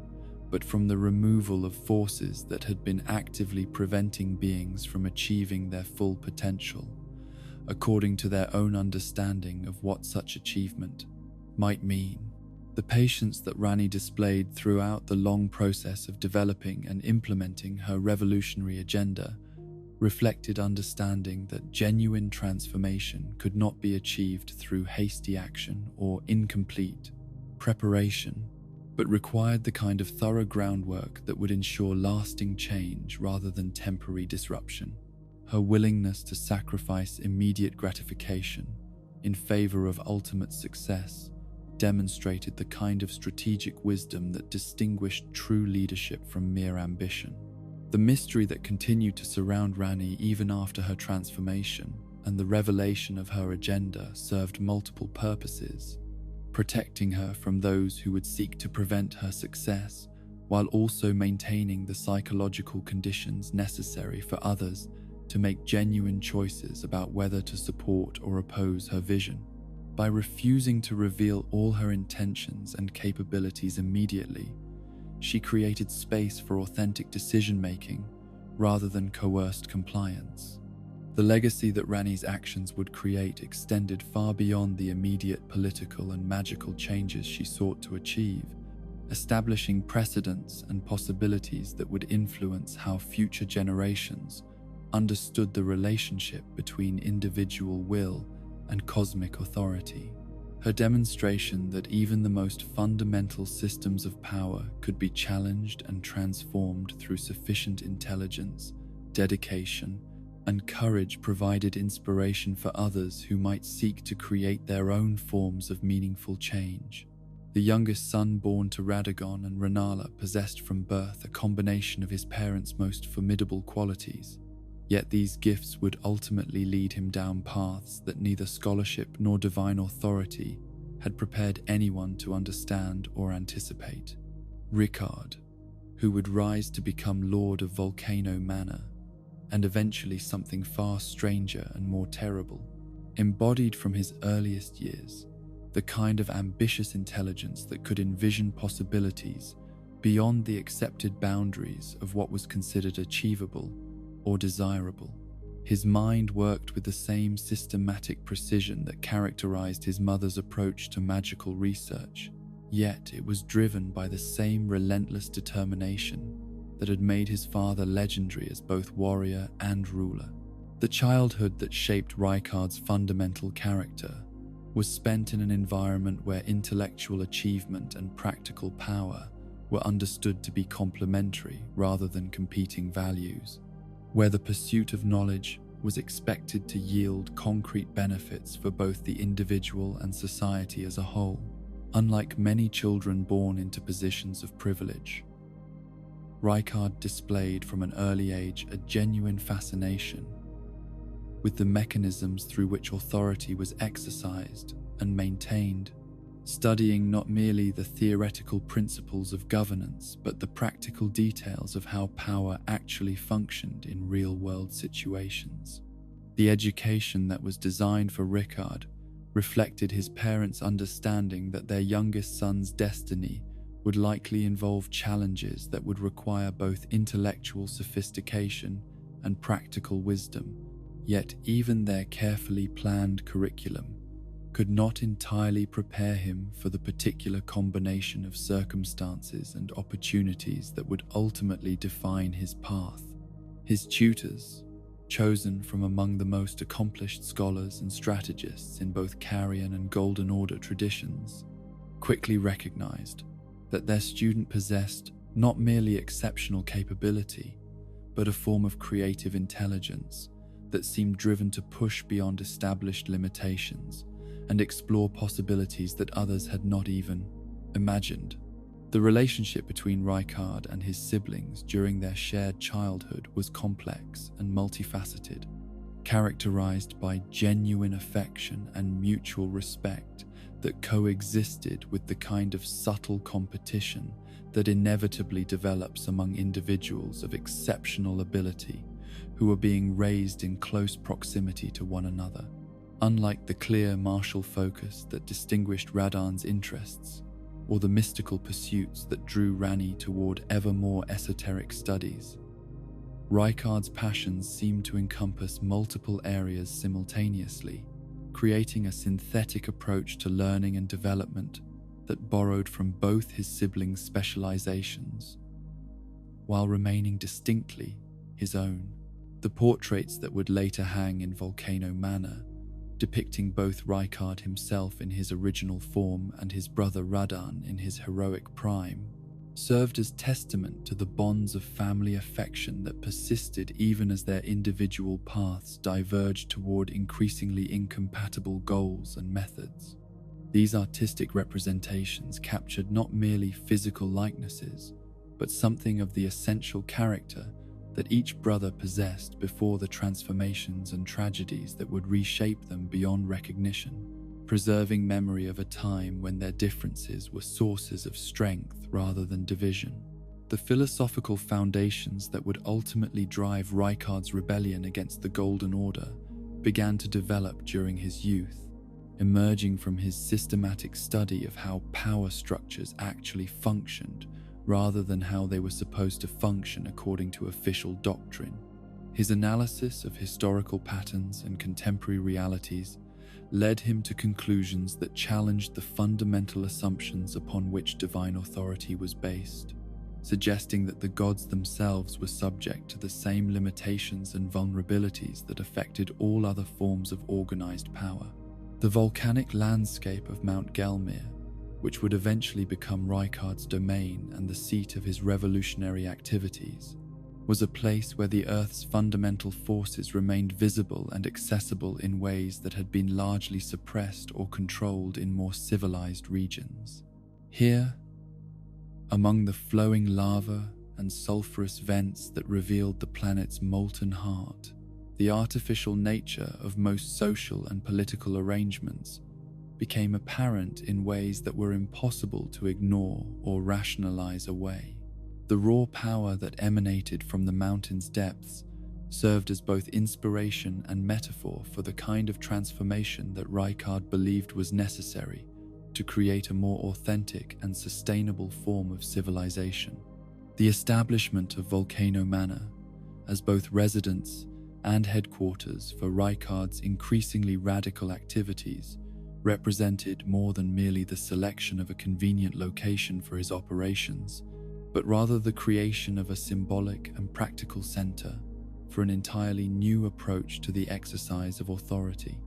S1: but from the removal of forces that had been actively preventing beings from achieving their full potential, according to their own understanding of what such achievement might mean. The patience that Rani displayed throughout the long process of developing and implementing her revolutionary agenda reflected understanding that genuine transformation could not be achieved through hasty action or incomplete preparation, but required the kind of thorough groundwork that would ensure lasting change rather than temporary disruption. Her willingness to sacrifice immediate gratification in favor of ultimate success demonstrated the kind of strategic wisdom that distinguished true leadership from mere ambition. The mystery that continued to surround Rani even after her transformation and the revelation of her agenda served multiple purposes, protecting her from those who would seek to prevent her success, while also maintaining the psychological conditions necessary for others to make genuine choices about whether to support or oppose her vision. By refusing to reveal all her intentions and capabilities immediately, she created space for authentic decision-making rather than coerced compliance. The legacy that Rani's actions would create extended far beyond the immediate political and magical changes she sought to achieve, establishing precedents and possibilities that would influence how future generations understood the relationship between individual will and cosmic authority. Her demonstration that even the most fundamental systems of power could be challenged and transformed through sufficient intelligence, dedication, and courage provided inspiration for others who might seek to create their own forms of meaningful change. The youngest son born to Radagon and Rani possessed from birth a combination of his parents' most formidable qualities, yet these gifts would ultimately lead him down paths that neither scholarship nor divine authority had prepared anyone to understand or anticipate. Reichard, who would rise to become Lord of Volcano Manor, and eventually something far stranger and more terrible. Embodied from his earliest years, the kind of ambitious intelligence that could envision possibilities beyond the accepted boundaries of what was considered achievable or desirable. His mind worked with the same systematic precision that characterized his mother's approach to magical research, yet it was driven by the same relentless determination that had made his father legendary as both warrior and ruler. The childhood that shaped Reichard's fundamental character was spent in an environment where intellectual achievement and practical power were understood to be complementary rather than competing values, where the pursuit of knowledge was expected to yield concrete benefits for both the individual and society as a whole. Unlike many children born into positions of privilege, Reichard displayed from an early age a genuine fascination with the mechanisms through which authority was exercised and maintained, studying not merely the theoretical principles of governance, but the practical details of how power actually functioned in real-world situations. The education that was designed for Reichard reflected his parents' understanding that their youngest son's destiny would likely involve challenges that would require both intellectual sophistication and practical wisdom. Yet even their carefully planned curriculum could not entirely prepare him for the particular combination of circumstances and opportunities that would ultimately define his path. His tutors, chosen from among the most accomplished scholars and strategists in both Carian and Golden Order traditions, quickly recognized that their student possessed not merely exceptional capability, but a form of creative intelligence that seemed driven to push beyond established limitations and explore possibilities that others had not even imagined. The relationship between Reichard and his siblings during their shared childhood was complex and multifaceted, characterized by genuine affection and mutual respect that coexisted with the kind of subtle competition that inevitably develops among individuals of exceptional ability who are being raised in close proximity to one another. Unlike the clear martial focus that distinguished Radan's interests, or the mystical pursuits that drew Rani toward ever more esoteric studies, Reichard's passions seemed to encompass multiple areas simultaneously, creating a synthetic approach to learning and development that borrowed from both his siblings' specializations, while remaining distinctly his own. The portraits that would later hang in Volcano Manor, depicting both Reichard himself in his original form and his brother Radan in his heroic prime, served as testament to the bonds of family affection that persisted even as their individual paths diverged toward increasingly incompatible goals and methods. These artistic representations captured not merely physical likenesses, but something of the essential character that each brother possessed before the transformations and tragedies that would reshape them beyond recognition, preserving memory of a time when their differences were sources of strength rather than division. The philosophical foundations that would ultimately drive Reichard's rebellion against the Golden Order began to develop during his youth, emerging from his systematic study of how power structures actually functioned rather than how they were supposed to function according to official doctrine. His analysis of historical patterns and contemporary realities led him to conclusions that challenged the fundamental assumptions upon which divine authority was based, suggesting that the gods themselves were subject to the same limitations and vulnerabilities that affected all other forms of organized power. The volcanic landscape of Mount Gelmir, which would eventually become Reichard's domain and the seat of his revolutionary activities, was a place where the Earth's fundamental forces remained visible and accessible in ways that had been largely suppressed or controlled in more civilized regions. Here, among the flowing lava and sulfurous vents that revealed the planet's molten heart, the artificial nature of most social and political arrangements became apparent in ways that were impossible to ignore or rationalize away. The raw power that emanated from the mountain's depths served as both inspiration and metaphor for the kind of transformation that Reichard believed was necessary to create a more authentic and sustainable form of civilization. The establishment of Volcano Manor as both residence and headquarters for Reichard's increasingly radical activities represented more than merely the selection of a convenient location for his operations, but rather the creation of a symbolic and practical center for an entirely new approach to the exercise of authority.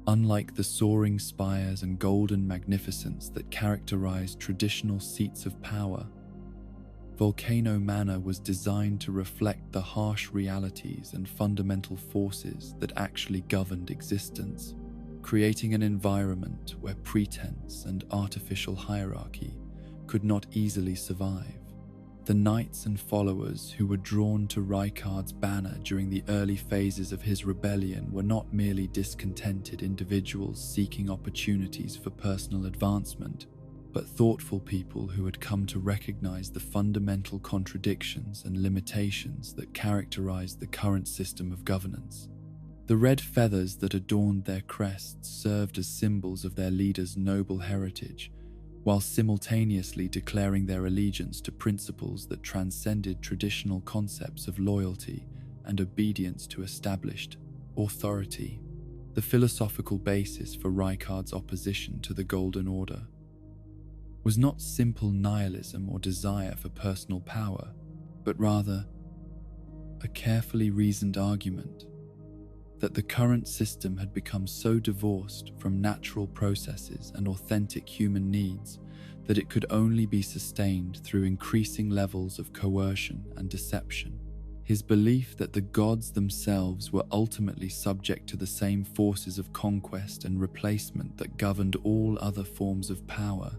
S1: Unlike the soaring spires and golden magnificence that characterized traditional seats of power, Volcano Manor was designed to reflect the harsh realities and fundamental forces that actually governed existence, creating an environment where pretense and artificial hierarchy could not easily survive. The knights and followers who were drawn to Reichard's banner during the early phases of his rebellion were not merely discontented individuals seeking opportunities for personal advancement, but thoughtful people who had come to recognize the fundamental contradictions and limitations that characterized the current system of governance. The red feathers that adorned their crests served as symbols of their leaders' noble heritage, while simultaneously declaring their allegiance to principles that transcended traditional concepts of loyalty and obedience to established authority. The philosophical basis for Reichard's opposition to the Golden Order was not simple nihilism or desire for personal power, but rather a carefully reasoned argument that the current system had become so divorced from natural processes and authentic human needs that it could only be sustained through increasing levels of coercion and deception. His belief that the gods themselves were ultimately subject to the same forces of conquest and replacement that governed all other forms of power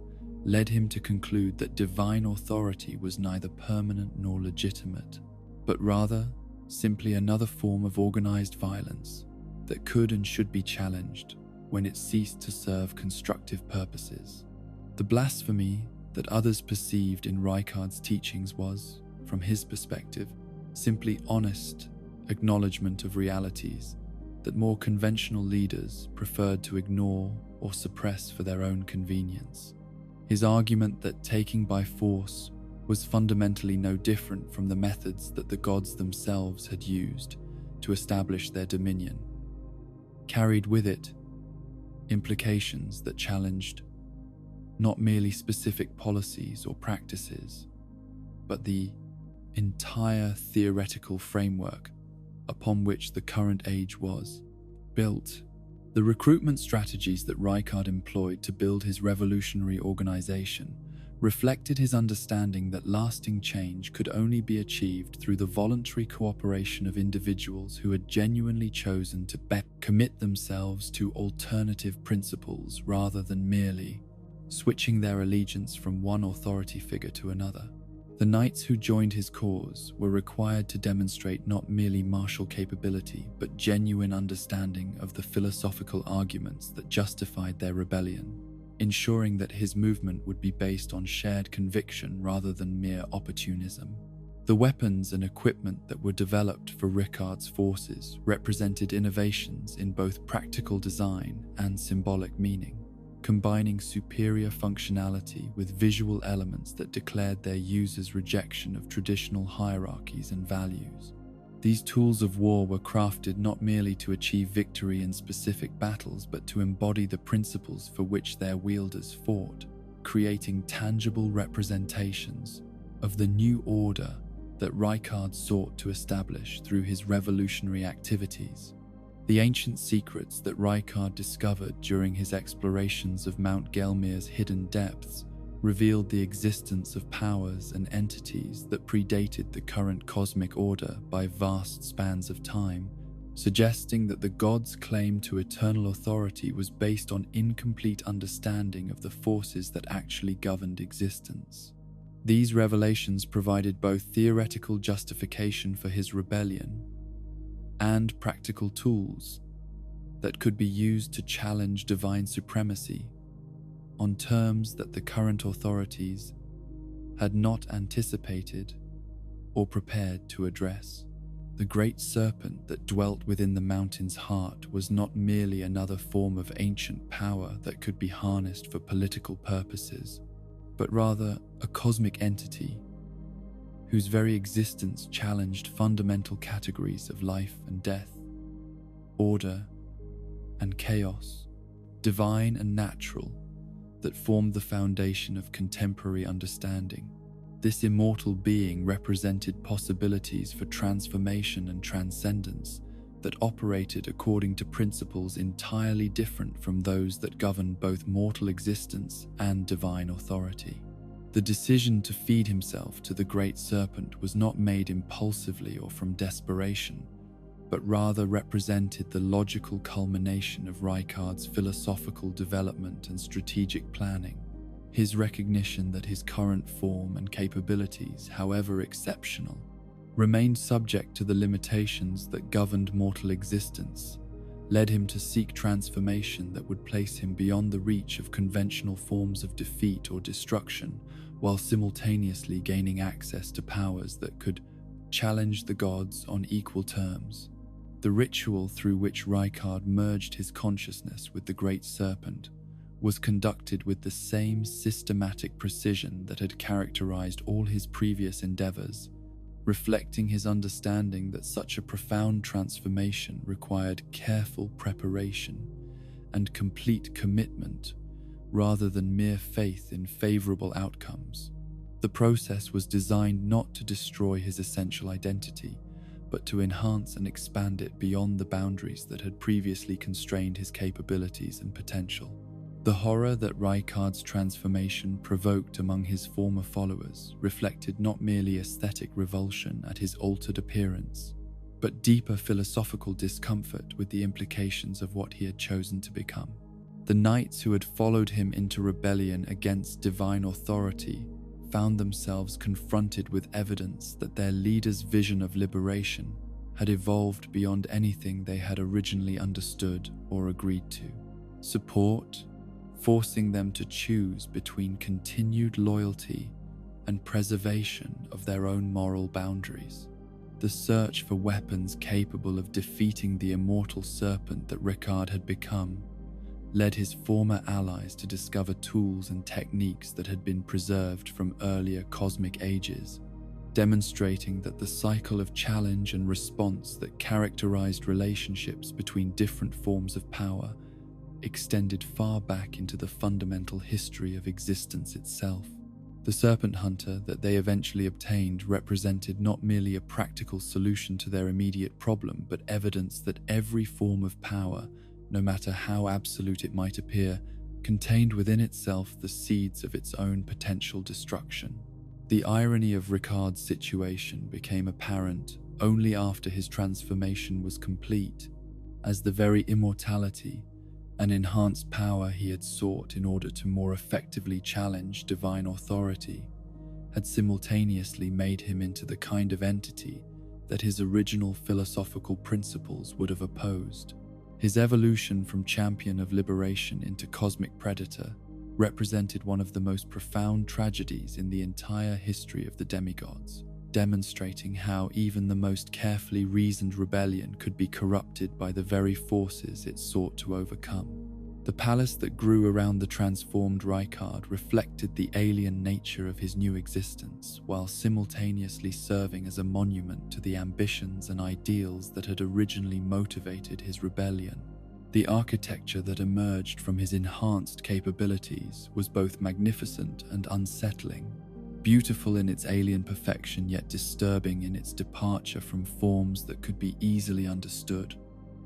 S1: led him to conclude that divine authority was neither permanent nor legitimate, but rather simply another form of organized violence that could and should be challenged when it ceased to serve constructive purposes. The blasphemy that others perceived in Reichard's teachings was, from his perspective, simply honest acknowledgement of realities that more conventional leaders preferred to ignore or suppress for their own convenience. His argument that taking by force was fundamentally no different from the methods that the gods themselves had used to establish their dominion carried with it implications that challenged not merely specific policies or practices, but the entire theoretical framework upon which the current age was built. The recruitment strategies that Reichard employed to build his revolutionary organization reflected his understanding that lasting change could only be achieved through the voluntary cooperation of individuals who had genuinely chosen to commit themselves to alternative principles rather than merely switching their allegiance from one authority figure to another. The knights who joined his cause were required to demonstrate not merely martial capability, but genuine understanding of the philosophical arguments that justified their rebellion, ensuring that his movement would be based on shared conviction rather than mere opportunism. The weapons and equipment that were developed for Reichard's forces represented innovations in both practical design and symbolic meaning, combining superior functionality with visual elements that declared their users' rejection of traditional hierarchies and values. These tools of war were crafted not merely to achieve victory in specific battles, but to embody the principles for which their wielders fought, creating tangible representations of the new order that Reichard sought to establish through his revolutionary activities. The ancient secrets that Reichard discovered during his explorations of Mount Gelmir's hidden depths revealed the existence of powers and entities that predated the current cosmic order by vast spans of time, suggesting that the gods' claim to eternal authority was based on incomplete understanding of the forces that actually governed existence. These revelations provided both theoretical justification for his rebellion and practical tools that could be used to challenge divine supremacy on terms that the current authorities had not anticipated or prepared to address. The great serpent that dwelt within the mountain's heart was not merely another form of ancient power that could be harnessed for political purposes, but rather a cosmic entity whose very existence challenged fundamental categories of life and death, order and chaos, divine and natural, that formed the foundation of contemporary understanding. This immortal being represented possibilities for transformation and transcendence that operated according to principles entirely different from those that govern both mortal existence and divine authority. The decision to feed himself to the great serpent was not made impulsively or from desperation, but rather represented the logical culmination of Reichard's philosophical development and strategic planning. His recognition that his current form and capabilities, however exceptional, remained subject to the limitations that governed mortal existence, led him to seek transformation that would place him beyond the reach of conventional forms of defeat or destruction, while simultaneously gaining access to powers that could challenge the gods on equal terms. The ritual through which Reichard merged his consciousness with the great serpent was conducted with the same systematic precision that had characterized all his previous endeavors, reflecting his understanding that such a profound transformation required careful preparation and complete commitment rather than mere faith in favorable outcomes. The process was designed not to destroy his essential identity, but to enhance and expand it beyond the boundaries that had previously constrained his capabilities and potential. The horror that Reichard's transformation provoked among his former followers reflected not merely aesthetic revulsion at his altered appearance, but deeper philosophical discomfort with the implications of what he had chosen to become. The knights who had followed him into rebellion against divine authority found themselves confronted with evidence that their leader's vision of liberation had evolved beyond anything they had originally understood or agreed to. Support, forcing them to choose between continued loyalty and preservation of their own moral boundaries. The search for weapons capable of defeating the immortal serpent that Reichard had become led his former allies to discover tools and techniques that had been preserved from earlier cosmic ages, demonstrating that the cycle of challenge and response that characterized relationships between different forms of power extended far back into the fundamental history of existence itself. The serpent hunter that they eventually obtained represented not merely a practical solution to their immediate problem, but evidence that every form of power, no matter how absolute it might appear, contained within itself the seeds of its own potential destruction. The irony of Reichard's situation became apparent only after his transformation was complete, as the very immortality and enhanced power he had sought in order to more effectively challenge divine authority had simultaneously made him into the kind of entity that his original philosophical principles would have opposed. His evolution from champion of liberation into cosmic predator represented one of the most profound tragedies in the entire history of the demigods, demonstrating how even the most carefully reasoned rebellion could be corrupted by the very forces it sought to overcome. The palace that grew around the transformed Reichard reflected the alien nature of his new existence, while simultaneously serving as a monument to the ambitions and ideals that had originally motivated his rebellion. The architecture that emerged from his enhanced capabilities was both magnificent and unsettling, beautiful in its alien perfection yet disturbing in its departure from forms that could be easily understood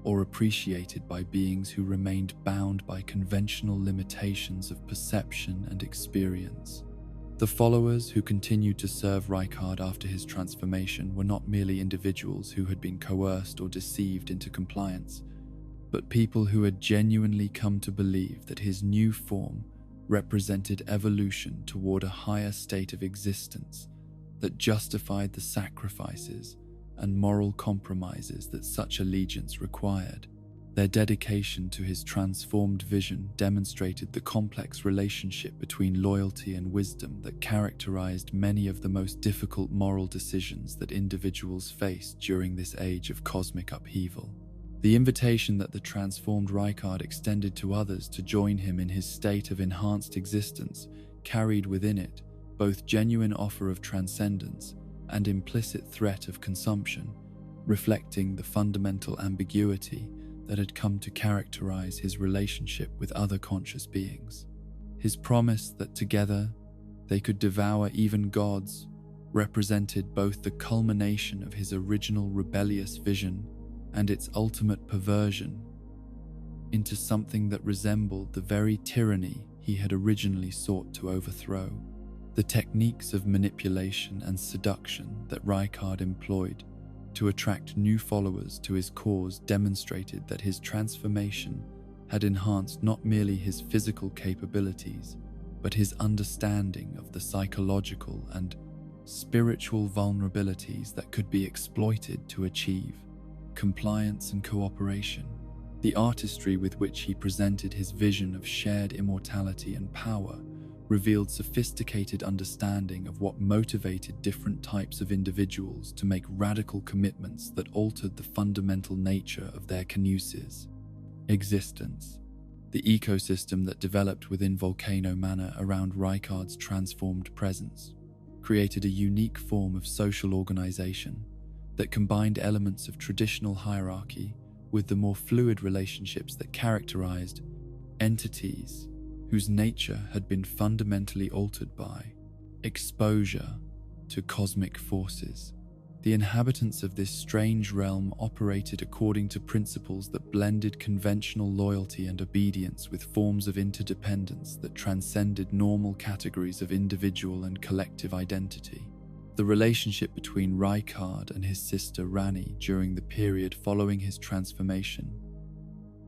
S1: or appreciated by beings who remained bound by conventional limitations of perception and experience. The followers who continued to serve Reichard after his transformation were not merely individuals who had been coerced or deceived into compliance, but people who had genuinely come to believe that his new form represented evolution toward a higher state of existence that justified the sacrifices and moral compromises that such allegiance required. Their dedication to his transformed vision demonstrated the complex relationship between loyalty and wisdom that characterized many of the most difficult moral decisions that individuals faced during this age of cosmic upheaval. The invitation that the transformed Reichard extended to others to join him in his state of enhanced existence carried within it both genuine offer of transcendence and implicit threat of consumption, reflecting the fundamental ambiguity that had come to characterize his relationship with other conscious beings. His promise that together they could devour even gods represented both the culmination of his original rebellious vision and its ultimate perversion into something that resembled the very tyranny he had originally sought to overthrow. The techniques of manipulation and seduction that Reichard employed to attract new followers to his cause demonstrated that his transformation had enhanced not merely his physical capabilities, but his understanding of the psychological and spiritual vulnerabilities that could be exploited to achieve compliance and cooperation. The artistry with which he presented his vision of shared immortality and power revealed sophisticated understanding of what motivated different types of individuals to make radical commitments that altered the fundamental nature of their canusis existence. The ecosystem that developed within Volcano Manor around Reichard's transformed presence created a unique form of social organization that combined elements of traditional hierarchy with the more fluid relationships that characterized entities whose nature had been fundamentally altered by exposure to cosmic forces. The inhabitants of this strange realm operated according to principles that blended conventional loyalty and obedience with forms of interdependence that transcended normal categories of individual and collective identity. The relationship between Reichard and his sister Rani during the period following his transformation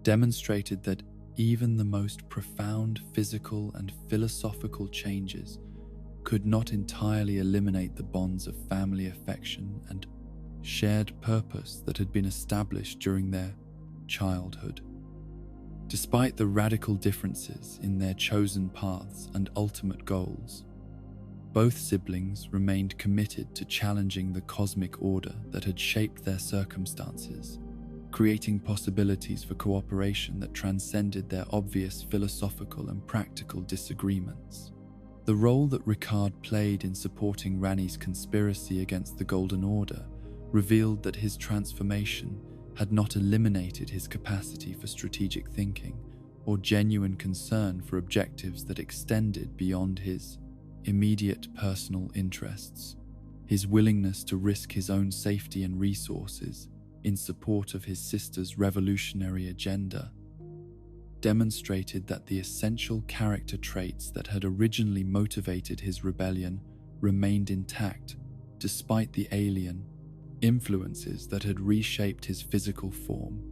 S1: demonstrated that even the most profound physical and philosophical changes could not entirely eliminate the bonds of family affection and shared purpose that had been established during their childhood. Despite the radical differences in their chosen paths and ultimate goals, both siblings remained committed to challenging the cosmic order that had shaped their circumstances, creating possibilities for cooperation that transcended their obvious philosophical and practical disagreements. The role that Reichard played in supporting Rani's conspiracy against the Golden Order revealed that his transformation had not eliminated his capacity for strategic thinking or genuine concern for objectives that extended beyond his immediate personal interests. His willingness to risk his own safety and resources in support of his sister's revolutionary agenda demonstrated that the essential character traits that had originally motivated his rebellion remained intact despite the alien influences that had reshaped his physical form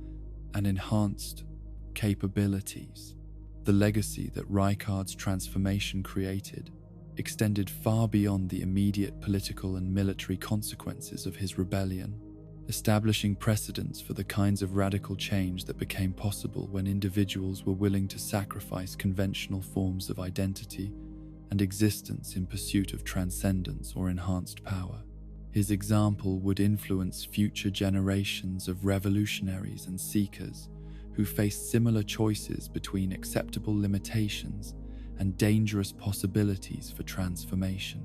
S1: and enhanced capabilities. The legacy that Reichard's transformation created extended far beyond the immediate political and military consequences of his rebellion, establishing precedents for the kinds of radical change that became possible when individuals were willing to sacrifice conventional forms of identity and existence in pursuit of transcendence or enhanced power. His example would influence future generations of revolutionaries and seekers who faced similar choices between acceptable limitations and dangerous possibilities for transformation.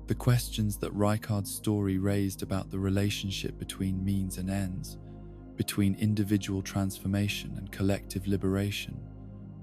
S1: The questions that Reichard's story raised about the relationship between means and ends, between individual transformation and collective liberation,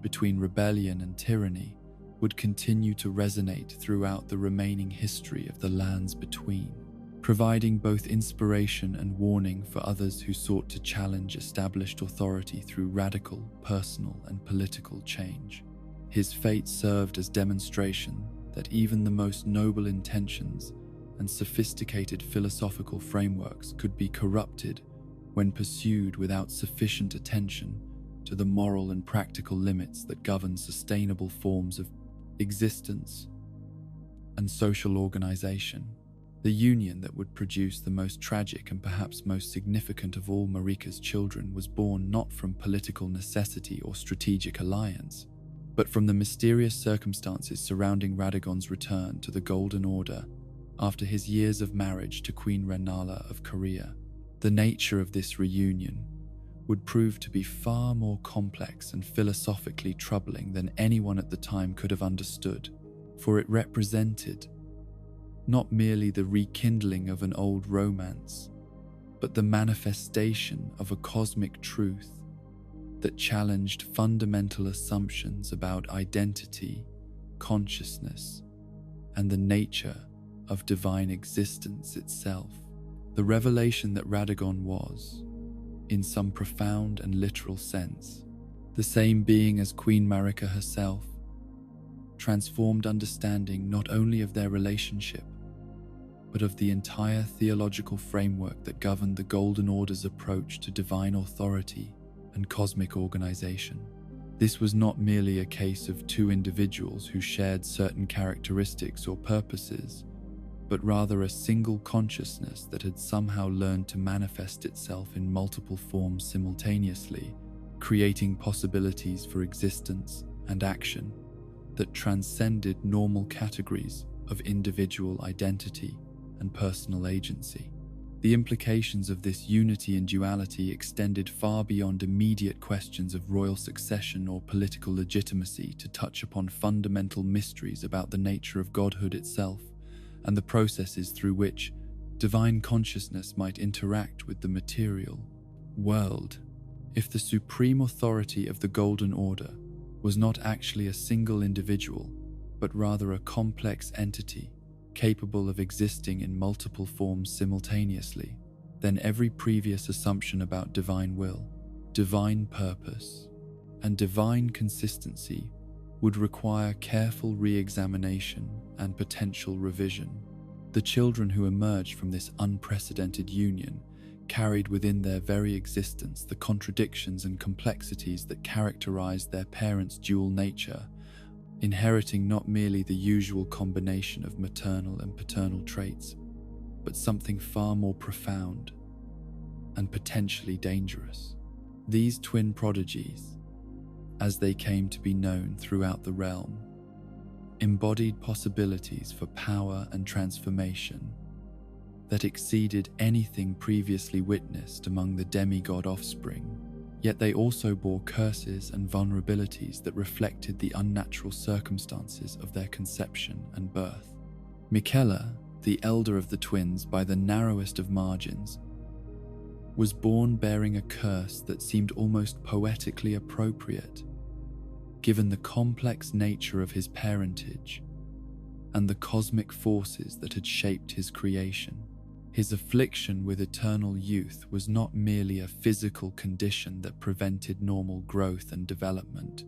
S1: between rebellion and tyranny, would continue to resonate throughout the remaining history of the lands between, providing both inspiration and warning for others who sought to challenge established authority through radical, personal, and political change. His fate served as demonstration that even the most noble intentions and sophisticated philosophical frameworks could be corrupted when pursued without sufficient attention to the moral and practical limits that govern sustainable forms of existence and social organization. The union that would produce the most tragic and perhaps most significant of all Marika's children was born not from political necessity or strategic alliance, but from the mysterious circumstances surrounding Radagon's return to the Golden Order after his years of marriage to Queen Renala of Korea. The nature of this reunion would prove to be far more complex and philosophically troubling than anyone at the time could have understood, for it represented not merely the rekindling of an old romance, but the manifestation of a cosmic truth that challenged fundamental assumptions about identity, consciousness, and the nature of divine existence itself. The revelation that Radagon was, in some profound and literal sense, the same being as Queen Marika herself, transformed understanding not only of their relationship, but of the entire theological framework that governed the Golden Order's approach to divine authority and cosmic organization. This was not merely a case of two individuals who shared certain characteristics or purposes, but rather a single consciousness that had somehow learned to manifest itself in multiple forms simultaneously, creating possibilities for existence and action that transcended normal categories of individual identity and personal agency. The implications of this unity and duality extended far beyond immediate questions of royal succession or political legitimacy to touch upon fundamental mysteries about the nature of godhood itself and the processes through which divine consciousness might interact with the material world. If the supreme authority of the Golden Order was not actually a single individual, but rather a complex entity capable of existing in multiple forms simultaneously, then every previous assumption about divine will, divine purpose, and divine consistency would require careful re-examination and potential revision. The children who emerged from this unprecedented union carried within their very existence the contradictions and complexities that characterized their parents' dual nature, inheriting not merely the usual combination of maternal and paternal traits, but something far more profound and potentially dangerous. These twin prodigies, as they came to be known throughout the realm, embodied possibilities for power and transformation that exceeded anything previously witnessed among the demigod offspring. Yet they also bore curses and vulnerabilities that reflected the unnatural circumstances of their conception and birth. Michaela, the elder of the twins by the narrowest of margins, was born bearing a curse that seemed almost poetically appropriate, given the complex nature of his parentage and the cosmic forces that had shaped his creation. His affliction with eternal youth was not merely a physical condition that prevented normal growth and development,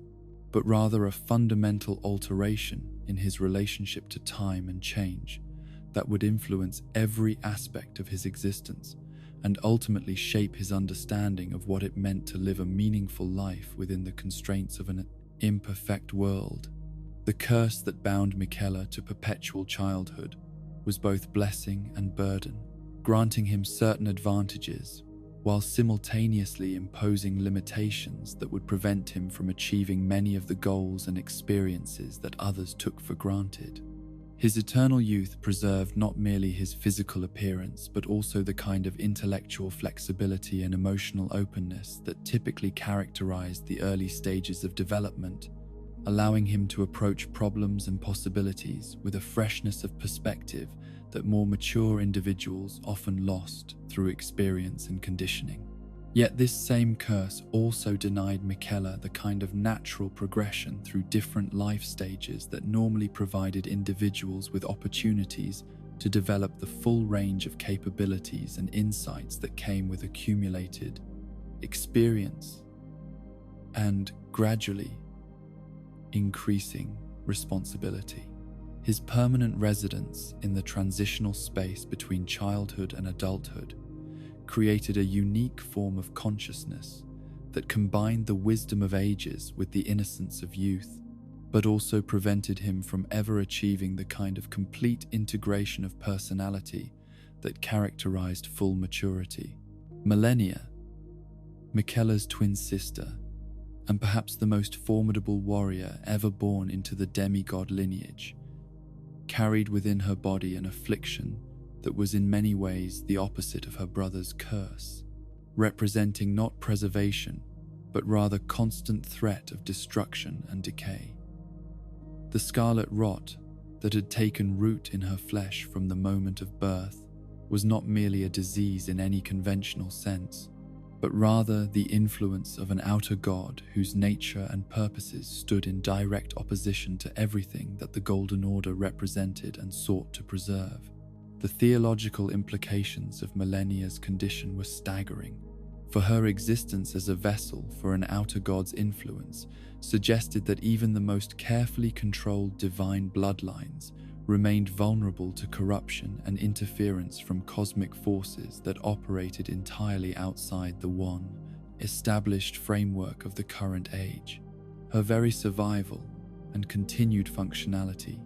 S1: but rather a fundamental alteration in his relationship to time and change that would influence every aspect of his existence and ultimately shape his understanding of what it meant to live a meaningful life within the constraints of an imperfect world. The curse that bound Michaela to perpetual childhood was both blessing and burden, granting him certain advantages while simultaneously imposing limitations that would prevent him from achieving many of the goals and experiences that others took for granted. His eternal youth preserved not merely his physical appearance, but also the kind of intellectual flexibility and emotional openness that typically characterized the early stages of development, allowing him to approach problems and possibilities with a freshness of perspective that more mature individuals often lost through experience and conditioning. Yet this same curse also denied Michaela the kind of natural progression through different life stages that normally provided individuals with opportunities to develop the full range of capabilities and insights that came with accumulated experience and gradually increasing responsibility. His permanent residence in the transitional space between childhood and adulthood created a unique form of consciousness that combined the wisdom of ages with the innocence of youth. but also prevented him from ever achieving the kind of complete integration of personality that characterized full maturity. Malenia, Miquella's twin sister, and perhaps the most formidable warrior ever born into the demigod lineage, carried within her body an affliction that was in many ways the opposite of her brother's curse, representing not preservation, but rather constant threat of destruction and decay. The scarlet rot that had taken root in her flesh from the moment of birth was not merely a disease in any conventional sense, but rather the influence of an outer god whose nature and purposes stood in direct opposition to everything that the Golden Order represented and sought to preserve. The theological implications of Malenia's condition were staggering, for her existence as a vessel for an outer god's influence suggested that even the most carefully controlled divine bloodlines remained vulnerable to corruption and interference from cosmic forces that operated entirely outside the one, established framework of the current age. Her very survival and continued functionality,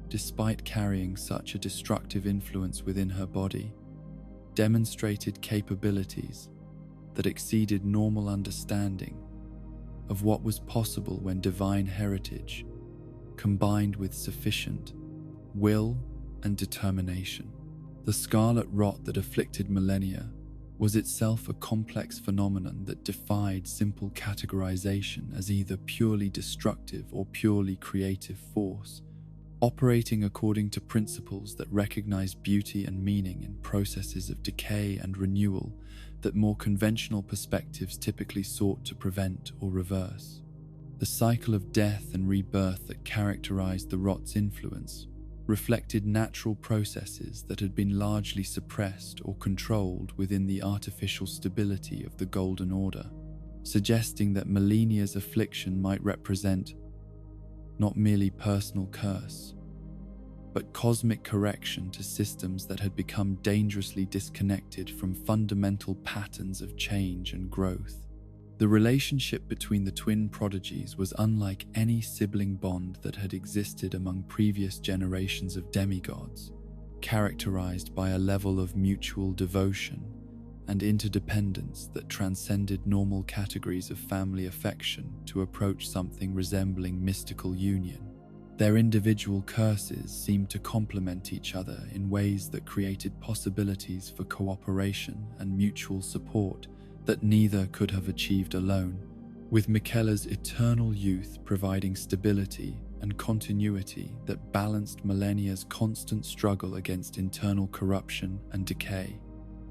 S1: despite carrying such a destructive influence within her body, demonstrated capabilities that exceeded normal understanding of what was possible when divine heritage combined with sufficient will and determination. The scarlet rot that afflicted Malenia was itself a complex phenomenon that defied simple categorization as either purely destructive or purely creative force, operating according to principles that recognize beauty and meaning in processes of decay and renewal that more conventional perspectives typically sought to prevent or reverse. The cycle of death and rebirth that characterized the rot's influence reflected natural processes that had been largely suppressed or controlled within the artificial stability of the Golden Order, suggesting that Malenia's affliction might represent not merely personal curse, but cosmic correction to systems that had become dangerously disconnected from fundamental patterns of change and growth. The relationship between the twin prodigies was unlike any sibling bond that had existed among previous generations of demigods, characterized by a level of mutual devotion and interdependence that transcended normal categories of family affection to approach something resembling mystical union. Their individual curses seemed to complement each other in ways that created possibilities for cooperation and mutual support that neither could have achieved alone, with Miquella's eternal youth providing stability and continuity that balanced Malenia's constant struggle against internal corruption and decay.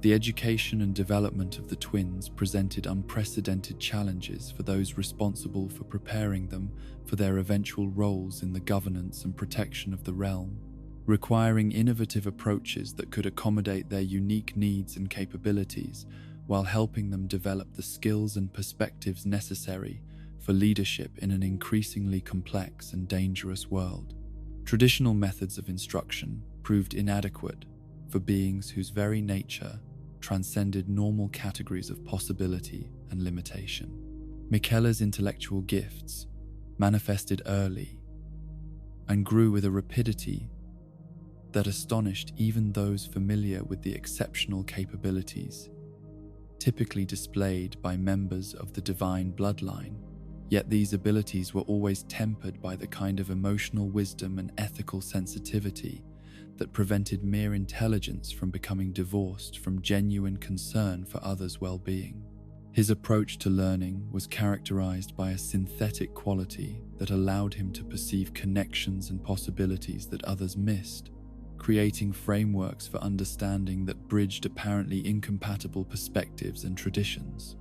S1: The education and development of the twins presented unprecedented challenges for those responsible for preparing them for their eventual roles in the governance and protection of the realm, requiring innovative approaches that could accommodate their unique needs and capabilities while helping them develop the skills and perspectives necessary for leadership in an increasingly complex and dangerous world. Traditional methods of instruction proved inadequate for beings whose very nature transcended normal categories of possibility and limitation. Miquella's intellectual gifts manifested early and grew with a rapidity that astonished even those familiar with the exceptional capabilities typically displayed by members of the divine bloodline. Yet these abilities were always tempered by the kind of emotional wisdom and ethical sensitivity that prevented mere intelligence from becoming divorced from genuine concern for others' well-being. His approach to learning was characterized by a synthetic quality that allowed him to perceive connections and possibilities that others missed, creating frameworks for understanding that bridged apparently incompatible perspectives and traditions.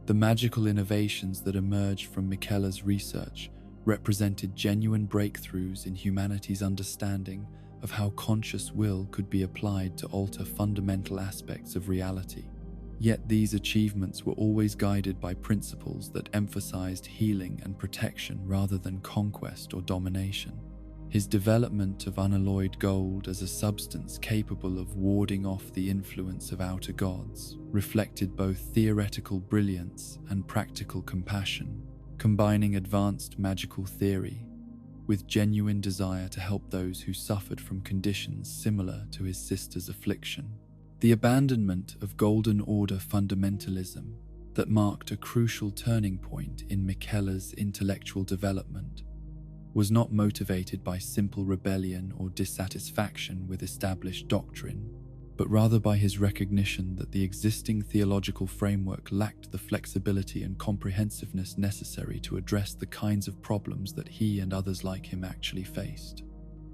S1: The magical innovations that emerged from Miquella's research represented genuine breakthroughs in humanity's understanding of how conscious will could be applied to alter fundamental aspects of reality. Yet these achievements were always guided by principles that emphasized healing and protection rather than conquest or domination. His development of unalloyed gold as a substance capable of warding off the influence of outer gods reflected both theoretical brilliance and practical compassion, combining advanced magical theory with genuine desire to help those who suffered from conditions similar to his sister's affliction. The abandonment of Golden Order fundamentalism that marked a crucial turning point in Michela's intellectual development was not motivated by simple rebellion or dissatisfaction with established doctrine, but rather by his recognition that the existing theological framework lacked the flexibility and comprehensiveness necessary to address the kinds of problems that he and others like him actually faced.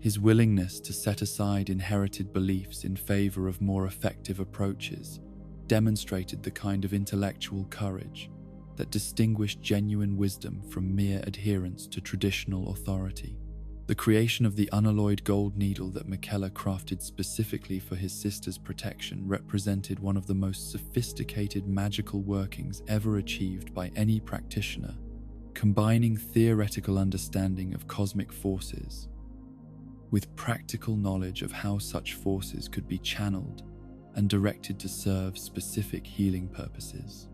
S1: His willingness to set aside inherited beliefs in favor of more effective approaches demonstrated the kind of intellectual courage that distinguished genuine wisdom from mere adherence to traditional authority. The creation of the unalloyed gold needle that Michela crafted specifically for his sister's protection represented one of the most sophisticated magical workings ever achieved by any practitioner, combining theoretical understanding of cosmic forces with practical knowledge of how such forces could be channeled and directed to serve specific healing purposes.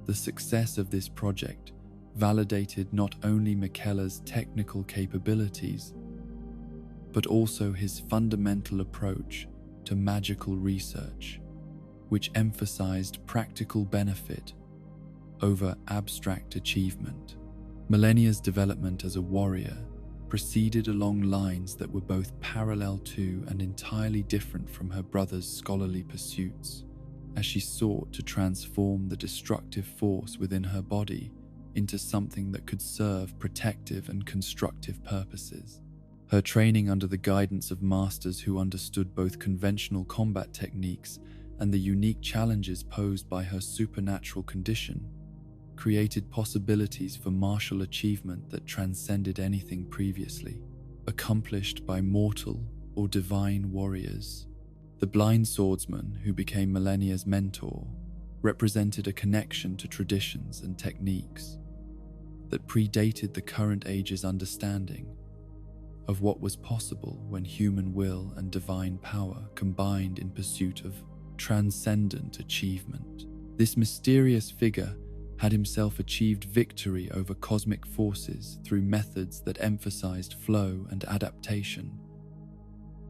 S1: The success of this project validated not only Michela's technical capabilities, but also his fundamental approach to magical research, which emphasized practical benefit over abstract achievement. Millennia's development as a warrior proceeded along lines that were both parallel to and entirely different from her brother's scholarly pursuits, as she sought to transform the destructive force within her body into something that could serve protective and constructive purposes. Her training under the guidance of masters who understood both conventional combat techniques and the unique challenges posed by her supernatural condition created possibilities for martial achievement that transcended anything previously accomplished by mortal or divine warriors. The blind swordsman who became Millennia's mentor represented a connection to traditions and techniques that predated the current age's understanding of what was possible when human will and divine power combined in pursuit of transcendent achievement. This mysterious figure had himself achieved victory over cosmic forces through methods that emphasized flow and adaptation,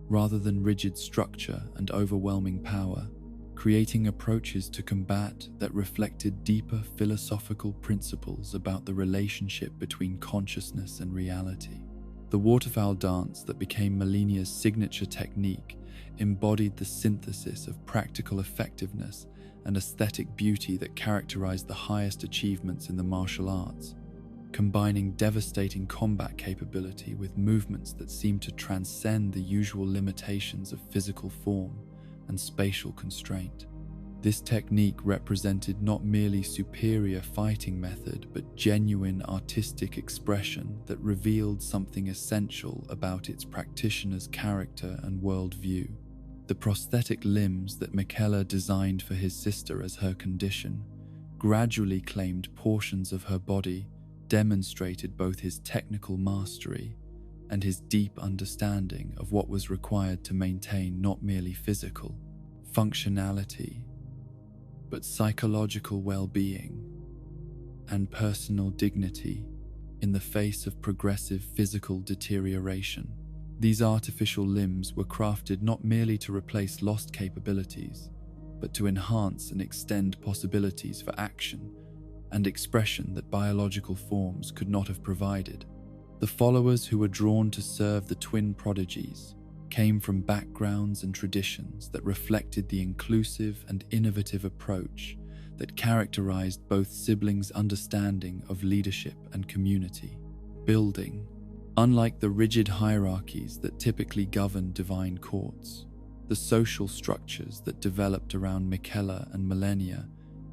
S1: rather than rigid structure and overwhelming power, creating approaches to combat that reflected deeper philosophical principles about the relationship between consciousness and reality. The waterfowl dance that became Millennia's signature technique embodied the synthesis of practical effectiveness and aesthetic beauty that characterized the highest achievements in the martial arts, combining devastating combat capability with movements that seemed to transcend the usual limitations of physical form and spatial constraint. This technique represented not merely superior fighting method, but genuine artistic expression that revealed something essential about its practitioner's character and worldview. The prosthetic limbs that Michela designed for his sister as her condition gradually claimed portions of her body, demonstrated both his technical mastery and his deep understanding of what was required to maintain not merely physical functionality, but psychological well-being and personal dignity in the face of progressive physical deterioration. These artificial limbs were crafted not merely to replace lost capabilities, but to enhance and extend possibilities for action and expression that biological forms could not have provided. The followers who were drawn to serve the twin prodigies came from backgrounds and traditions that reflected the inclusive and innovative approach that characterized both siblings' understanding of leadership and community building. Unlike the rigid hierarchies that typically govern divine courts, the social structures that developed around Michela and Millennia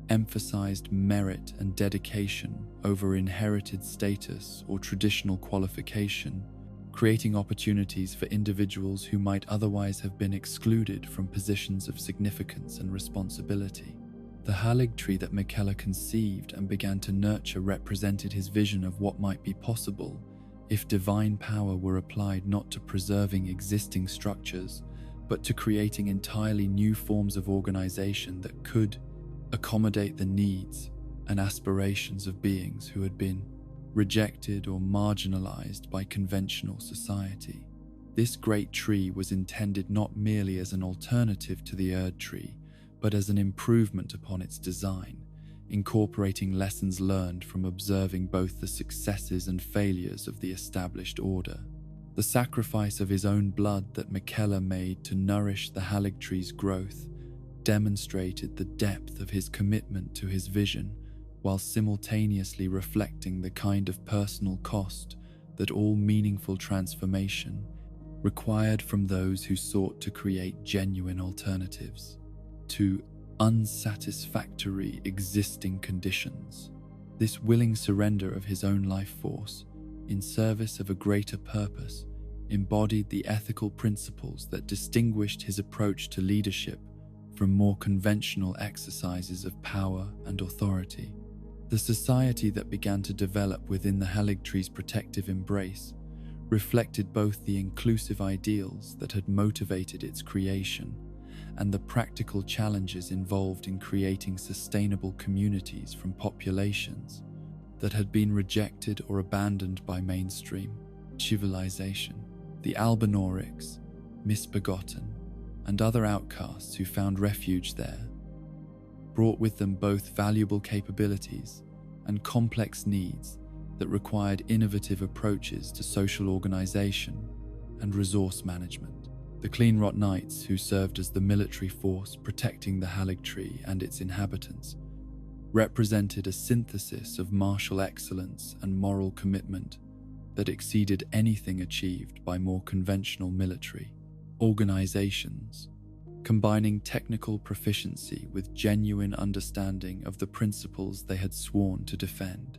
S1: emphasized merit and dedication over inherited status or traditional qualification, creating opportunities for individuals who might otherwise have been excluded from positions of significance and responsibility. The halig tree that Michela conceived and began to nurture represented his vision of what might be possible if divine power were applied not to preserving existing structures, but to creating entirely new forms of organization that could accommodate the needs and aspirations of beings who had been rejected or marginalized by conventional society. This great tree was intended not merely as an alternative to the Erd tree, but as an improvement upon its design, incorporating lessons learned from observing both the successes and failures of the established order. The sacrifice of his own blood that Miquella made to nourish the Halig tree's growth demonstrated the depth of his commitment to his vision, while simultaneously reflecting the kind of personal cost that all meaningful transformation required from those who sought to create genuine alternatives to unsatisfactory existing conditions. This willing surrender of his own life force in service of a greater purpose embodied the ethical principles that distinguished his approach to leadership from more conventional exercises of power and authority. The society that began to develop within the Halig tree's protective embrace reflected both the inclusive ideals that had motivated its creation and the practical challenges involved in creating sustainable communities from populations that had been rejected or abandoned by mainstream civilization. The Albinorics, misbegotten, and other outcasts who found refuge there brought with them both valuable capabilities and complex needs that required innovative approaches to social organization and resource management. The Cleanrot Knights, who served as the military force protecting the Halig tree and its inhabitants, represented a synthesis of martial excellence and moral commitment that exceeded anything achieved by more conventional military organizations, combining technical proficiency with genuine understanding of the principles they had sworn to defend.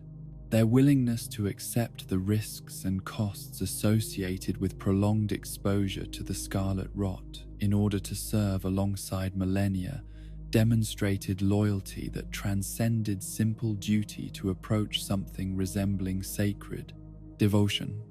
S1: Their willingness to accept the risks and costs associated with prolonged exposure to the scarlet rot in order to serve alongside millennia demonstrated loyalty that transcended simple duty to approach something resembling sacred devotion.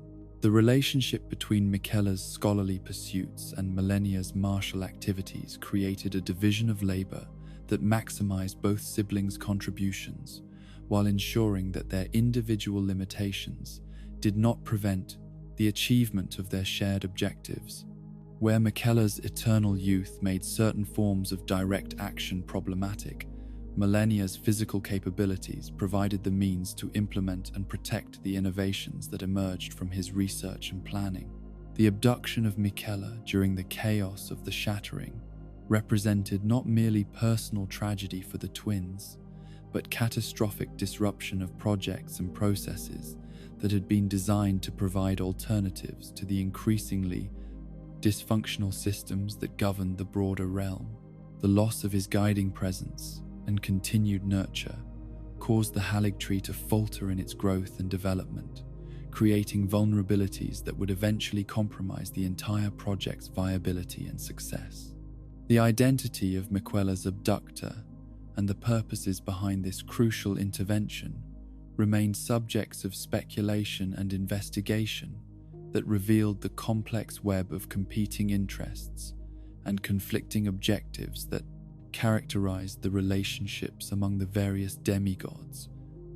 S1: The relationship between Miquella's scholarly pursuits and Millennia's martial activities created a division of labor that maximized both siblings' contributions, while ensuring that their individual limitations did not prevent the achievement of their shared objectives. Where Miquella's eternal youth made certain forms of direct action problematic, Millennia's physical capabilities provided the means to implement and protect the innovations that emerged from his research and planning. The abduction of Miquella during the chaos of the Shattering represented not merely personal tragedy for the twins, but catastrophic disruption of projects and processes that had been designed to provide alternatives to the increasingly dysfunctional systems that governed the broader realm. The loss of his guiding presence and continued nurture caused the Halig tree to falter in its growth and development, creating vulnerabilities that would eventually compromise the entire project's viability and success. The identity of Miquella's abductor and the purposes behind this crucial intervention remained subjects of speculation and investigation that revealed the complex web of competing interests and conflicting objectives that characterized the relationships among the various demigods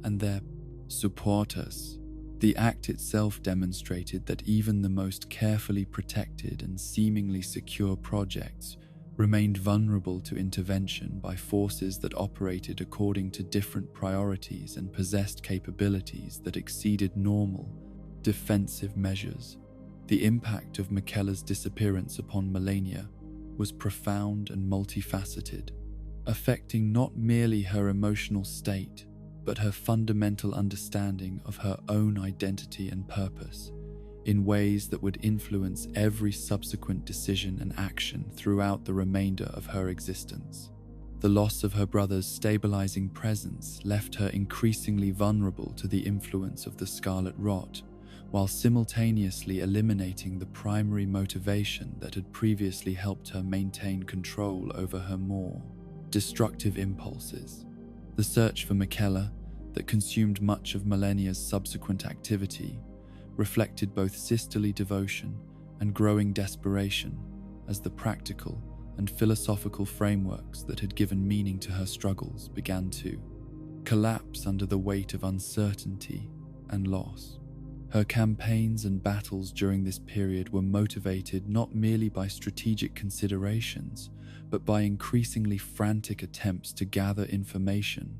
S1: and their supporters. The act itself demonstrated that even the most carefully protected and seemingly secure projects remained vulnerable to intervention by forces that operated according to different priorities and possessed capabilities that exceeded normal defensive measures. The impact of Miquella's disappearance upon Millennia was profound and multifaceted, affecting not merely her emotional state, but her fundamental understanding of her own identity and purpose in ways that would influence every subsequent decision and action throughout the remainder of her existence. The loss of her brother's stabilizing presence left her increasingly vulnerable to the influence of the Scarlet Rot, while simultaneously eliminating the primary motivation that had previously helped her maintain control over her more destructive impulses. The search for Miquella, that consumed much of Millennia's subsequent activity, reflected both sisterly devotion and growing desperation as the practical and philosophical frameworks that had given meaning to her struggles began to collapse under the weight of uncertainty and loss. Her campaigns and battles during this period were motivated not merely by strategic considerations, but by increasingly frantic attempts to gather information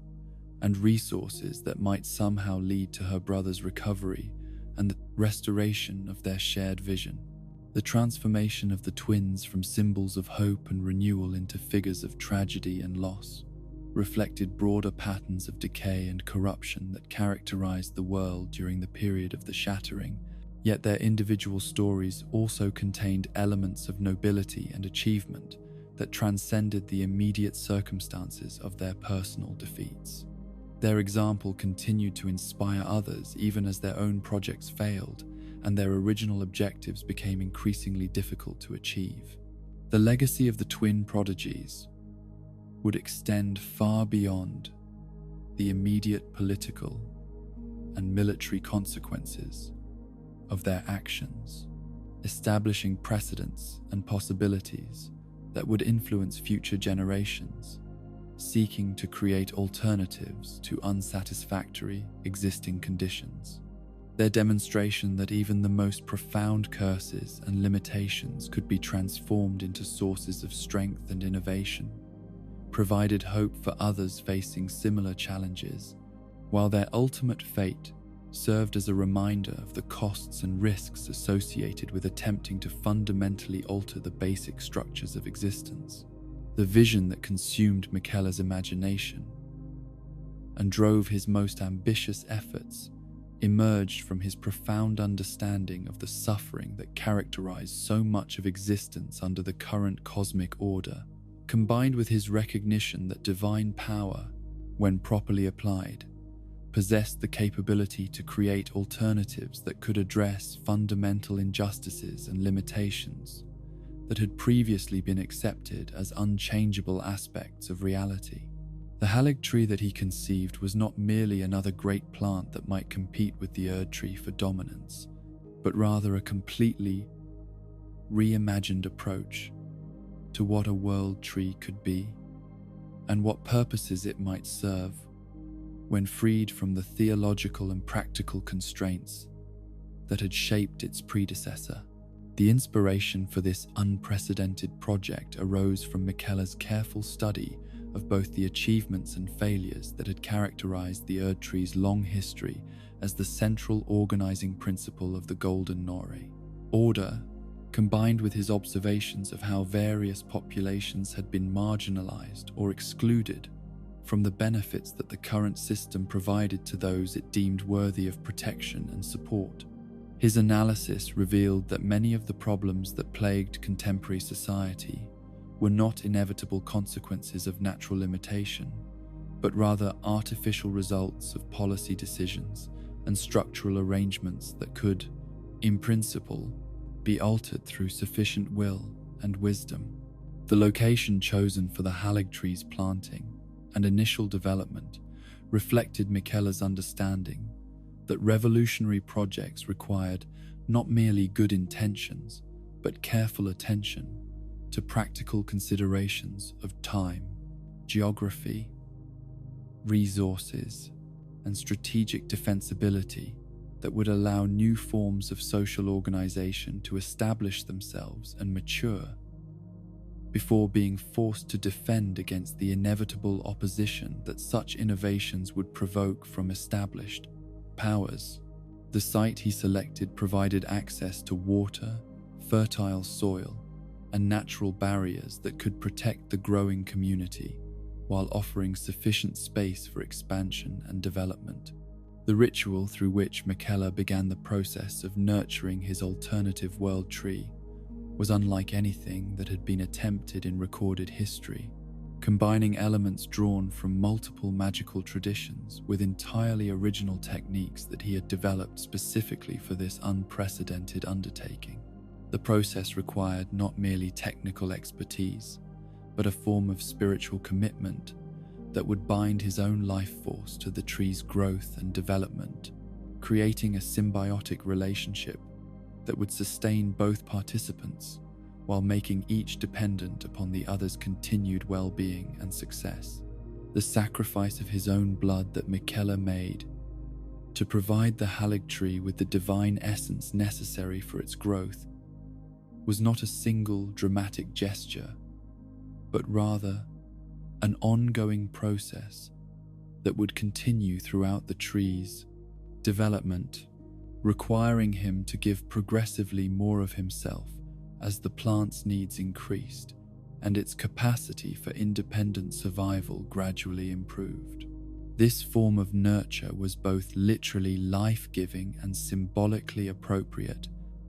S1: and resources that might somehow lead to her brother's recovery and the restoration of their shared vision. The transformation of the twins from symbols of hope and renewal into figures of tragedy and loss reflected broader patterns of decay and corruption that characterized the world during the period of the Shattering, yet their individual stories also contained elements of nobility and achievement that transcended the immediate circumstances of their personal defeats. Their example continued to inspire others even as their own projects failed and their original objectives became increasingly difficult to achieve. The legacy of the twin prodigies would extend far beyond the immediate political and military consequences of their actions, establishing precedents and possibilities that would influence future generations, seeking to create alternatives to unsatisfactory existing conditions. Their demonstration that even the most profound curses and limitations could be transformed into sources of strength and innovation provided hope for others facing similar challenges, while their ultimate fate served as a reminder of the costs and risks associated with attempting to fundamentally alter the basic structures of existence. The vision that consumed Miquella's imagination and drove his most ambitious efforts emerged from his profound understanding of the suffering that characterized so much of existence under the current cosmic order, combined with his recognition that divine power, when properly applied, possessed the capability to create alternatives that could address fundamental injustices and limitations that had previously been accepted as unchangeable aspects of reality. The halig tree that he conceived was not merely another great plant that might compete with the Erd tree for dominance, but rather a completely reimagined approach to what a world tree could be and what purposes it might serve when freed from the theological and practical constraints that had shaped its predecessor. The inspiration for this unprecedented project arose from Miquella's careful study of both the achievements and failures that had characterized the Erd tree's long history as the central organizing principle of the Golden Nore. Order, combined with his observations of how various populations had been marginalized or excluded from the benefits that the current system provided to those it deemed worthy of protection and support. His analysis revealed that many of the problems that plagued contemporary society were not inevitable consequences of natural limitation, but rather artificial results of policy decisions and structural arrangements that could, in principle, be altered through sufficient will and wisdom. The location chosen for the halig tree's planting and initial development reflected Miquella's understanding that revolutionary projects required not merely good intentions, but careful attention to practical considerations of time, geography, resources, and strategic defensibility that would allow new forms of social organization to establish themselves and mature before being forced to defend against the inevitable opposition that such innovations would provoke from established powers. The site he selected provided access to water, fertile soil, and natural barriers that could protect the growing community while offering sufficient space for expansion and development. The ritual through which Miquella began the process of nurturing his alternative world tree was unlike anything that had been attempted in recorded history, combining elements drawn from multiple magical traditions with entirely original techniques that he had developed specifically for this unprecedented undertaking. The process required not merely technical expertise, but a form of spiritual commitment that would bind his own life force to the tree's growth and development, creating a symbiotic relationship that would sustain both participants while making each dependent upon the other's continued well-being and success. The sacrifice of his own blood that Miquella made To provide the Halig tree with the divine essence necessary for its growth was not a single dramatic gesture, but rather an ongoing process that would continue throughout the tree's development, requiring him to give progressively more of himself as the plant's needs increased and its capacity for independent survival gradually improved. This form of nurture was both literally life-giving and symbolically appropriate,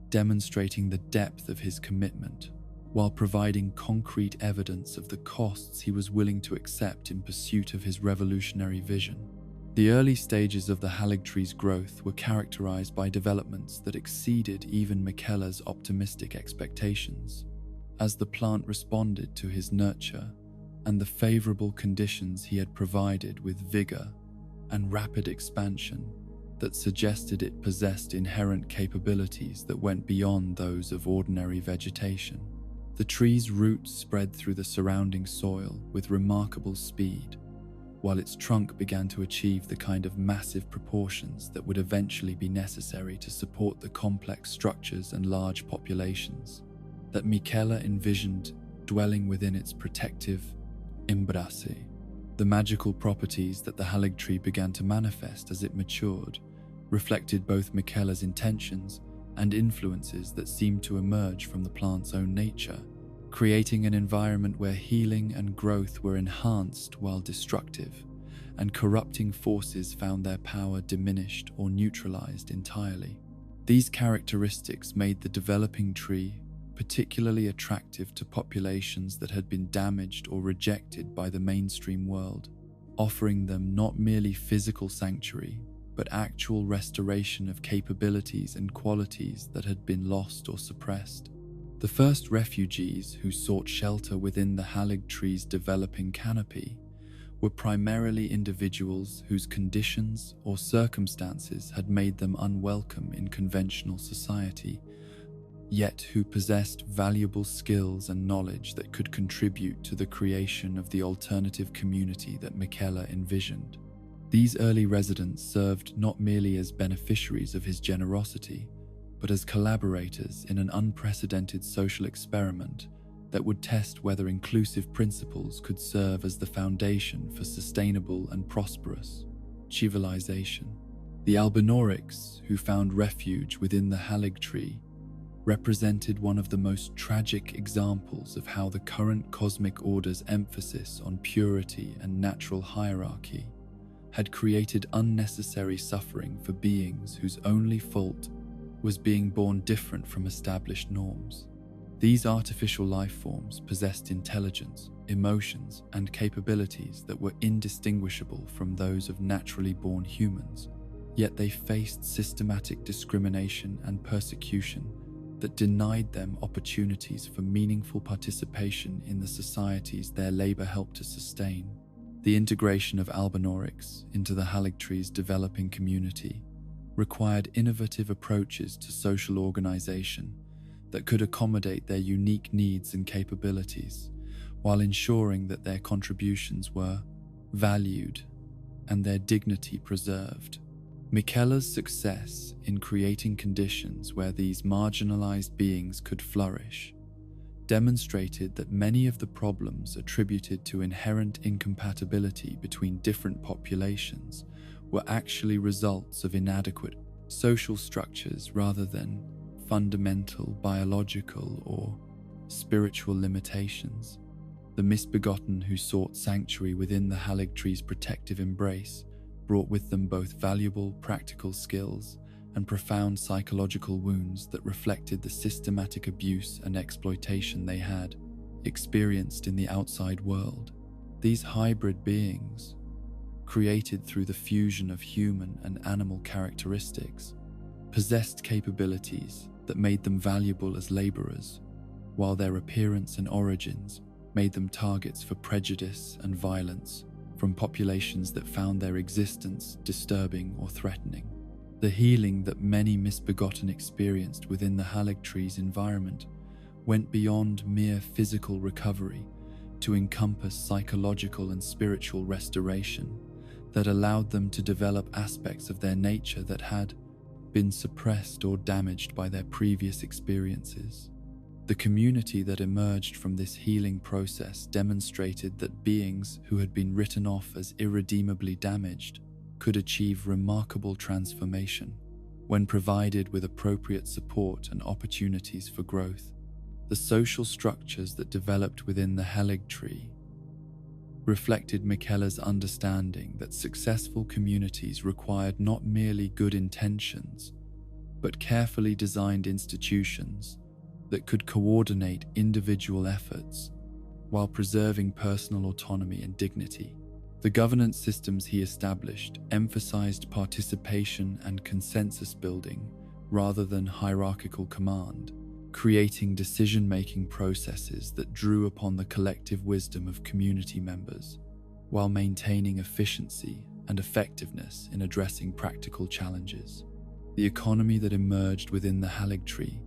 S1: demonstrating the depth of his commitment, while providing concrete evidence of the costs he was willing to accept in pursuit of his revolutionary vision. The early stages of the Halig tree's growth were characterized by developments that exceeded even Miquella's optimistic expectations. As the plant responded to his nurture and the favorable conditions he had provided with vigor and rapid expansion that suggested it possessed inherent capabilities that went beyond those of ordinary vegetation. The tree's roots spread through the surrounding soil with remarkable speed, while its trunk began to achieve the kind of massive proportions that would eventually be necessary to support the complex structures and large populations that Miquella envisioned dwelling within its protective embrace. The magical properties that the Halig tree began to manifest as it matured reflected both Miquella's intentions and influences that seemed to emerge from the plant's own nature, creating an environment where healing and growth were enhanced while destructive and corrupting forces found their power diminished or neutralized entirely. These characteristics made the developing tree particularly attractive to populations that had been damaged or rejected by the mainstream world, offering them not merely physical sanctuary, but actual restoration of capabilities and qualities that had been lost or suppressed. The first refugees who sought shelter within the Halig tree's developing canopy were primarily individuals whose conditions or circumstances had made them unwelcome in conventional society, yet who possessed valuable skills and knowledge that could contribute to the creation of the alternative community that Miquella envisioned. These early residents served not merely as beneficiaries of his generosity, but as collaborators in an unprecedented social experiment that would test whether inclusive principles could serve as the foundation for sustainable and prosperous civilization. The Albinorics, who found refuge within the Halig tree, represented one of the most tragic examples of how the current cosmic order's emphasis on purity and natural hierarchy had created unnecessary suffering for beings whose only fault was being born different from established norms. These artificial life forms possessed intelligence, emotions, and capabilities that were indistinguishable from those of naturally born humans, yet they faced systematic discrimination and persecution that denied them opportunities for meaningful participation in the societies their labor helped to sustain. The integration of Albinorics into the Halig tree's developing community required innovative approaches to social organization that could accommodate their unique needs and capabilities, while ensuring that their contributions were valued and their dignity preserved. Miquella's success in creating conditions where these marginalized beings could flourish demonstrated that many of the problems attributed to inherent incompatibility between different populations were actually results of inadequate social structures rather than fundamental biological or spiritual limitations. The misbegotten who sought sanctuary within the Halig tree's protective embrace brought with them both valuable practical skills and profound psychological wounds that reflected the systematic abuse and exploitation they had experienced in the outside world. These hybrid beings, created through the fusion of human and animal characteristics, possessed capabilities that made them valuable as laborers, while their appearance and origins made them targets for prejudice and violence from populations that found their existence disturbing or threatening. The healing that many misbegotten experienced within the Halig tree's environment went beyond mere physical recovery to encompass psychological and spiritual restoration that allowed them to develop aspects of their nature that had been suppressed or damaged by their previous experiences. The community that emerged from this healing process demonstrated that beings who had been written off as irredeemably damaged could achieve remarkable transformation when provided with appropriate support and opportunities for growth. The social structures that developed within the Helig tree reflected Miquella's understanding that successful communities required not merely good intentions, but carefully designed institutions that could coordinate individual efforts while preserving personal autonomy and dignity. The governance systems he established emphasized participation and consensus building rather than hierarchical command, creating decision-making processes that drew upon the collective wisdom of community members, while maintaining efficiency and effectiveness in addressing practical challenges. The economy that emerged within the Helig tree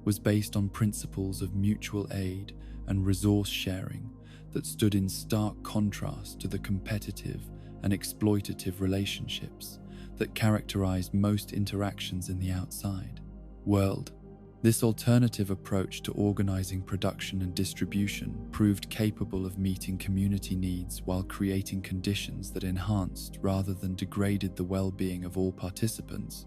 S1: was based on principles of mutual aid and resource sharing that stood in stark contrast to the competitive and exploitative relationships that characterized most interactions in the outside world. This alternative approach to organizing production and distribution proved capable of meeting community needs while creating conditions that enhanced rather than degraded the well-being of all participants,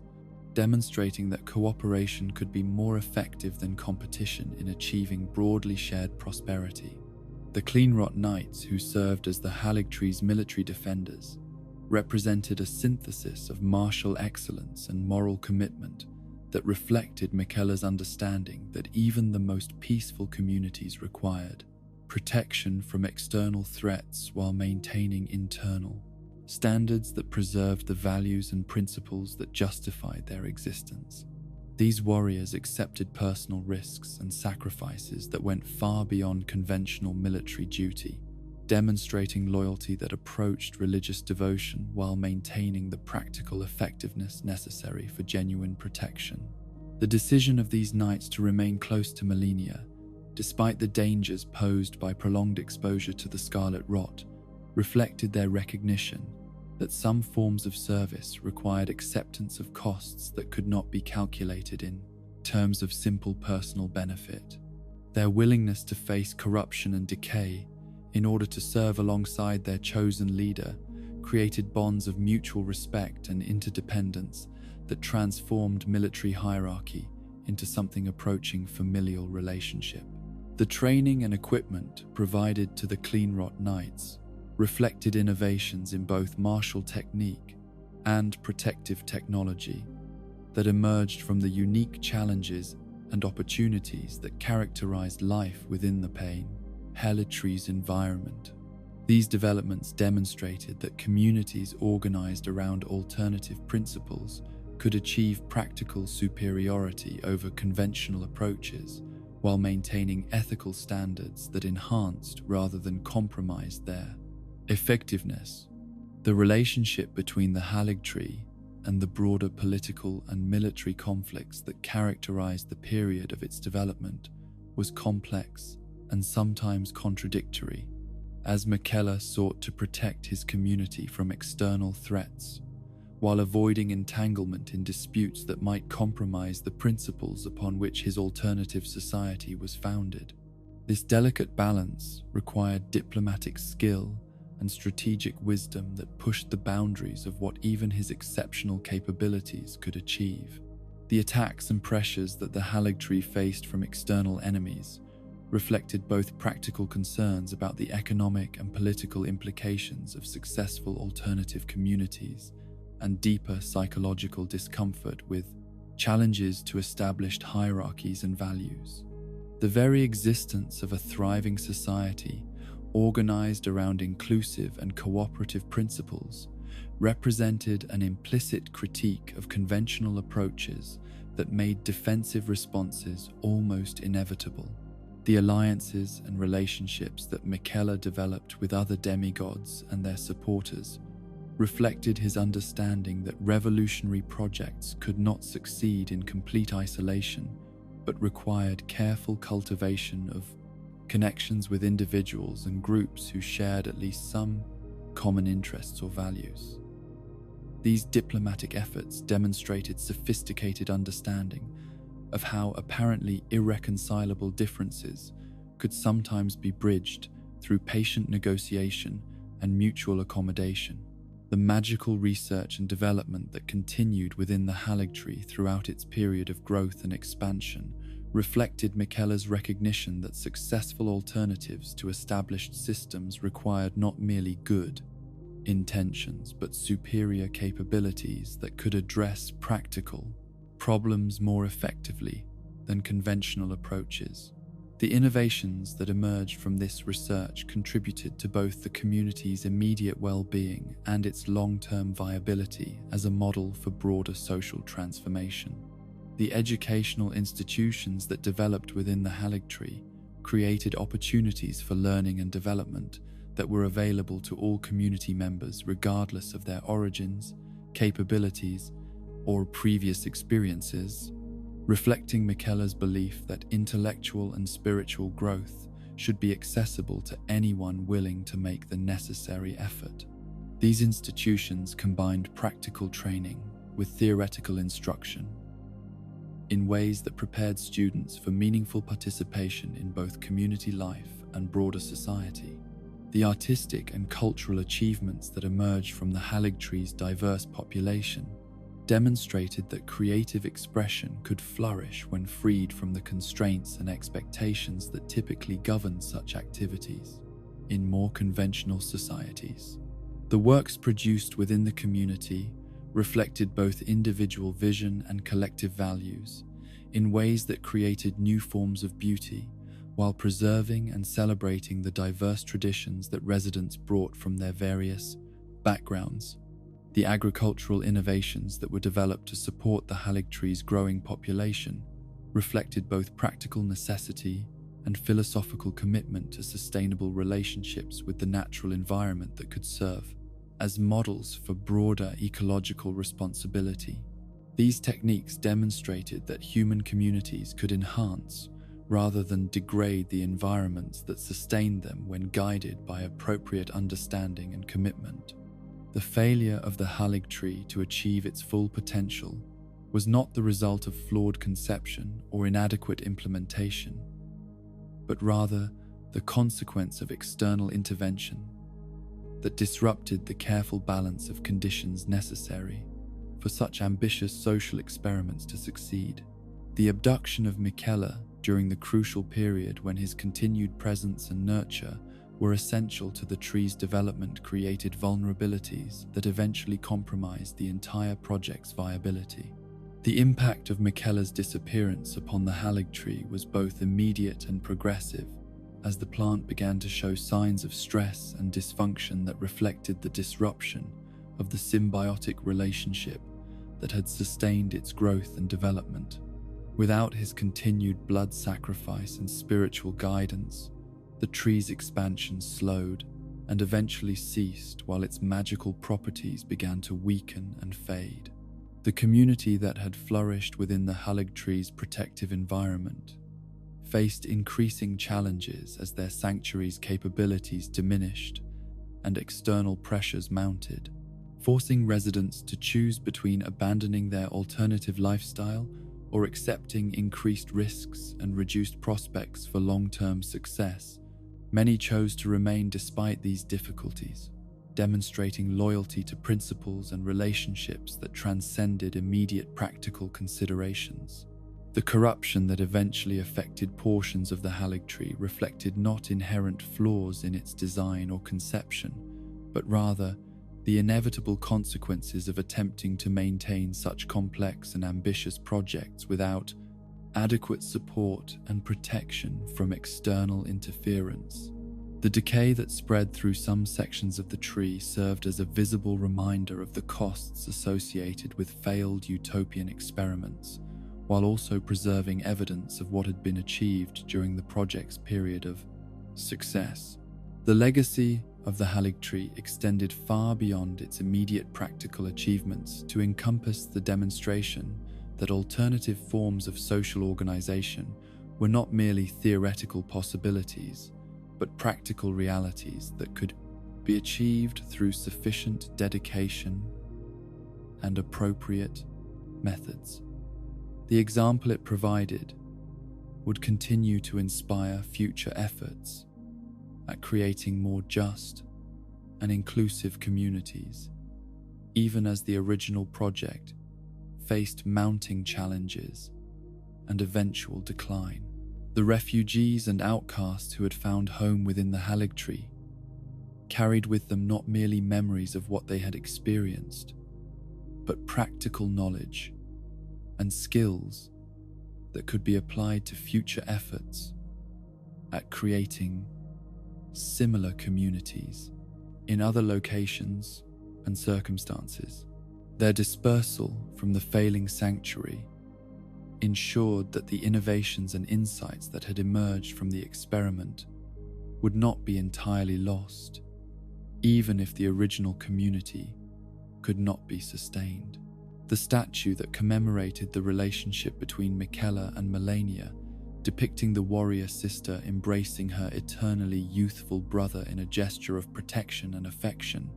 S1: demonstrating that cooperation could be more effective than competition in achieving broadly shared prosperity. The Cleanrot Knights, who served as the Helig tree's military defenders, represented a synthesis of martial excellence and moral commitment that reflected Miquella's understanding that even the most peaceful communities required protection from external threats while maintaining internal standards that preserved the values and principles that justified their existence. These warriors accepted personal risks and sacrifices that went far beyond conventional military duty, demonstrating loyalty that approached religious devotion while maintaining the practical effectiveness necessary for genuine protection. The decision of these knights to remain close to Malenia, despite the dangers posed by prolonged exposure to the scarlet rot, reflected their recognition that some forms of service required acceptance of costs that could not be calculated in terms of simple personal benefit. Their willingness to face corruption and decay in order to serve alongside their chosen leader created bonds of mutual respect and interdependence that transformed military hierarchy into something approaching familial relationship. The training and equipment provided to the Cleanrot Knights reflected innovations in both martial technique and protective technology that emerged from the unique challenges and opportunities that characterized life within the Helig tree's environment. These developments demonstrated that communities organized around alternative principles could achieve practical superiority over conventional approaches while maintaining ethical standards that enhanced rather than compromised their effectiveness. The relationship between the Helig tree and the broader political and military conflicts that characterized the period of its development was complex and sometimes contradictory, as Miquella sought to protect his community from external threats, while avoiding entanglement in disputes that might compromise the principles upon which his alternative society was founded. This delicate balance required diplomatic skill and strategic wisdom that pushed the boundaries of what even his exceptional capabilities could achieve. The attacks and pressures that the Helig tree faced from external enemies reflected both practical concerns about the economic and political implications of successful alternative communities and deeper psychological discomfort with challenges to established hierarchies and values. The very existence of a thriving society organized around inclusive and cooperative principles represented an implicit critique of conventional approaches that made defensive responses almost inevitable. The alliances and relationships that Miquella developed with other demigods and their supporters reflected his understanding that revolutionary projects could not succeed in complete isolation, but required careful cultivation of connections with individuals and groups who shared at least some common interests or values. These diplomatic efforts demonstrated sophisticated understanding of how apparently irreconcilable differences could sometimes be bridged through patient negotiation and mutual accommodation. The magical research and development that continued within the Haligtree throughout its period of growth and expansion reflected Miquella's recognition that successful alternatives to established systems required not merely good intentions but superior capabilities that could address practical problems more effectively than conventional approaches. The innovations that emerged from this research contributed to both the community's immediate well-being and its long-term viability as a model for broader social transformation. The educational institutions that developed within the Haligtree created opportunities for learning and development that were available to all community members regardless of their origins, capabilities, or previous experiences, reflecting Miquella's belief that intellectual and spiritual growth should be accessible to anyone willing to make the necessary effort. These institutions combined practical training with theoretical instruction in ways that prepared students for meaningful participation in both community life and broader society. The artistic and cultural achievements that emerged from the Haligtree's diverse population demonstrated that creative expression could flourish when freed from the constraints and expectations that typically govern such activities in more conventional societies. The works produced within the community reflected both individual vision and collective values in ways that created new forms of beauty while preserving and celebrating the diverse traditions that residents brought from their various backgrounds. The agricultural innovations that were developed to support the Haligtree's growing population reflected both practical necessity and philosophical commitment to sustainable relationships with the natural environment that could serve as models for broader ecological responsibility. These techniques demonstrated that human communities could enhance rather than degrade the environments that sustained them when guided by appropriate understanding and commitment. The failure of the Haligtree to achieve its full potential was not the result of flawed conception or inadequate implementation, but rather the consequence of external intervention that disrupted the careful balance of conditions necessary for such ambitious social experiments to succeed. The abduction of Miquella during the crucial period when his continued presence and nurture were essential to the tree's development created vulnerabilities that eventually compromised the entire project's viability. The impact of Miquella's disappearance upon the Haligtree was both immediate and progressive, as the plant began to show signs of stress and dysfunction that reflected the disruption of the symbiotic relationship that had sustained its growth and development. Without his continued blood sacrifice and spiritual guidance, the tree's expansion slowed and eventually ceased while its magical properties began to weaken and fade. The community that had flourished within the Haligtree's protective environment faced increasing challenges as their sanctuary's capabilities diminished and external pressures mounted, forcing residents to choose between abandoning their alternative lifestyle or accepting increased risks and reduced prospects for long-term success. Many chose to remain despite these difficulties, demonstrating loyalty to principles and relationships that transcended immediate practical considerations. The corruption that eventually affected portions of the Haligtree reflected not inherent flaws in its design or conception, but rather the inevitable consequences of attempting to maintain such complex and ambitious projects without adequate support and protection from external interference. The decay that spread through some sections of the tree served as a visible reminder of the costs associated with failed utopian experiments, while also preserving evidence of what had been achieved during the project's period of success. The legacy of the Haligtree extended far beyond its immediate practical achievements to encompass the demonstration that alternative forms of social organization were not merely theoretical possibilities, but practical realities that could be achieved through sufficient dedication, and appropriate methods. The example it provided would continue to inspire future efforts at creating more just and inclusive communities, even as the original project faced mounting challenges and eventual decline. The refugees and outcasts who had found home within the Haligtree carried with them not merely memories of what they had experienced, but practical knowledge and skills that could be applied to future efforts at creating similar communities in other locations and circumstances. Their dispersal from the failing sanctuary ensured that the innovations and insights that had emerged from the experiment would not be entirely lost, even if the original community could not be sustained. The statue that commemorated the relationship between Michaela and Melania, depicting the warrior sister embracing her eternally youthful brother in a gesture of protection and affection,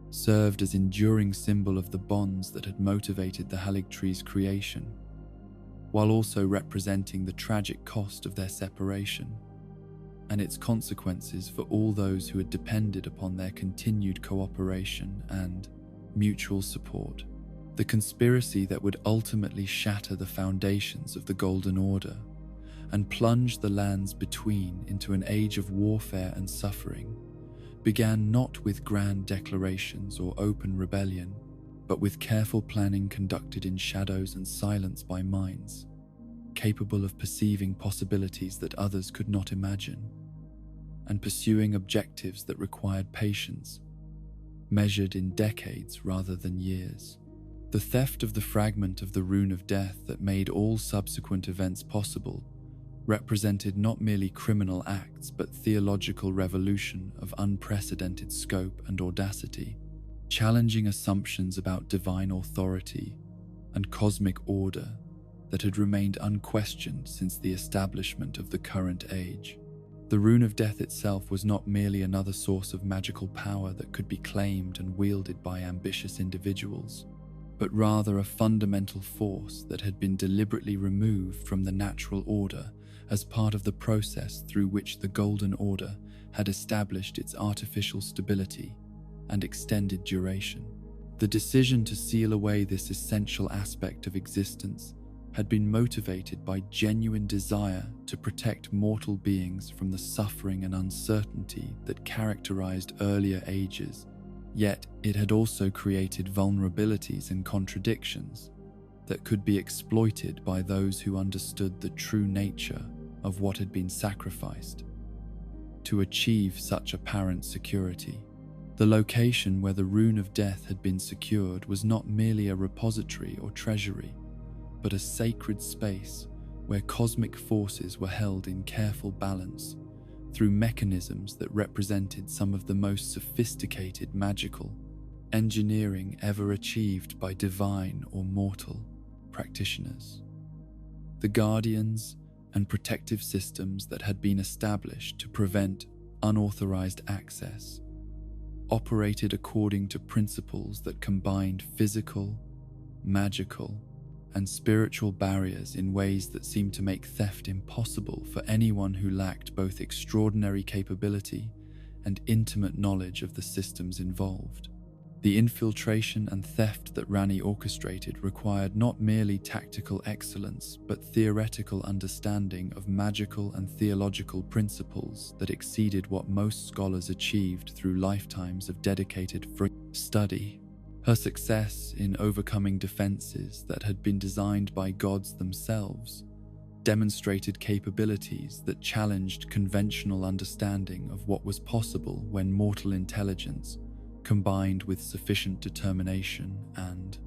S1: served as enduring symbol of the bonds that had motivated the Haligtree's creation, while also representing the tragic cost of their separation and its consequences for all those who had depended upon their continued cooperation and mutual support. The conspiracy that would ultimately shatter the foundations of the Golden Order and plunge the lands between into an age of warfare and suffering began not with grand declarations or open rebellion, but with careful planning conducted in shadows and silence by minds capable of perceiving possibilities that others could not imagine, and pursuing objectives that required patience, measured in decades rather than years. The theft of the fragment of the Rune of Death that made all subsequent events possible represented not merely criminal acts but theological revolution of unprecedented scope and audacity, challenging assumptions about divine authority and cosmic order that had remained unquestioned since the establishment of the current age. The Rune of Death itself was not merely another source of magical power that could be claimed and wielded by ambitious individuals, but rather a fundamental force that had been deliberately removed from the natural order as part of the process through which the Golden Order had established its artificial stability and extended duration. The decision to seal away this essential aspect of existence had been motivated by genuine desire to protect mortal beings from the suffering and uncertainty that characterized earlier ages, yet it had also created vulnerabilities and contradictions that could be exploited by those who understood the true nature of what had been sacrificed to achieve such apparent security. The location where the Rune of Death had been secured was not merely a repository or treasury, but a sacred space where cosmic forces were held in careful balance through mechanisms that represented some of the most sophisticated magical engineering ever achieved by divine or mortal practitioners. The guardians and protective systems that had been established to prevent unauthorized access operated according to principles that combined physical, magical, and spiritual barriers in ways that seemed to make theft impossible for anyone who lacked both extraordinary capability and intimate knowledge of the systems involved. The infiltration and theft that Rani orchestrated required not merely tactical excellence, but theoretical understanding of magical and theological principles that exceeded what most scholars achieved through lifetimes of dedicated study. Her success in overcoming defenses that had been designed by gods themselves demonstrated capabilities that challenged conventional understanding of what was possible when mortal intelligence combined with sufficient determination and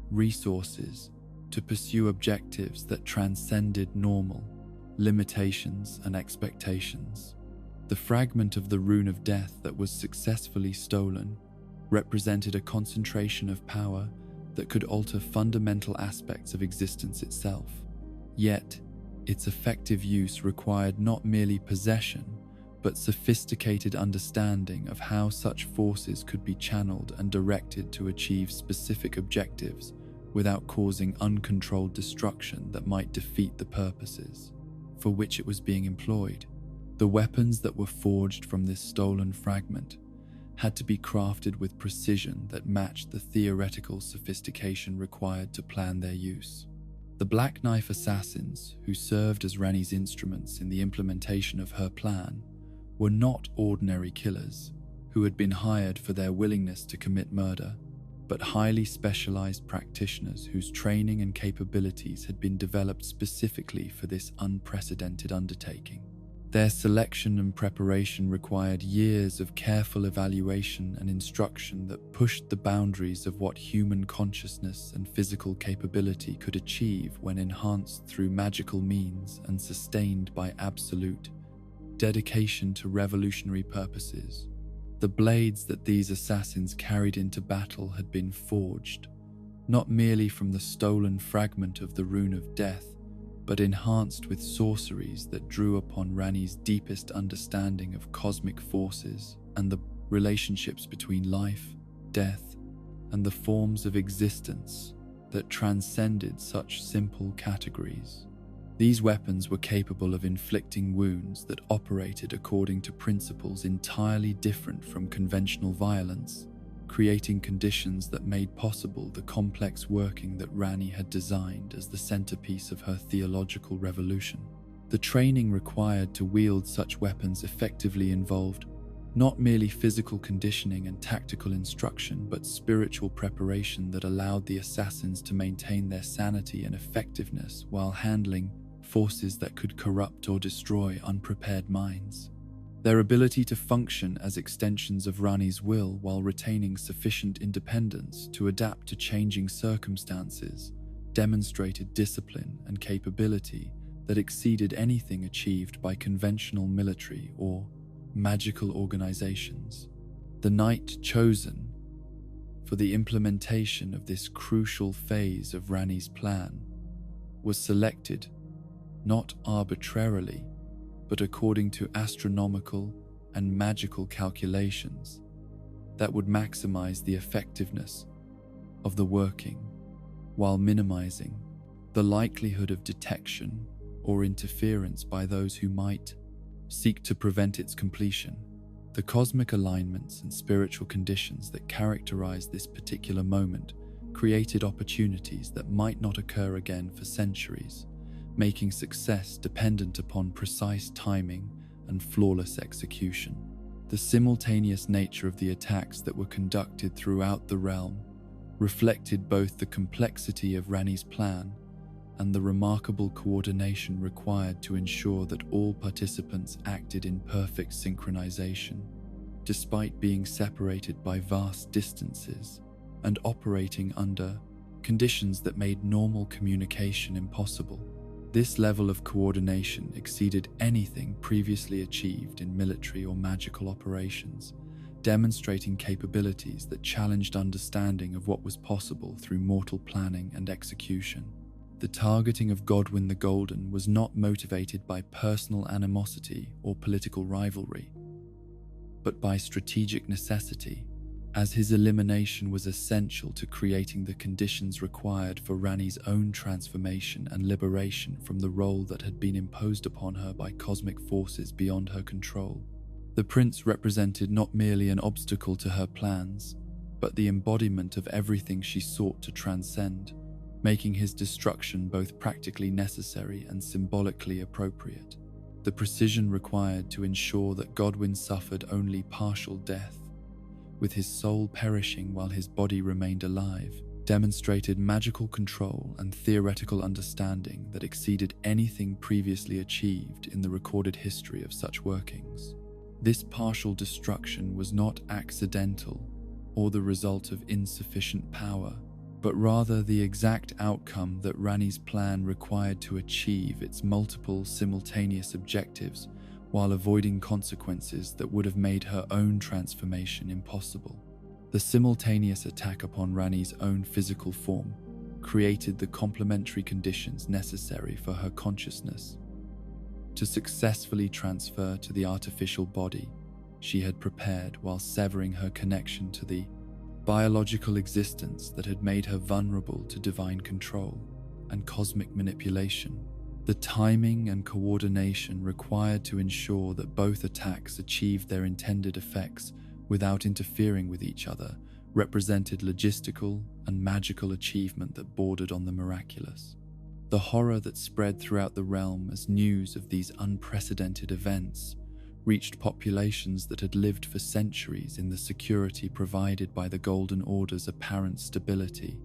S1: resources to pursue objectives that transcended normal limitations and expectations. The fragment of the Rune of Death that was successfully stolen represented a concentration of power that could alter fundamental aspects of existence itself. Yet, its effective use required not merely possession, but sophisticated understanding of how such forces could be channeled and directed to achieve specific objectives without causing uncontrolled destruction that might defeat the purposes for which it was being employed. The weapons that were forged from this stolen fragment had to be crafted with precision that matched the theoretical sophistication required to plan their use. The Black Knife assassins, who served as Rani's instruments in the implementation of her plan, were not ordinary killers who had been hired for their willingness to commit murder, but highly specialized practitioners whose training and capabilities had been developed specifically for this unprecedented undertaking. Their selection and preparation required years of careful evaluation and instruction that pushed the boundaries of what human consciousness and physical capability could achieve when enhanced through magical means and sustained by absolute dedication to revolutionary purposes. The blades that these assassins carried into battle had been forged, not merely from the stolen fragment of the Rune of Death, but enhanced with sorceries that drew upon Rani's deepest understanding of cosmic forces and the relationships between life, death, and the forms of existence that transcended such simple categories. These weapons were capable of inflicting wounds that operated according to principles entirely different from conventional violence, creating conditions that made possible the complex working that Rani had designed as the centerpiece of her theological revolution. The training required to wield such weapons effectively involved not merely physical conditioning and tactical instruction, but spiritual preparation that allowed the assassins to maintain their sanity and effectiveness while handling forces that could corrupt or destroy unprepared minds. Their ability to function as extensions of Rani's will while retaining sufficient independence to adapt to changing circumstances demonstrated discipline and capability that exceeded anything achieved by conventional military or magical organizations. The knight chosen for the implementation of this crucial phase of Rani's plan was selected not arbitrarily, but according to astronomical and magical calculations that would maximize the effectiveness of the working while minimizing the likelihood of detection or interference by those who might seek to prevent its completion. The cosmic alignments and spiritual conditions that characterized this particular moment created opportunities that might not occur again for centuries, making success dependent upon precise timing and flawless execution. The simultaneous nature of the attacks that were conducted throughout the realm reflected both the complexity of Rani's plan and the remarkable coordination required to ensure that all participants acted in perfect synchronization, despite being separated by vast distances and operating under conditions that made normal communication impossible. This level of coordination exceeded anything previously achieved in military or magical operations, demonstrating capabilities that challenged understanding of what was possible through mortal planning and execution. The targeting of Godwin the Golden was not motivated by personal animosity or political rivalry, but by strategic necessity, as his elimination was essential to creating the conditions required for Rani's own transformation and liberation from the role that had been imposed upon her by cosmic forces beyond her control. The prince represented not merely an obstacle to her plans, but the embodiment of everything she sought to transcend, making his destruction both practically necessary and symbolically appropriate. The precision required to ensure that Godwin suffered only partial death, with his soul perishing while his body remained alive, demonstrated magical control and theoretical understanding that exceeded anything previously achieved in the recorded history of such workings. This partial destruction was not accidental or the result of insufficient power, but rather the exact outcome that Rani's plan required to achieve its multiple simultaneous objectives while avoiding consequences that would have made her own transformation impossible. The simultaneous attack upon Rani's own physical form created the complementary conditions necessary for her consciousness to successfully transfer to the artificial body she had prepared while severing her connection to the biological existence that had made her vulnerable to divine control and cosmic manipulation. The timing and coordination required to ensure that both attacks achieved their intended effects without interfering with each other represented logistical and magical achievement that bordered on the miraculous. The horror that spread throughout the realm as news of these unprecedented events reached populations that had lived for centuries in the security provided by the Golden Order's apparent stability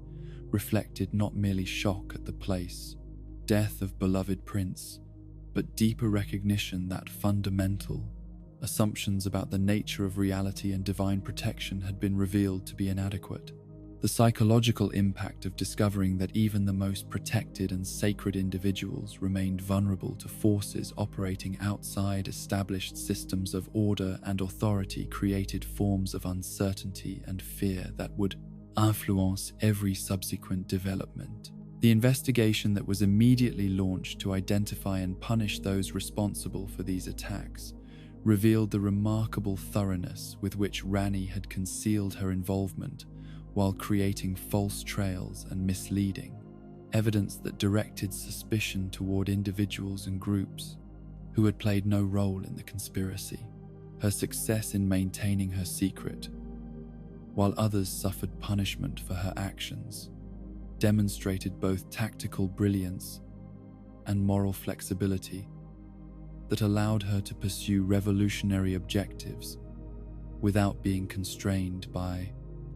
S1: reflected not merely shock at the death of beloved prince, but deeper recognition that fundamental assumptions about the nature of reality and divine protection had been revealed to be inadequate. The psychological impact of discovering that even the most protected and sacred individuals remained vulnerable to forces operating outside established systems of order and authority created forms of uncertainty and fear that would influence every subsequent development. The investigation that was immediately launched to identify and punish those responsible for these attacks revealed the remarkable thoroughness with which Rani had concealed her involvement while creating false trails and misleading evidence that directed suspicion toward individuals and groups who had played no role in the conspiracy. Her success in maintaining her secret, while others suffered punishment for her actions, demonstrated both tactical brilliance and moral flexibility that allowed her to pursue revolutionary objectives without being constrained by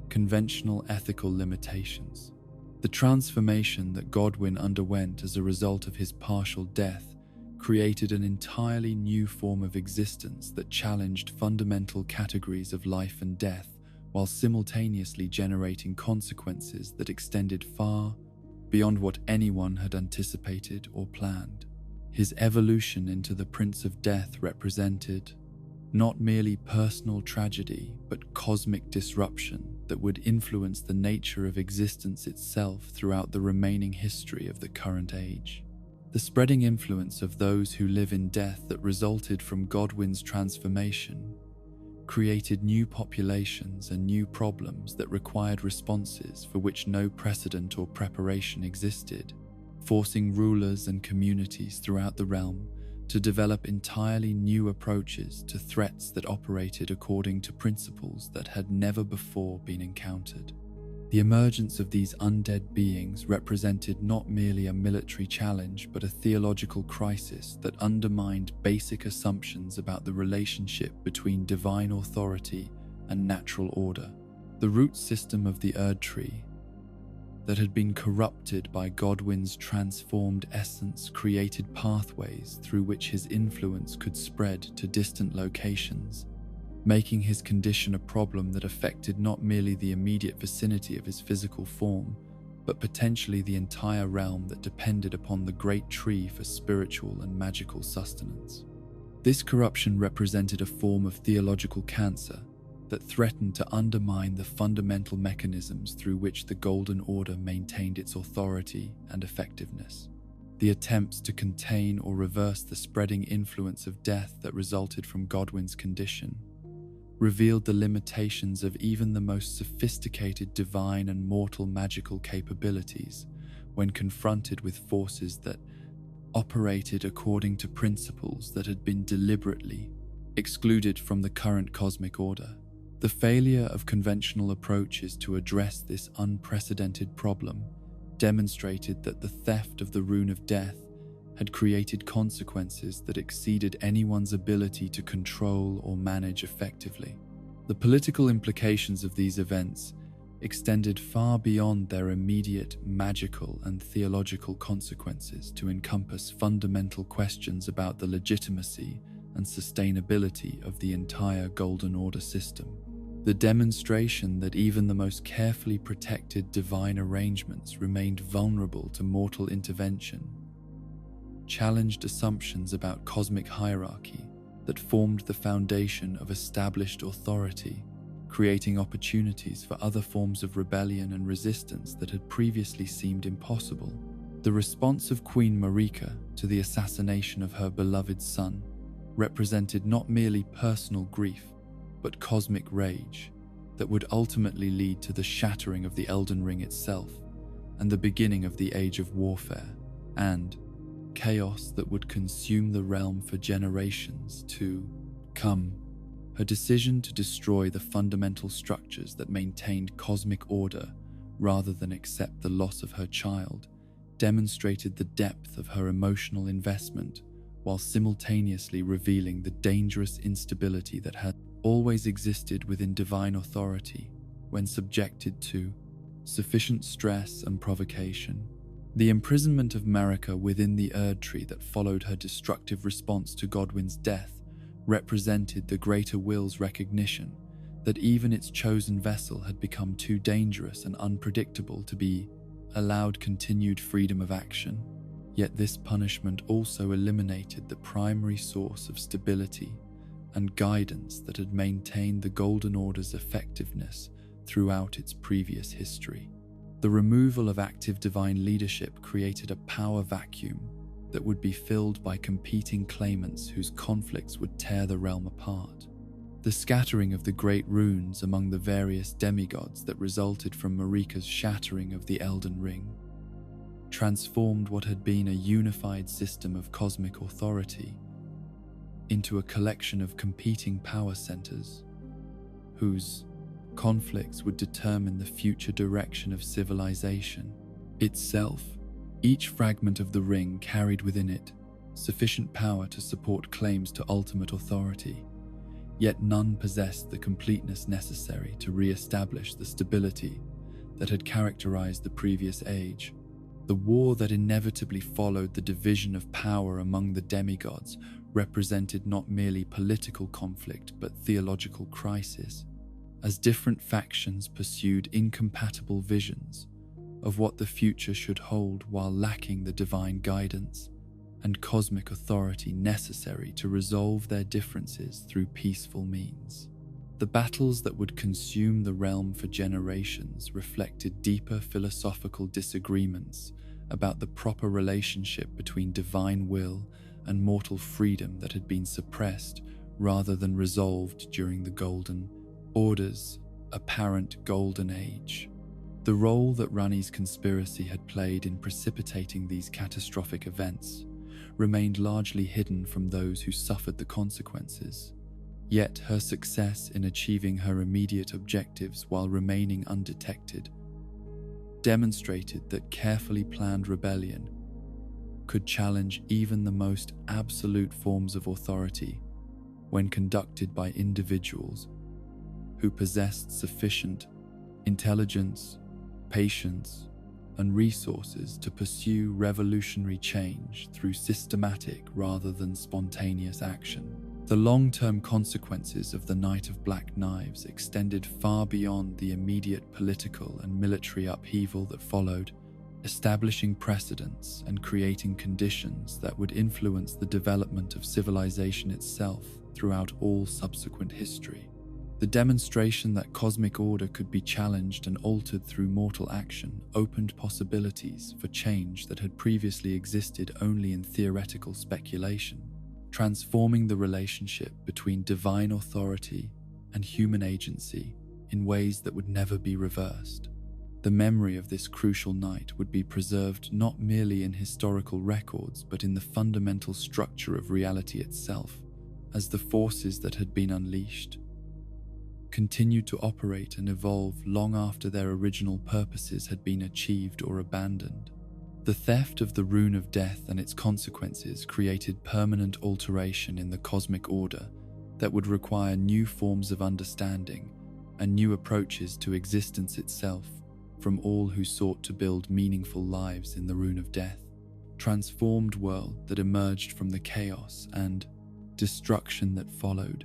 S1: conventional ethical limitations. The transformation that Godwin underwent as a result of his partial death created an entirely new form of existence that challenged fundamental categories of life and death while simultaneously generating consequences that extended far beyond what anyone had anticipated or planned. His evolution into the Prince of Death represented not merely personal tragedy, but cosmic disruption that would influence the nature of existence itself throughout the remaining history of the current age. The spreading influence of those who live in death that resulted from Godwin's transformation created new populations and new problems that required responses for which no precedent or preparation existed, forcing rulers and communities throughout the realm to develop entirely new approaches to threats that operated according to principles that had never before been encountered. The emergence of these undead beings represented not merely a military challenge but a theological crisis that undermined basic assumptions about the relationship between divine authority and natural order. The root system of the Erd Tree that had been corrupted by Godwin's transformed essence created pathways through which his influence could spread to distant locations, making his condition a problem that affected not merely the immediate vicinity of his physical form, but potentially the entire realm that depended upon the great tree for spiritual and magical sustenance. This corruption represented a form of theological cancer that threatened to undermine the fundamental mechanisms through which the Golden Order maintained its authority and effectiveness. The attempts to contain or reverse the spreading influence of death that resulted from Godwin's condition revealed the limitations of even the most sophisticated divine and mortal magical capabilities when confronted with forces that operated according to principles that had been deliberately excluded from the current cosmic order. The failure of conventional approaches to address this unprecedented problem demonstrated that the theft of the Rune of Death had created consequences that exceeded anyone's ability to control or manage effectively. The political implications of these events extended far beyond their immediate magical and theological consequences to encompass fundamental questions about the legitimacy and sustainability of the entire Golden Order system. The demonstration that even the most carefully protected divine arrangements remained vulnerable to mortal intervention challenged assumptions about cosmic hierarchy that formed the foundation of established authority, creating opportunities for other forms of rebellion and resistance that had previously seemed impossible. The response of Queen Marika to the assassination of her beloved son represented not merely personal grief, but cosmic rage that would ultimately lead to the shattering of the Elden Ring itself and the beginning of the Age of Warfare, and chaos that would consume the realm for generations to come. Her decision to destroy the fundamental structures that maintained cosmic order rather than accept the loss of her child demonstrated the depth of her emotional investment, while simultaneously revealing the dangerous instability that had always existed within divine authority when subjected to sufficient stress and provocation. The imprisonment of Marika within the Erd Tree that followed her destructive response to Godwin's death represented the greater will's recognition that even its chosen vessel had become too dangerous and unpredictable to be allowed continued freedom of action. Yet this punishment also eliminated the primary source of stability and guidance that had maintained the Golden Order's effectiveness throughout its previous history. The removal of active divine leadership created a power vacuum that would be filled by competing claimants whose conflicts would tear the realm apart. The scattering of the great runes among the various demigods that resulted from Marika's shattering of the Elden Ring transformed what had been a unified system of cosmic authority into a collection of competing power centers, whose conflicts would determine the future direction of civilization itself. Each fragment of the ring carried within it sufficient power to support claims to ultimate authority, yet none possessed the completeness necessary to re-establish the stability that had characterized the previous age. The war that inevitably followed the division of power among the demigods represented not merely political conflict but theological crisis, as different factions pursued incompatible visions of what the future should hold while lacking the divine guidance and cosmic authority necessary to resolve their differences through peaceful means. The battles that would consume the realm for generations reflected deeper philosophical disagreements about the proper relationship between divine will and mortal freedom that had been suppressed rather than resolved during the Golden Order's apparent Golden Age. The role that Rani's conspiracy had played in precipitating these catastrophic events remained largely hidden from those who suffered the consequences. Yet her success in achieving her immediate objectives while remaining undetected demonstrated that carefully planned rebellion could challenge even the most absolute forms of authority when conducted by individuals who possessed sufficient intelligence, patience, and resources to pursue revolutionary change through systematic rather than spontaneous action. The long-term consequences of the Night of Black Knives extended far beyond the immediate political and military upheaval that followed, establishing precedents and creating conditions that would influence the development of civilization itself throughout all subsequent history. The demonstration that cosmic order could be challenged and altered through mortal action opened possibilities for change that had previously existed only in theoretical speculation, transforming the relationship between divine authority and human agency in ways that would never be reversed. The memory of this crucial night would be preserved not merely in historical records but in the fundamental structure of reality itself, as the forces that had been unleashed continued to operate and evolve long after their original purposes had been achieved or abandoned. The theft of the Rune of Death and its consequences created permanent alteration in the cosmic order that would require new forms of understanding and new approaches to existence itself from all who sought to build meaningful lives in the Rune of Death. Transformed world that emerged from the chaos and destruction that followed.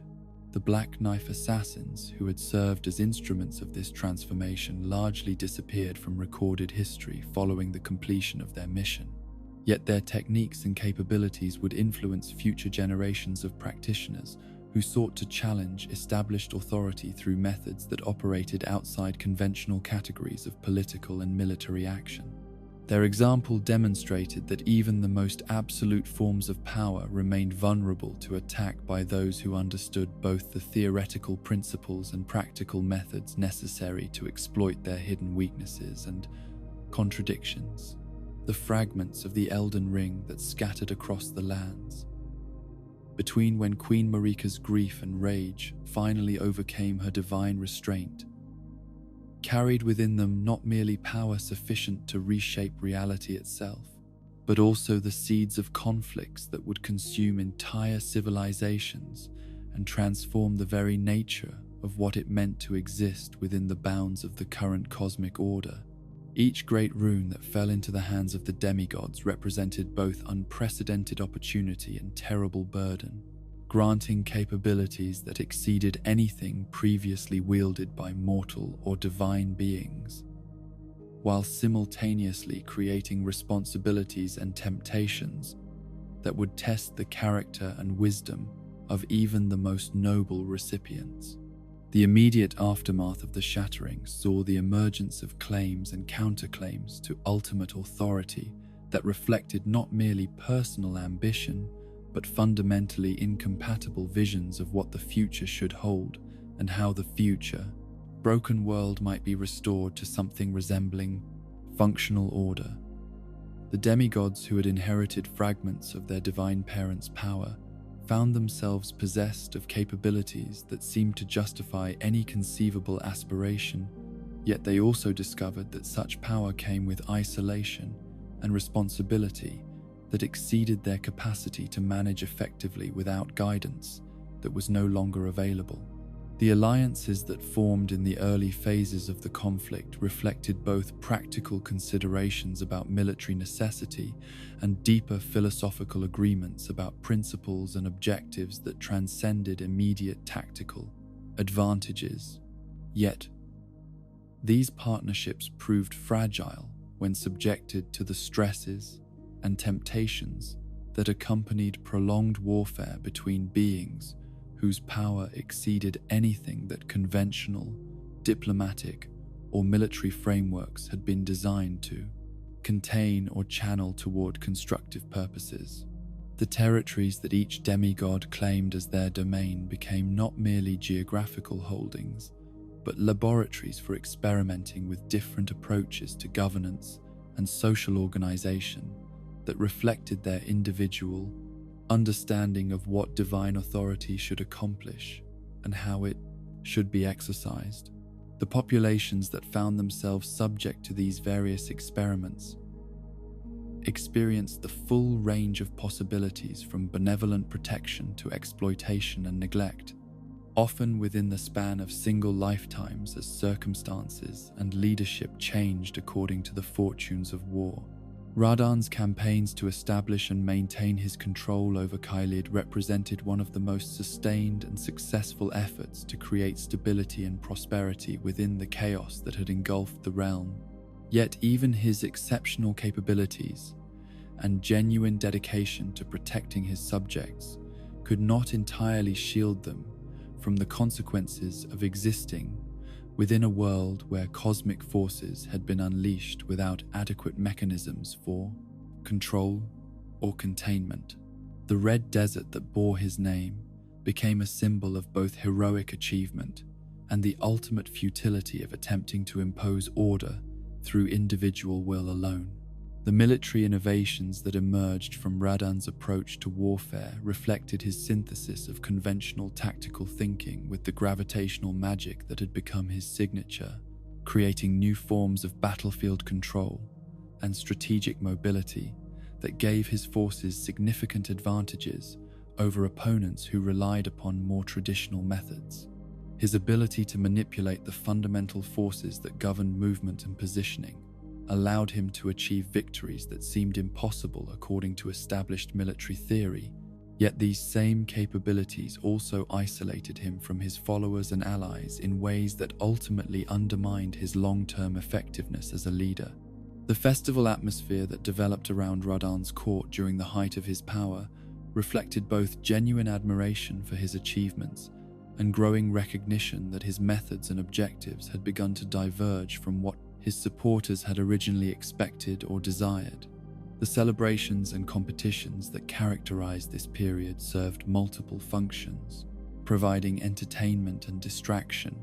S1: The Black Knife assassins who had served as instruments of this transformation largely disappeared from recorded history following the completion of their mission. Yet their techniques and capabilities would influence future generations of practitioners who sought to challenge established authority through methods that operated outside conventional categories of political and military action. Their example demonstrated that even the most absolute forms of power remained vulnerable to attack by those who understood both the theoretical principles and practical methods necessary to exploit their hidden weaknesses and contradictions. The fragments of the Elden Ring that scattered across the lands. Between when Queen Marika's grief and rage finally overcame her divine restraint, carried within them not merely power sufficient to reshape reality itself, but also the seeds of conflicts that would consume entire civilizations and transform the very nature of what it meant to exist within the bounds of the current cosmic order. Each great rune that fell into the hands of the demigods represented both unprecedented opportunity and terrible burden, granting capabilities that exceeded anything previously wielded by mortal or divine beings, while simultaneously creating responsibilities and temptations that would test the character and wisdom of even the most noble recipients. The immediate aftermath of the shattering saw the emergence of claims and counterclaims to ultimate authority that reflected not merely personal ambition, but fundamentally incompatible visions of what the future should hold and how the future, broken world might be restored to something resembling functional order. The demigods who had inherited fragments of their divine parents' power found themselves possessed of capabilities that seemed to justify any conceivable aspiration, yet they also discovered that such power came with isolation and responsibility that exceeded their capacity to manage effectively without guidance that was no longer available. The alliances that formed in the early phases of the conflict reflected both practical considerations about military necessity and deeper philosophical agreements about principles and objectives that transcended immediate tactical advantages. Yet, these partnerships proved fragile when subjected to the stresses and temptations that accompanied prolonged warfare between beings whose power exceeded anything that conventional, diplomatic, or military frameworks had been designed to contain or channel toward constructive purposes. The territories that each demigod claimed as their domain became not merely geographical holdings, but laboratories for experimenting with different approaches to governance and social organization that reflected their individual understanding of what divine authority should accomplish and how it should be exercised. The populations that found themselves subject to these various experiments experienced the full range of possibilities from benevolent protection to exploitation and neglect, often within the span of single lifetimes as circumstances and leadership changed according to the fortunes of war. Radan's campaigns to establish and maintain his control over Caelid represented one of the most sustained and successful efforts to create stability and prosperity within the chaos that had engulfed the realm. Yet even his exceptional capabilities and genuine dedication to protecting his subjects could not entirely shield them from the consequences of existing within a world where cosmic forces had been unleashed without adequate mechanisms for control or containment. The red desert that bore his name became a symbol of both heroic achievement and the ultimate futility of attempting to impose order through individual will alone. The military innovations that emerged from Radan's approach to warfare reflected his synthesis of conventional tactical thinking with the gravitational magic that had become his signature, creating new forms of battlefield control and strategic mobility that gave his forces significant advantages over opponents who relied upon more traditional methods. His ability to manipulate the fundamental forces that governed movement and positioning allowed him to achieve victories that seemed impossible according to established military theory, yet these same capabilities also isolated him from his followers and allies in ways that ultimately undermined his long-term effectiveness as a leader. The festival atmosphere that developed around Radan's court during the height of his power reflected both genuine admiration for his achievements and growing recognition that his methods and objectives had begun to diverge from what his supporters had originally expected or desired. The celebrations and competitions that characterized this period served multiple functions, providing entertainment and distraction,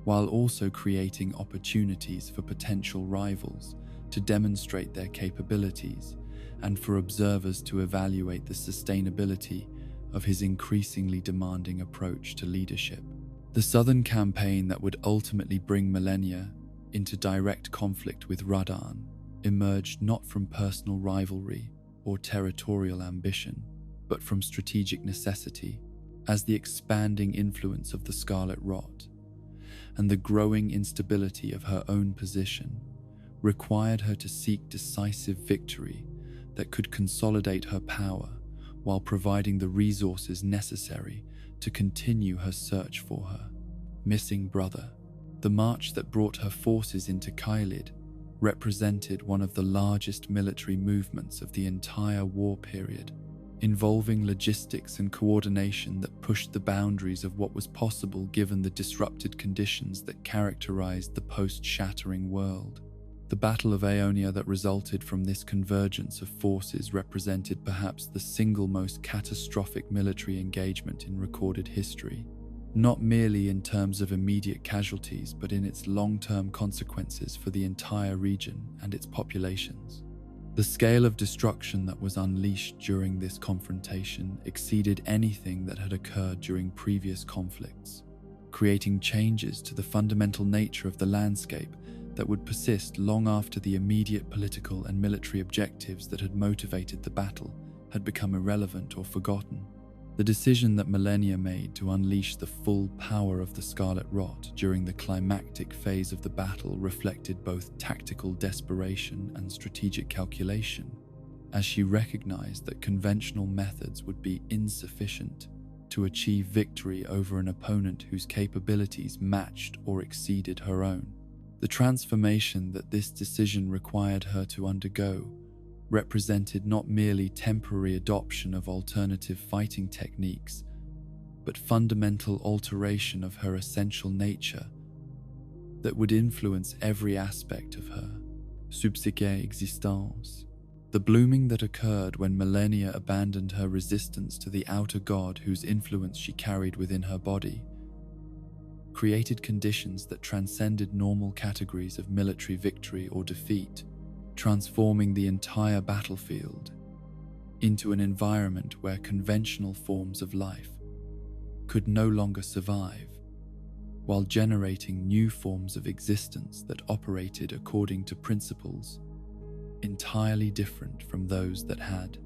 S1: while also creating opportunities for potential rivals to demonstrate their capabilities and for observers to evaluate the sustainability of his increasingly demanding approach to leadership. The southern campaign that would ultimately bring Malenia into direct conflict with Radan emerged not from personal rivalry or territorial ambition, but from strategic necessity, as the expanding influence of the Scarlet Rot and the growing instability of her own position required her to seek decisive victory that could consolidate her power while providing the resources necessary to continue her search for her missing brother. The march that brought her forces into Kailid represented one of the largest military movements of the entire war period, involving logistics and coordination that pushed the boundaries of what was possible given the disrupted conditions that characterized the post-shattering world. The Battle of Aeonia that resulted from this convergence of forces represented perhaps the single most catastrophic military engagement in recorded history, not merely in terms of immediate casualties, but in its long-term consequences for the entire region and its populations. The scale of destruction that was unleashed during this confrontation exceeded anything that had occurred during previous conflicts, creating changes to the fundamental nature of the landscape that would persist long after the immediate political and military objectives that had motivated the battle had become irrelevant or forgotten. The decision that Malenia made to unleash the full power of the Scarlet Rot during the climactic phase of the battle reflected both tactical desperation and strategic calculation, as she recognized that conventional methods would be insufficient to achieve victory over an opponent whose capabilities matched or exceeded her own. The transformation that this decision required her to undergo represented not merely temporary adoption of alternative fighting techniques, but fundamental alteration of her essential nature that would influence every aspect of her subséquent existence. The blooming that occurred when Malenia abandoned her resistance to the outer god whose influence she carried within her body created conditions that transcended normal categories of military victory or defeat, transforming the entire battlefield into an environment where conventional forms of life could no longer survive, while generating new forms of existence that operated according to principles entirely different from those that had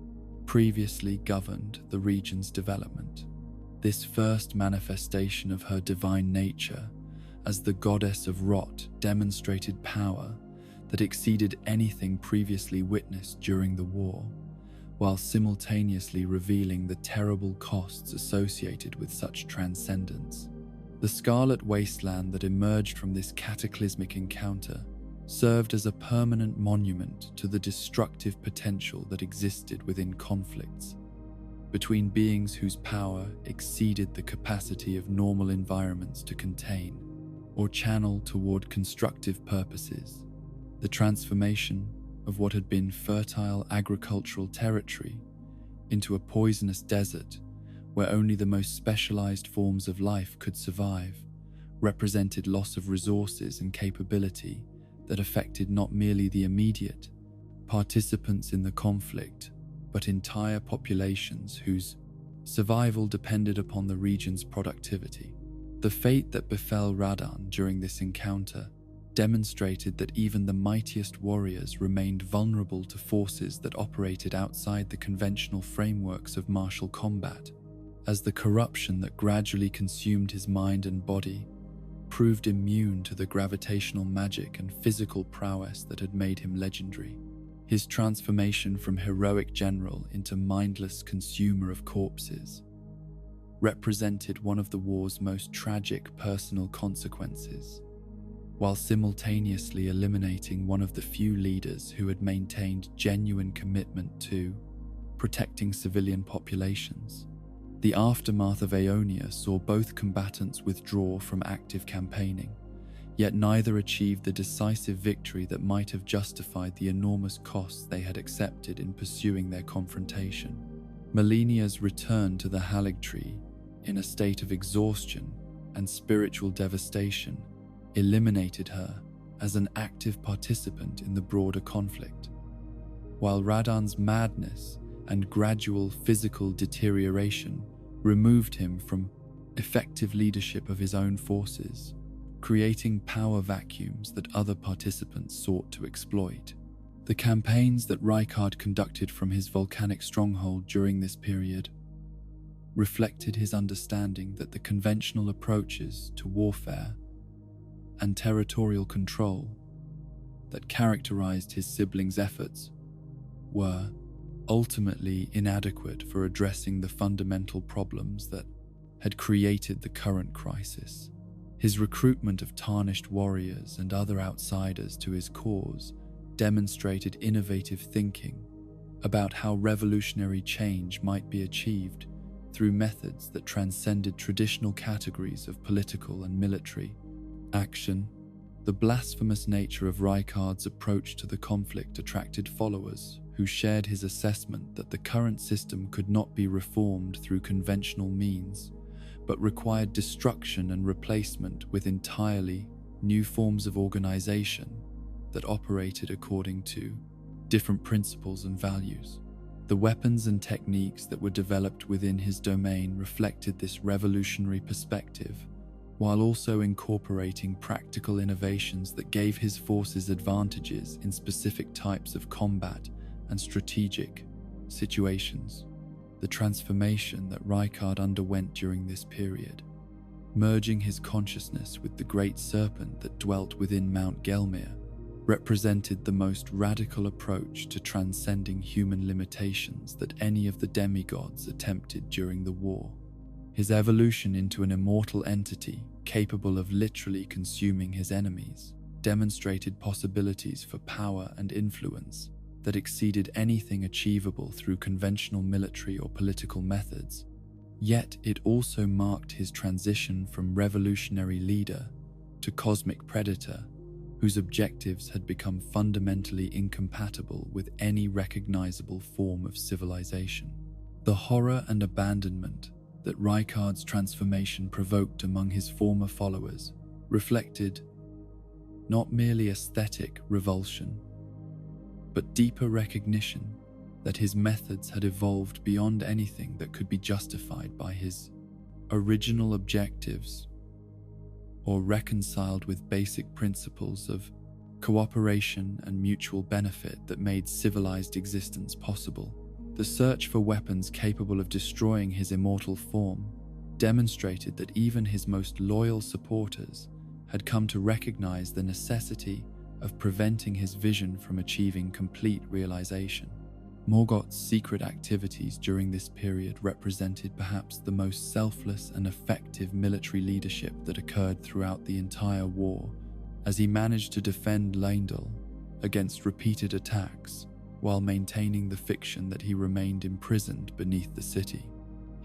S1: previously governed the region's development. This first manifestation of her divine nature as the goddess of Rot demonstrated power that exceeded anything previously witnessed during the war, while simultaneously revealing the terrible costs associated with such transcendence. The Scarlet Wasteland that emerged from this cataclysmic encounter served as a permanent monument to the destructive potential that existed within conflicts between beings whose power exceeded the capacity of normal environments to contain or channel toward constructive purposes. The transformation of what had been fertile agricultural territory into a poisonous desert where only the most specialized forms of life could survive represented loss of resources and capability that affected not merely the immediate participants in the conflict, but entire populations whose survival depended upon the region's productivity. The fate that befell Radan during this encounter demonstrated that even the mightiest warriors remained vulnerable to forces that operated outside the conventional frameworks of martial combat, as the corruption that gradually consumed his mind and body proved immune to the gravitational magic and physical prowess that had made him legendary. His transformation from heroic general into mindless consumer of corpses represented one of the war's most tragic personal consequences, while simultaneously eliminating one of the few leaders who had maintained genuine commitment to protecting civilian populations. The aftermath of Aeonia saw both combatants withdraw from active campaigning, yet neither achieved the decisive victory that might have justified the enormous costs they had accepted in pursuing their confrontation. Melinia's return to the Haligtree in a state of exhaustion and spiritual devastation eliminated her as an active participant in the broader conflict, while Radan's madness and gradual physical deterioration removed him from effective leadership of his own forces, creating power vacuums that other participants sought to exploit. The campaigns that Reichard conducted from his volcanic stronghold during this period reflected his understanding that the conventional approaches to warfare and territorial control that characterized his siblings' efforts were ultimately inadequate for addressing the fundamental problems that had created the current crisis. His recruitment of tarnished warriors and other outsiders to his cause demonstrated innovative thinking about how revolutionary change might be achieved through methods that transcended traditional categories of political and military action. The blasphemous nature of Reichard's approach to the conflict attracted followers who shared his assessment that the current system could not be reformed through conventional means, but required destruction and replacement with entirely new forms of organization that operated according to different principles and values. The weapons and techniques that were developed within his domain reflected this revolutionary perspective, while also incorporating practical innovations that gave his forces advantages in specific types of combat and strategic situations. The transformation that Reichard underwent during this period, merging his consciousness with the great serpent that dwelt within Mount Gelmir, represented the most radical approach to transcending human limitations that any of the demigods attempted during the war. His evolution into an immortal entity capable of literally consuming his enemies demonstrated possibilities for power and influence that exceeded anything achievable through conventional military or political methods. Yet it also marked his transition from revolutionary leader to cosmic predator, whose objectives had become fundamentally incompatible with any recognizable form of civilization. The horror and abandonment that Reichard's transformation provoked among his former followers reflected not merely aesthetic revulsion, but deeper recognition that his methods had evolved beyond anything that could be justified by his original objectives or reconciled with basic principles of cooperation and mutual benefit that made civilized existence possible. The search for weapons capable of destroying his immortal form demonstrated that even his most loyal supporters had come to recognize the necessity of preventing his vision from achieving complete realization. Morgot's secret activities during this period represented perhaps the most selfless and effective military leadership that occurred throughout the entire war, as he managed to defend Leyndell against repeated attacks while maintaining the fiction that he remained imprisoned beneath the city.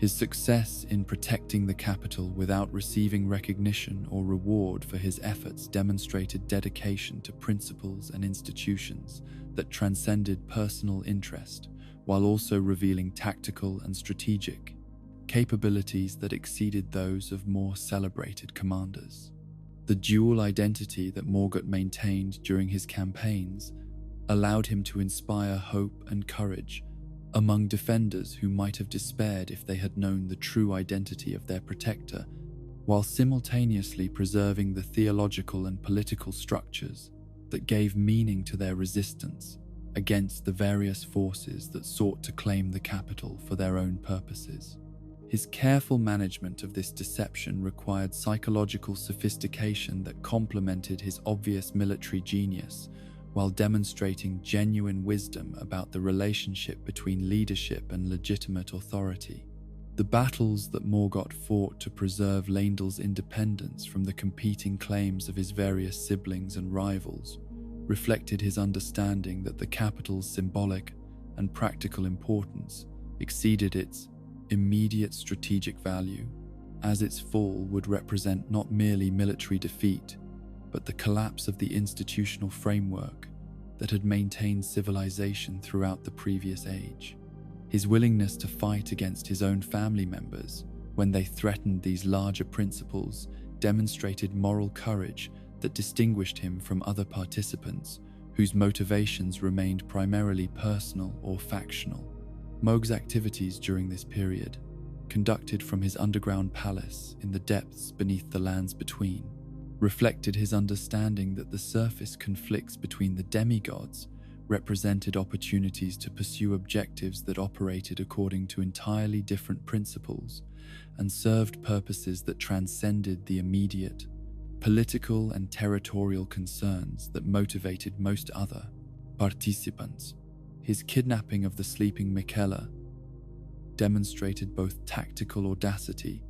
S1: His success in protecting the capital without receiving recognition or reward for his efforts demonstrated dedication to principles and institutions that transcended personal interest, while also revealing tactical and strategic capabilities that exceeded those of more celebrated commanders. The dual identity that Morgot maintained during his campaigns allowed him to inspire hope and courage among defenders who might have despaired if they had known the true identity of their protector, while simultaneously preserving the theological and political structures that gave meaning to their resistance against the various forces that sought to claim the capital for their own purposes. His careful management of this deception required psychological sophistication that complemented his obvious military genius, while demonstrating genuine wisdom about the relationship between leadership and legitimate authority. The battles that Morgot fought to preserve Leyndell's independence from the competing claims of his various siblings and rivals reflected his understanding that the capital's symbolic and practical importance exceeded its immediate strategic value, as its fall would represent not merely military defeat, but the collapse of the institutional framework that had maintained civilization throughout the previous age. His willingness to fight against his own family members when they threatened these larger principles demonstrated moral courage that distinguished him from other participants whose motivations remained primarily personal or factional. Moog's activities during this period, conducted from his underground palace in the depths beneath the lands between, reflected his understanding that the surface conflicts between the demigods represented opportunities to pursue objectives that operated according to entirely different principles and served purposes that transcended the immediate political and territorial concerns that motivated most other participants. His kidnapping of the sleeping Michela demonstrated both tactical audacity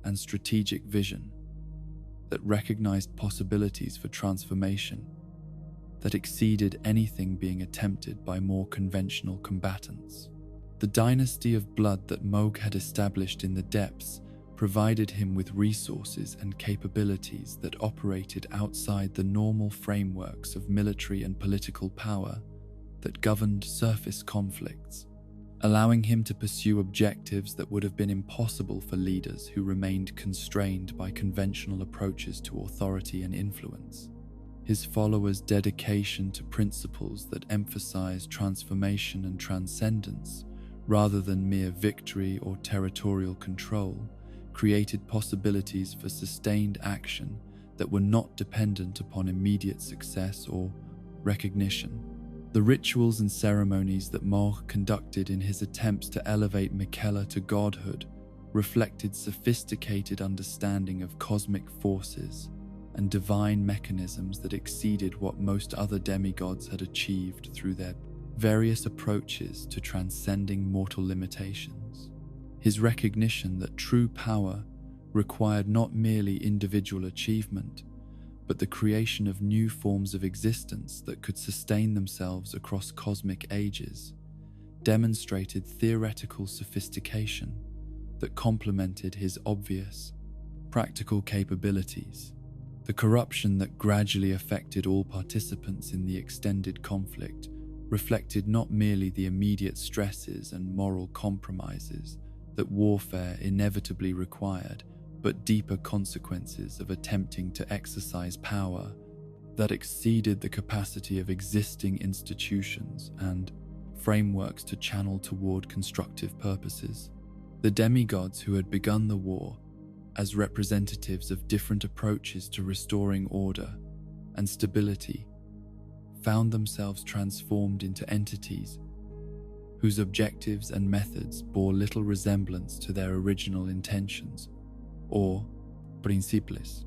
S1: and strategic vision that recognized possibilities for transformation that exceeded anything being attempted by more conventional combatants. The dynasty of blood that Moog had established in the depths provided him with resources and capabilities that operated outside the normal frameworks of military and political power that governed surface conflicts, allowing him to pursue objectives that would have been impossible for leaders who remained constrained by conventional approaches to authority and influence. His followers' dedication to principles that emphasize transformation and transcendence rather than mere victory or territorial control created possibilities for sustained action that were not dependent upon immediate success or recognition. The rituals and ceremonies that Moog conducted in his attempts to elevate Michela to godhood reflected sophisticated understanding of cosmic forces and divine mechanisms that exceeded what most other demigods had achieved through their various approaches to transcending mortal limitations. His recognition that true power required not merely individual achievement, but the creation of new forms of existence that could sustain themselves across cosmic ages, demonstrated theoretical sophistication that complemented his obvious, practical capabilities. The corruption that gradually affected all participants in the extended conflict reflected not merely the immediate stresses and moral compromises that warfare inevitably required, but deeper consequences of attempting to exercise power that exceeded the capacity of existing institutions and frameworks to channel toward constructive purposes. The demigods who had begun the war as representatives of different approaches to restoring order and stability found themselves transformed into entities whose objectives and methods bore little resemblance to their original intentions, or principles.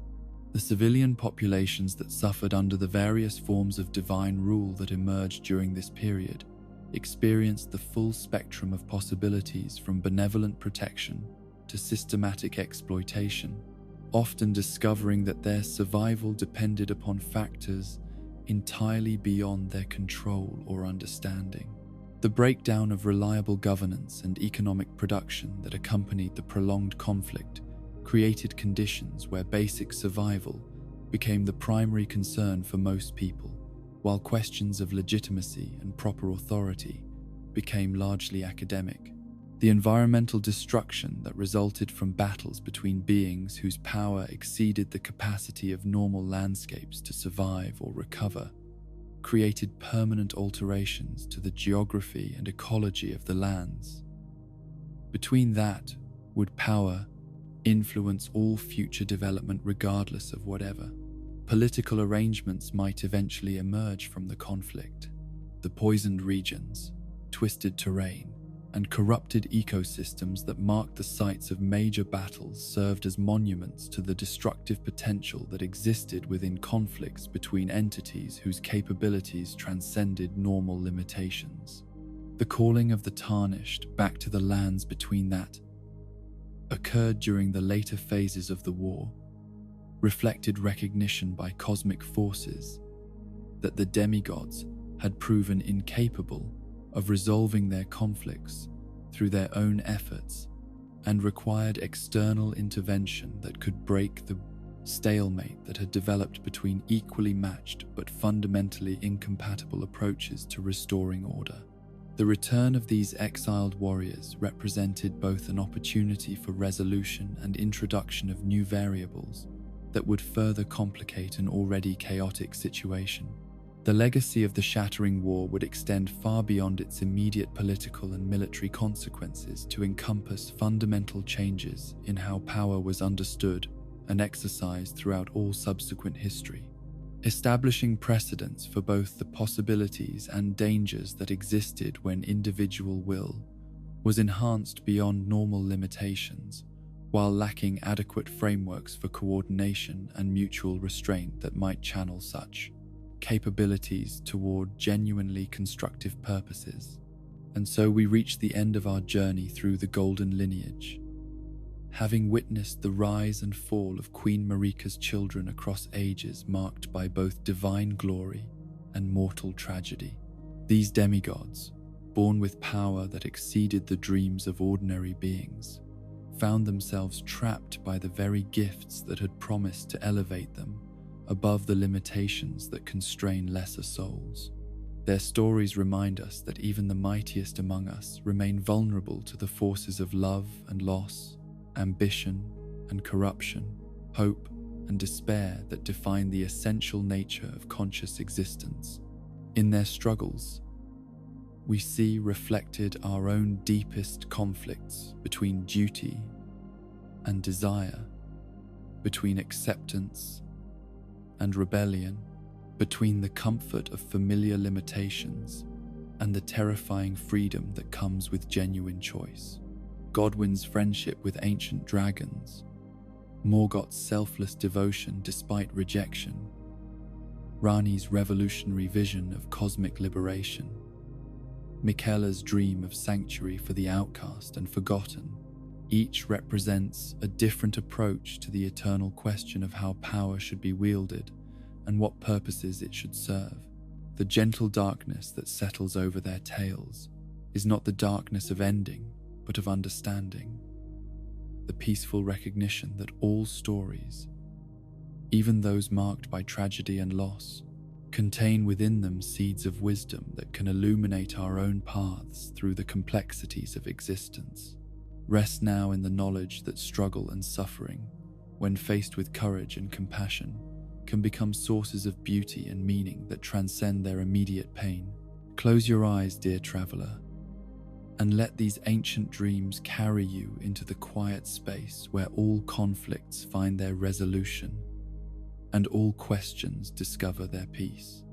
S1: The civilian populations that suffered under the various forms of divine rule that emerged during this period experienced the full spectrum of possibilities from benevolent protection to systematic exploitation, often discovering that their survival depended upon factors entirely beyond their control or understanding. The breakdown of reliable governance and economic production that accompanied the prolonged conflict created conditions where basic survival became the primary concern for most people, while questions of legitimacy and proper authority became largely academic. The environmental destruction that resulted from battles between beings whose power exceeded the capacity of normal landscapes to survive or recover created permanent alterations to the geography and ecology of the lands. Between that, would power influence all future development regardless of whatever political arrangements might eventually emerge from the conflict. The poisoned regions, twisted terrain, and corrupted ecosystems that marked the sites of major battles served as monuments to the destructive potential that existed within conflicts between entities whose capabilities transcended normal limitations. The calling of the tarnished back to the lands between that occurred during the later phases of the war, reflected recognition by cosmic forces that the demigods had proven incapable of resolving their conflicts through their own efforts and required external intervention that could break the stalemate that had developed between equally matched but fundamentally incompatible approaches to restoring order. The return of these exiled warriors represented both an opportunity for resolution and introduction of new variables that would further complicate an already chaotic situation. The legacy of the Shattering War would extend far beyond its immediate political and military consequences to encompass fundamental changes in how power was understood and exercised throughout all subsequent history, establishing precedents for both the possibilities and dangers that existed when individual will was enhanced beyond normal limitations, while lacking adequate frameworks for coordination and mutual restraint that might channel such capabilities toward genuinely constructive purposes. And so we reach the end of our journey through the Golden Lineage, having witnessed the rise and fall of Queen Marika's children across ages marked by both divine glory and mortal tragedy. These demigods, born with power that exceeded the dreams of ordinary beings, found themselves trapped by the very gifts that had promised to elevate them above the limitations that constrain lesser souls. Their stories remind us that even the mightiest among us remain vulnerable to the forces of love and loss, ambition and corruption, hope and despair that define the essential nature of conscious existence. In their struggles, we see reflected our own deepest conflicts between duty and desire, between acceptance and rebellion, between the comfort of familiar limitations and the terrifying freedom that comes with genuine choice. Godwin's friendship with ancient dragons, Morgot's selfless devotion despite rejection, Rani's revolutionary vision of cosmic liberation, Miquella's dream of sanctuary for the outcast and forgotten. Each represents a different approach to the eternal question of how power should be wielded and what purposes it should serve. The gentle darkness that settles over their tales is not the darkness of ending, but of understanding. The peaceful recognition that all stories, even those marked by tragedy and loss, contain within them seeds of wisdom that can illuminate our own paths through the complexities of existence. Rest now in the knowledge that struggle and suffering, when faced with courage and compassion, can become sources of beauty and meaning that transcend their immediate pain. Close your eyes, dear traveler, and let these ancient dreams carry you into the quiet space where all conflicts find their resolution and all questions discover their peace.